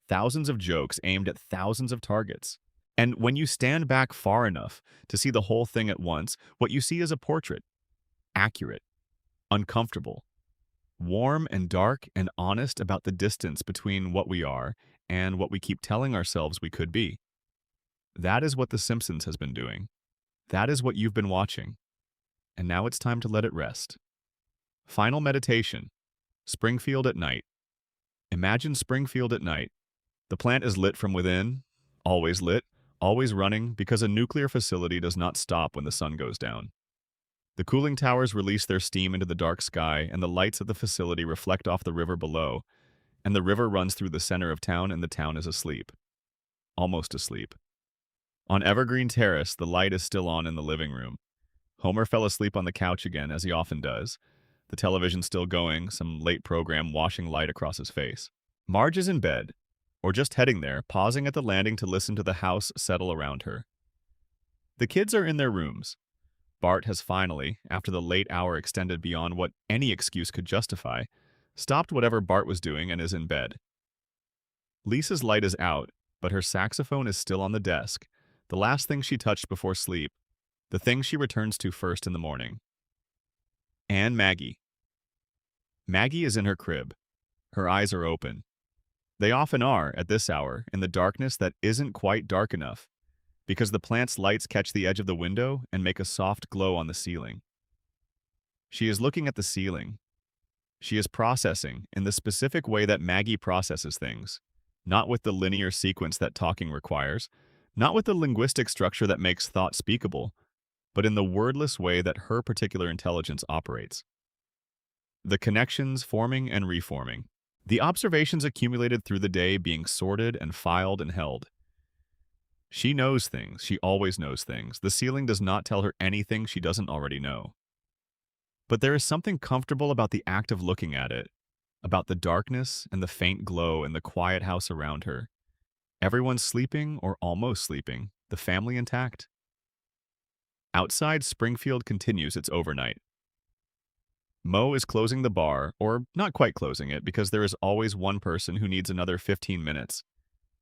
thousands of jokes aimed at thousands of targets. And when you stand back far enough to see the whole thing at once, what you see is a portrait. Accurate, uncomfortable, warm and dark and honest about the distance between what we are and what we keep telling ourselves we could be. That is what The Simpsons has been doing. That is what you've been watching. And now it's time to let it rest. Final meditation. Springfield at night. Imagine Springfield at night. The plant is lit from within, always lit, always running because a nuclear facility does not stop when the sun goes down. The cooling towers release their steam into the dark sky, and the lights of the facility reflect off the river below, and the river runs through the center of town, and the town is asleep. Almost asleep. On Evergreen Terrace, the light is still on in the living room. Homer fell asleep on the couch again, as he often does. The television still going, some late program washing light across his face. Marge is in bed, or just heading there, pausing at the landing to listen to the house settle around her. The kids are in their rooms. Bart has finally, after the late hour extended beyond what any excuse could justify, stopped whatever Bart was doing and is in bed. Lisa's light is out, but her saxophone is still on the desk, the last thing she touched before sleep, the thing she returns to first in the morning. And Maggie. Maggie is in her crib. Her eyes are open. They often are, at this hour, in the darkness that isn't quite dark enough, because the plant's lights catch the edge of the window and make a soft glow on the ceiling. She is looking at the ceiling. She is processing in the specific way that Maggie processes things, not with the linear sequence that talking requires, not with the linguistic structure that makes thought speakable, but in the wordless way that her particular intelligence operates. The connections forming and reforming. The observations accumulated through the day being sorted and filed and held. She knows things. She always knows things. The ceiling does not tell her anything she doesn't already know. But there is something comfortable about the act of looking at it, about the darkness and the faint glow and the quiet house around her. Everyone's sleeping or almost sleeping, the family intact. Outside, Springfield continues its overnight. Mo is closing the bar, or not quite closing it, because there is always one person who needs another 15 minutes.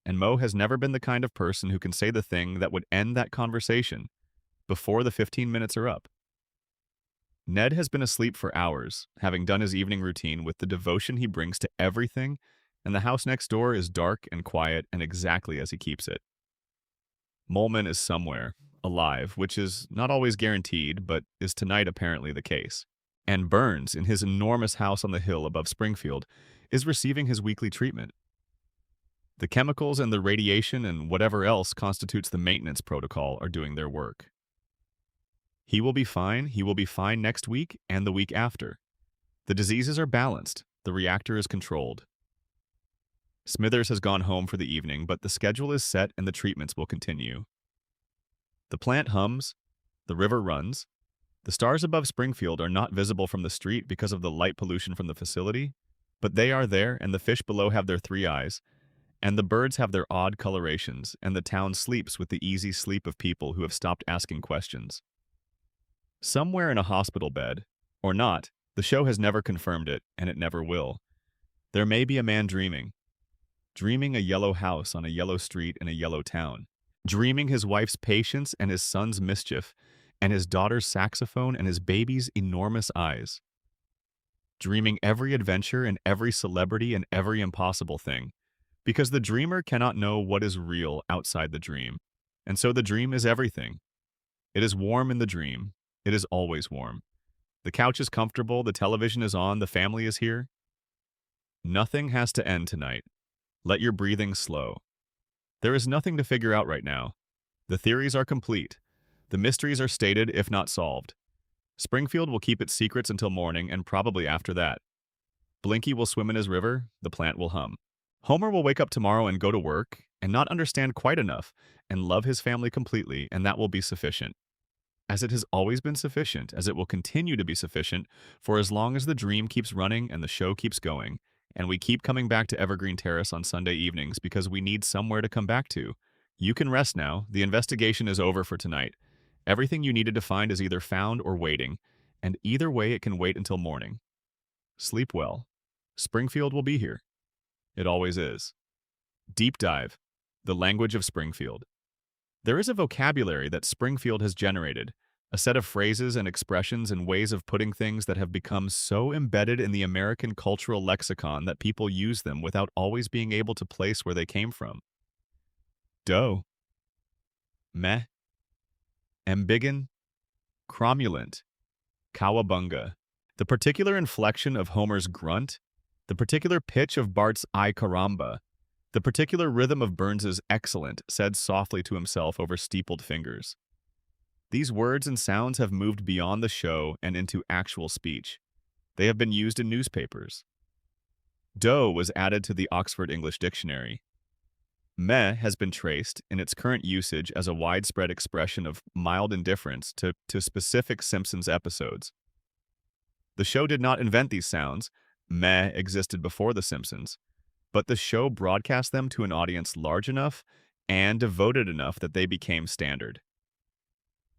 And Mo has never been the kind of person who can say the thing that would end that conversation before the 15 minutes are up. Ned has been asleep for hours, having done his evening routine with the devotion he brings to everything, and the house next door is dark and quiet and exactly as he keeps it. Molman is somewhere, alive, which is not always guaranteed, but is tonight apparently the case. And Burns, in his enormous house on the hill above Springfield, is receiving his weekly treatment. The chemicals and the radiation and whatever else constitutes the maintenance protocol are doing their work. He will be fine. He will be fine next week and the week after. The diseases are balanced. The reactor is controlled. Smithers has gone home for the evening, but the schedule is set and the treatments will continue. The plant hums. The river runs. The stars above Springfield are not visible from the street because of the light pollution from the facility, but they are there, and the fish below have their three eyes, and the birds have their odd colorations, and the town sleeps with the easy sleep of people who have stopped asking questions. Somewhere in a hospital bed, or not, the show has never confirmed it, and it never will. There may be a man dreaming a yellow house on a yellow street in a yellow town, dreaming his wife's patience and his son's mischief, and his daughter's saxophone and his baby's enormous eyes. Dreaming every adventure and every celebrity and every impossible thing, because the dreamer cannot know what is real outside the dream, and so the dream is everything. It is warm in the dream. It is always warm. The couch is comfortable, the television is on, the family is here. Nothing has to end tonight. Let your breathing slow. There is nothing to figure out right now. The theories are complete. The mysteries are stated, if not solved. Springfield will keep its secrets until morning and probably after that. Blinky will swim in his river, the plant will hum. Homer will wake up tomorrow and go to work and not understand quite enough and love his family completely, and that will be sufficient. As it has always been sufficient, as it will continue to be sufficient for as long as the dream keeps running and the show keeps going, and we keep coming back to Evergreen Terrace on Sunday evenings because we need somewhere to come back to. You can rest now. The investigation is over for tonight. Everything you needed to find is either found or waiting, and either way it can wait until morning. Sleep well. Springfield will be here. It always is. Deep Dive. The language of Springfield. There is a vocabulary that Springfield has generated, a set of phrases and expressions and ways of putting things that have become so embedded in the American cultural lexicon that people use them without always being able to place where they came from. Doe. Meh. Ambigun. Cromulent. Cowabunga. The particular inflection of Homer's grunt, the particular pitch of Bart's "ay caramba," the particular rhythm of Burns's "excellent," said softly to himself over steepled fingers. These words and sounds have moved beyond the show and into actual speech. They have been used in newspapers. Doe was added to the Oxford English Dictionary. Meh has been traced, in its current usage as a widespread expression of mild indifference to specific Simpsons episodes. The show did not invent these sounds. Meh existed before The Simpsons, but the show broadcast them to an audience large enough and devoted enough that they became standard.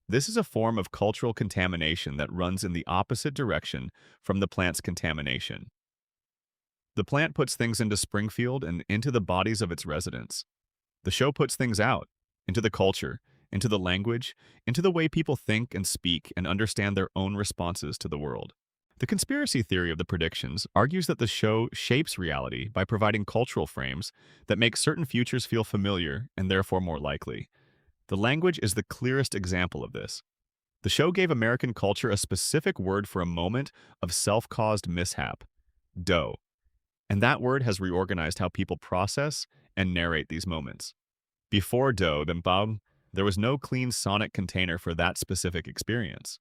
This is a form of cultural contamination that runs in the opposite direction from the plant's contamination. The plant puts things into Springfield and into the bodies of its residents. The show puts things out, into the culture, into the language, into the way people think and speak and understand their own responses to the world. The conspiracy theory of the predictions argues that the show shapes reality by providing cultural frames that make certain futures feel familiar and therefore more likely. The language is the clearest example of this. The show gave American culture a specific word for a moment of self-caused mishap, dough, and that word has reorganized how people process and narrate these moments. Before dough, then bang, there was no clean sonic container for that specific experience.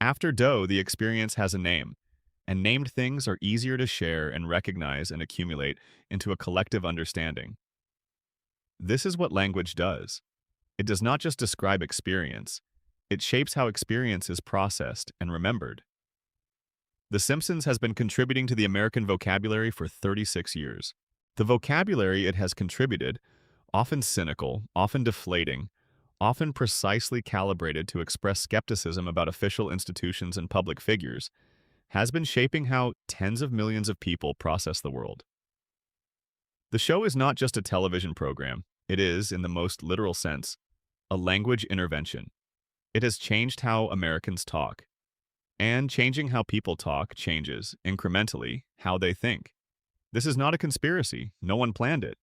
After dough, the experience has a name, and named things are easier to share and recognize and accumulate into a collective understanding. This is what language does. It does not just describe experience, it shapes how experience is processed and remembered. The Simpsons has been contributing to the American vocabulary for 36 years. The vocabulary it has contributed, often cynical, often deflating, often precisely calibrated to express skepticism about official institutions and public figures, has been shaping how tens of millions of people process the world. The show is not just a television program, it is, in the most literal sense, a language intervention. It has changed how Americans talk, and changing how people talk changes, incrementally, how they think. This is not a conspiracy, no one planned it,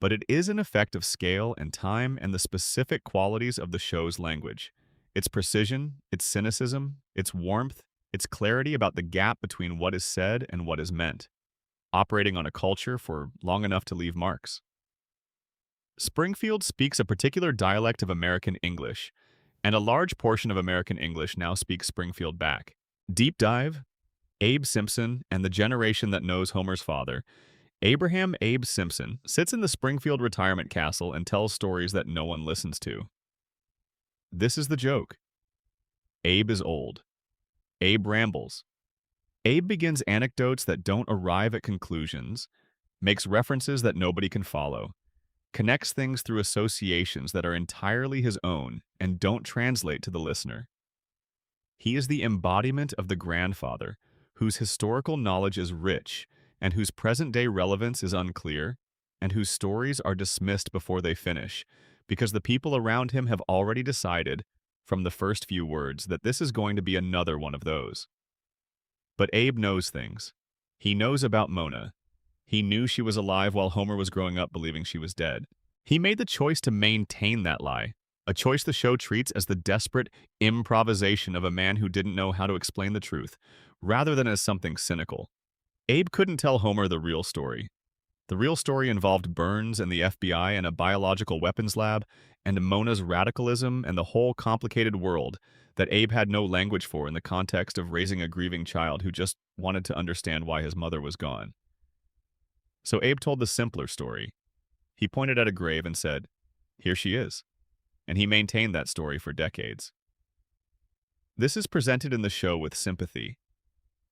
but it is an effect of scale and time and the specific qualities of the show's language. Its precision, its cynicism, its warmth, its clarity about the gap between what is said and what is meant, operating on a culture for long enough to leave marks. Springfield speaks a particular dialect of American English, and a large portion of American English now speaks Springfield back. Deep Dive, Abe Simpson, and the generation that knows Homer's father, Abraham Abe Simpson, sits in the Springfield retirement castle and tells stories that no one listens to. This is the joke. Abe is old. Abe rambles. Abe begins anecdotes that don't arrive at conclusions, makes references that nobody can follow, connects things through associations that are entirely his own and don't translate to the listener. He is the embodiment of the grandfather, whose historical knowledge is rich and whose present-day relevance is unclear, and whose stories are dismissed before they finish, because the people around him have already decided, from the first few words, that this is going to be another one of those. But Abe knows things. He knows about Mona. He knew she was alive while Homer was growing up believing she was dead. He made the choice to maintain that lie, a choice the show treats as the desperate improvisation of a man who didn't know how to explain the truth, rather than as something cynical. Abe couldn't tell Homer the real story. The real story involved Burns and the FBI and a biological weapons lab, and Mona's radicalism and the whole complicated world that Abe had no language for in the context of raising a grieving child who just wanted to understand why his mother was gone. So Abe told the simpler story. He pointed at a grave and said, "Here she is." And he maintained that story for decades. This is presented in the show with sympathy.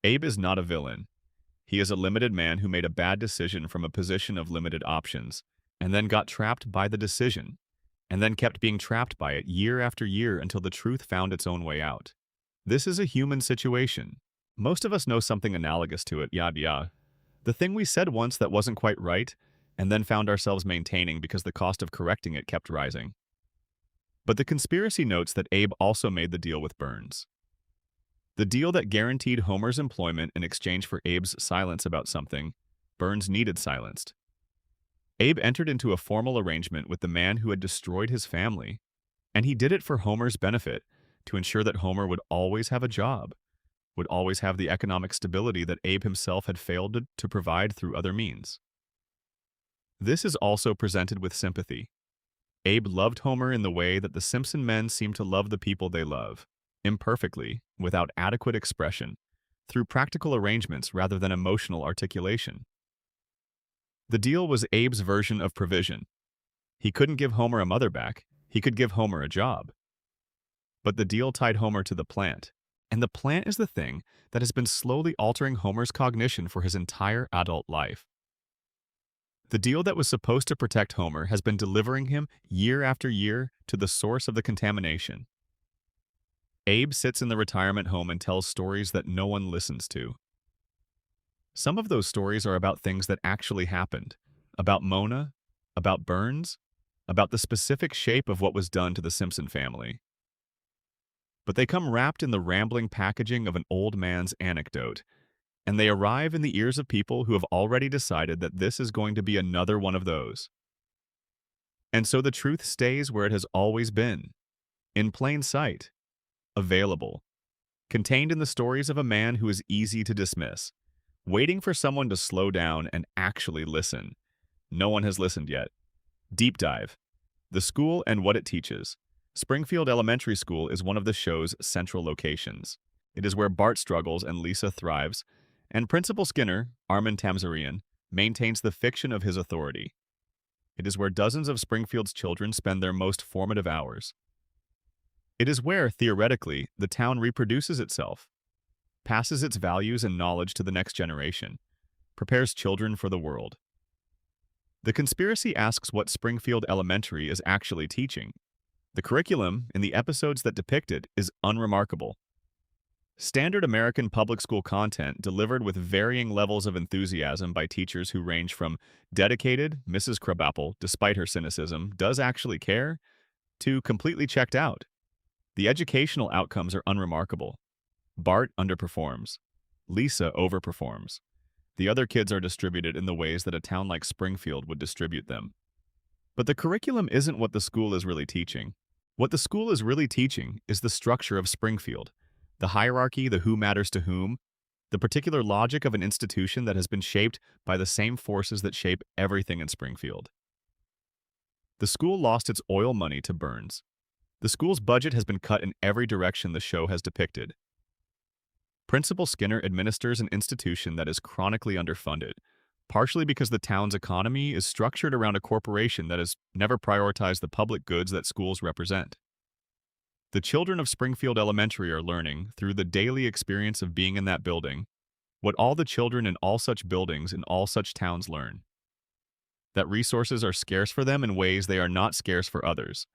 Abe is not a villain. He is a limited man who made a bad decision from a position of limited options, and then got trapped by the decision, and then kept being trapped by it year after year until the truth found its own way out. This is a human situation. Most of us know something analogous to it, yada. The thing we said once that wasn't quite right, and then found ourselves maintaining because the cost of correcting it kept rising. But the conspiracy notes that Abe also made the deal with Burns. The deal that guaranteed Homer's employment in exchange for Abe's silence about something Burns needed silenced. Abe entered into a formal arrangement with the man who had destroyed his family, and he did it for Homer's benefit, to ensure that Homer would always have a job, would always have the economic stability that Abe himself had failed to provide through other means. This is also presented with sympathy. Abe loved Homer in the way that the Simpson men seem to love the people they love, imperfectly, without adequate expression, through practical arrangements rather than emotional articulation. The deal was Abe's version of provision. He couldn't give Homer a mother back, he could give Homer a job. But the deal tied Homer to the plant, and the plant is the thing that has been slowly altering Homer's cognition for his entire adult life. The deal that was supposed to protect Homer has been delivering him year after year to the source of the contamination. Abe sits in the retirement home and tells stories that no one listens to. Some of those stories are about things that actually happened, about Mona, about Burns, about the specific shape of what was done to the Simpson family. But they come wrapped in the rambling packaging of an old man's anecdote, and they arrive in the ears of people who have already decided that this is going to be another one of those. And so the truth stays where it has always been, in plain sight, available, contained in the stories of a man who is easy to dismiss, waiting for someone to slow down and actually listen. No one has listened yet. Deep Dive. The school and what it teaches. Springfield Elementary School is one of the show's central locations. It is where Bart struggles and Lisa thrives, and Principal Skinner, Armin Tamzarian, maintains the fiction of his authority. It is where dozens of Springfield's children spend their most formative hours. It is where, theoretically, the town reproduces itself, passes its values and knowledge to the next generation, prepares children for the world. The conspiracy asks what Springfield Elementary is actually teaching. The curriculum, in the episodes that depict it, is unremarkable. Standard American public school content delivered with varying levels of enthusiasm by teachers who range from dedicated, Mrs. Crabapple, despite her cynicism, does actually care, to completely checked out. The educational outcomes are unremarkable. Bart underperforms. Lisa overperforms. The other kids are distributed in the ways that a town like Springfield would distribute them. But the curriculum isn't what the school is really teaching. What the school is really teaching is the structure of Springfield, the hierarchy, the who matters to whom, the particular logic of an institution that has been shaped by the same forces that shape everything in Springfield. The school lost its oil money to Burns. The school's budget has been cut in every direction the show has depicted. Principal Skinner administers an institution that is chronically underfunded, partially because the town's economy is structured around a corporation that has never prioritized the public goods that schools represent. The children of Springfield Elementary are learning, through the daily experience of being in that building, what all the children in all such buildings in all such towns learn. That resources are scarce for them in ways they are not scarce for others.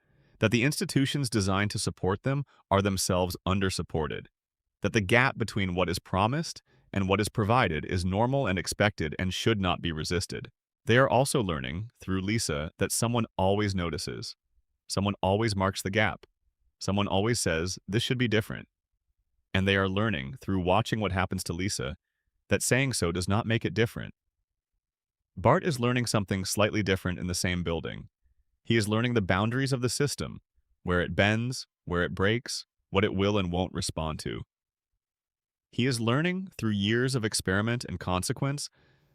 That the institutions designed to support them are themselves undersupported. That the gap between what is promised and what is provided is normal and expected and should not be resisted. They are also learning, through Lisa, that someone always notices. Someone always marks the gap. Someone always says, this should be different. And they are learning, through watching what happens to Lisa, that saying so does not make it different. Bart is learning something slightly different in the same building. He is learning the boundaries of the system, where it bends, where it breaks, what it will and won't respond to. He is learning, through years of experiment and consequence,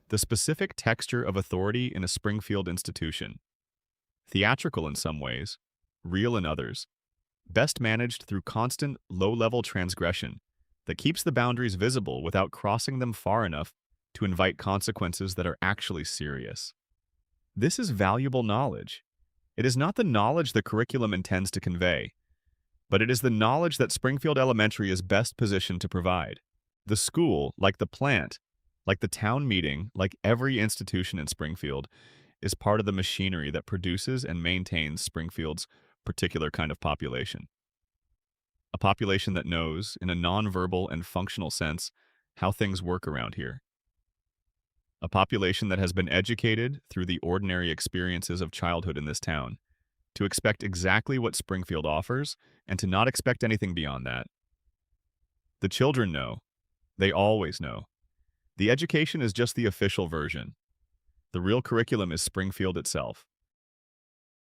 the specific texture of authority in a Springfield institution. Theatrical in some ways, real in others, best managed through constant, low-level transgression that keeps the boundaries visible without crossing them far enough to invite consequences that are actually serious. This is valuable knowledge. It is not the knowledge the curriculum intends to convey, but it is the knowledge that Springfield Elementary is best positioned to provide. The school, like the plant, like the town meeting, like every institution in Springfield, is part of the machinery that produces and maintains Springfield's particular kind of population. A population that knows, in a nonverbal and functional sense, how things work around here. A population that has been educated through the ordinary experiences of childhood in this town, to expect exactly what Springfield offers and to not expect anything beyond that. The children know. They always know. The education is just the official version. The real curriculum is Springfield itself.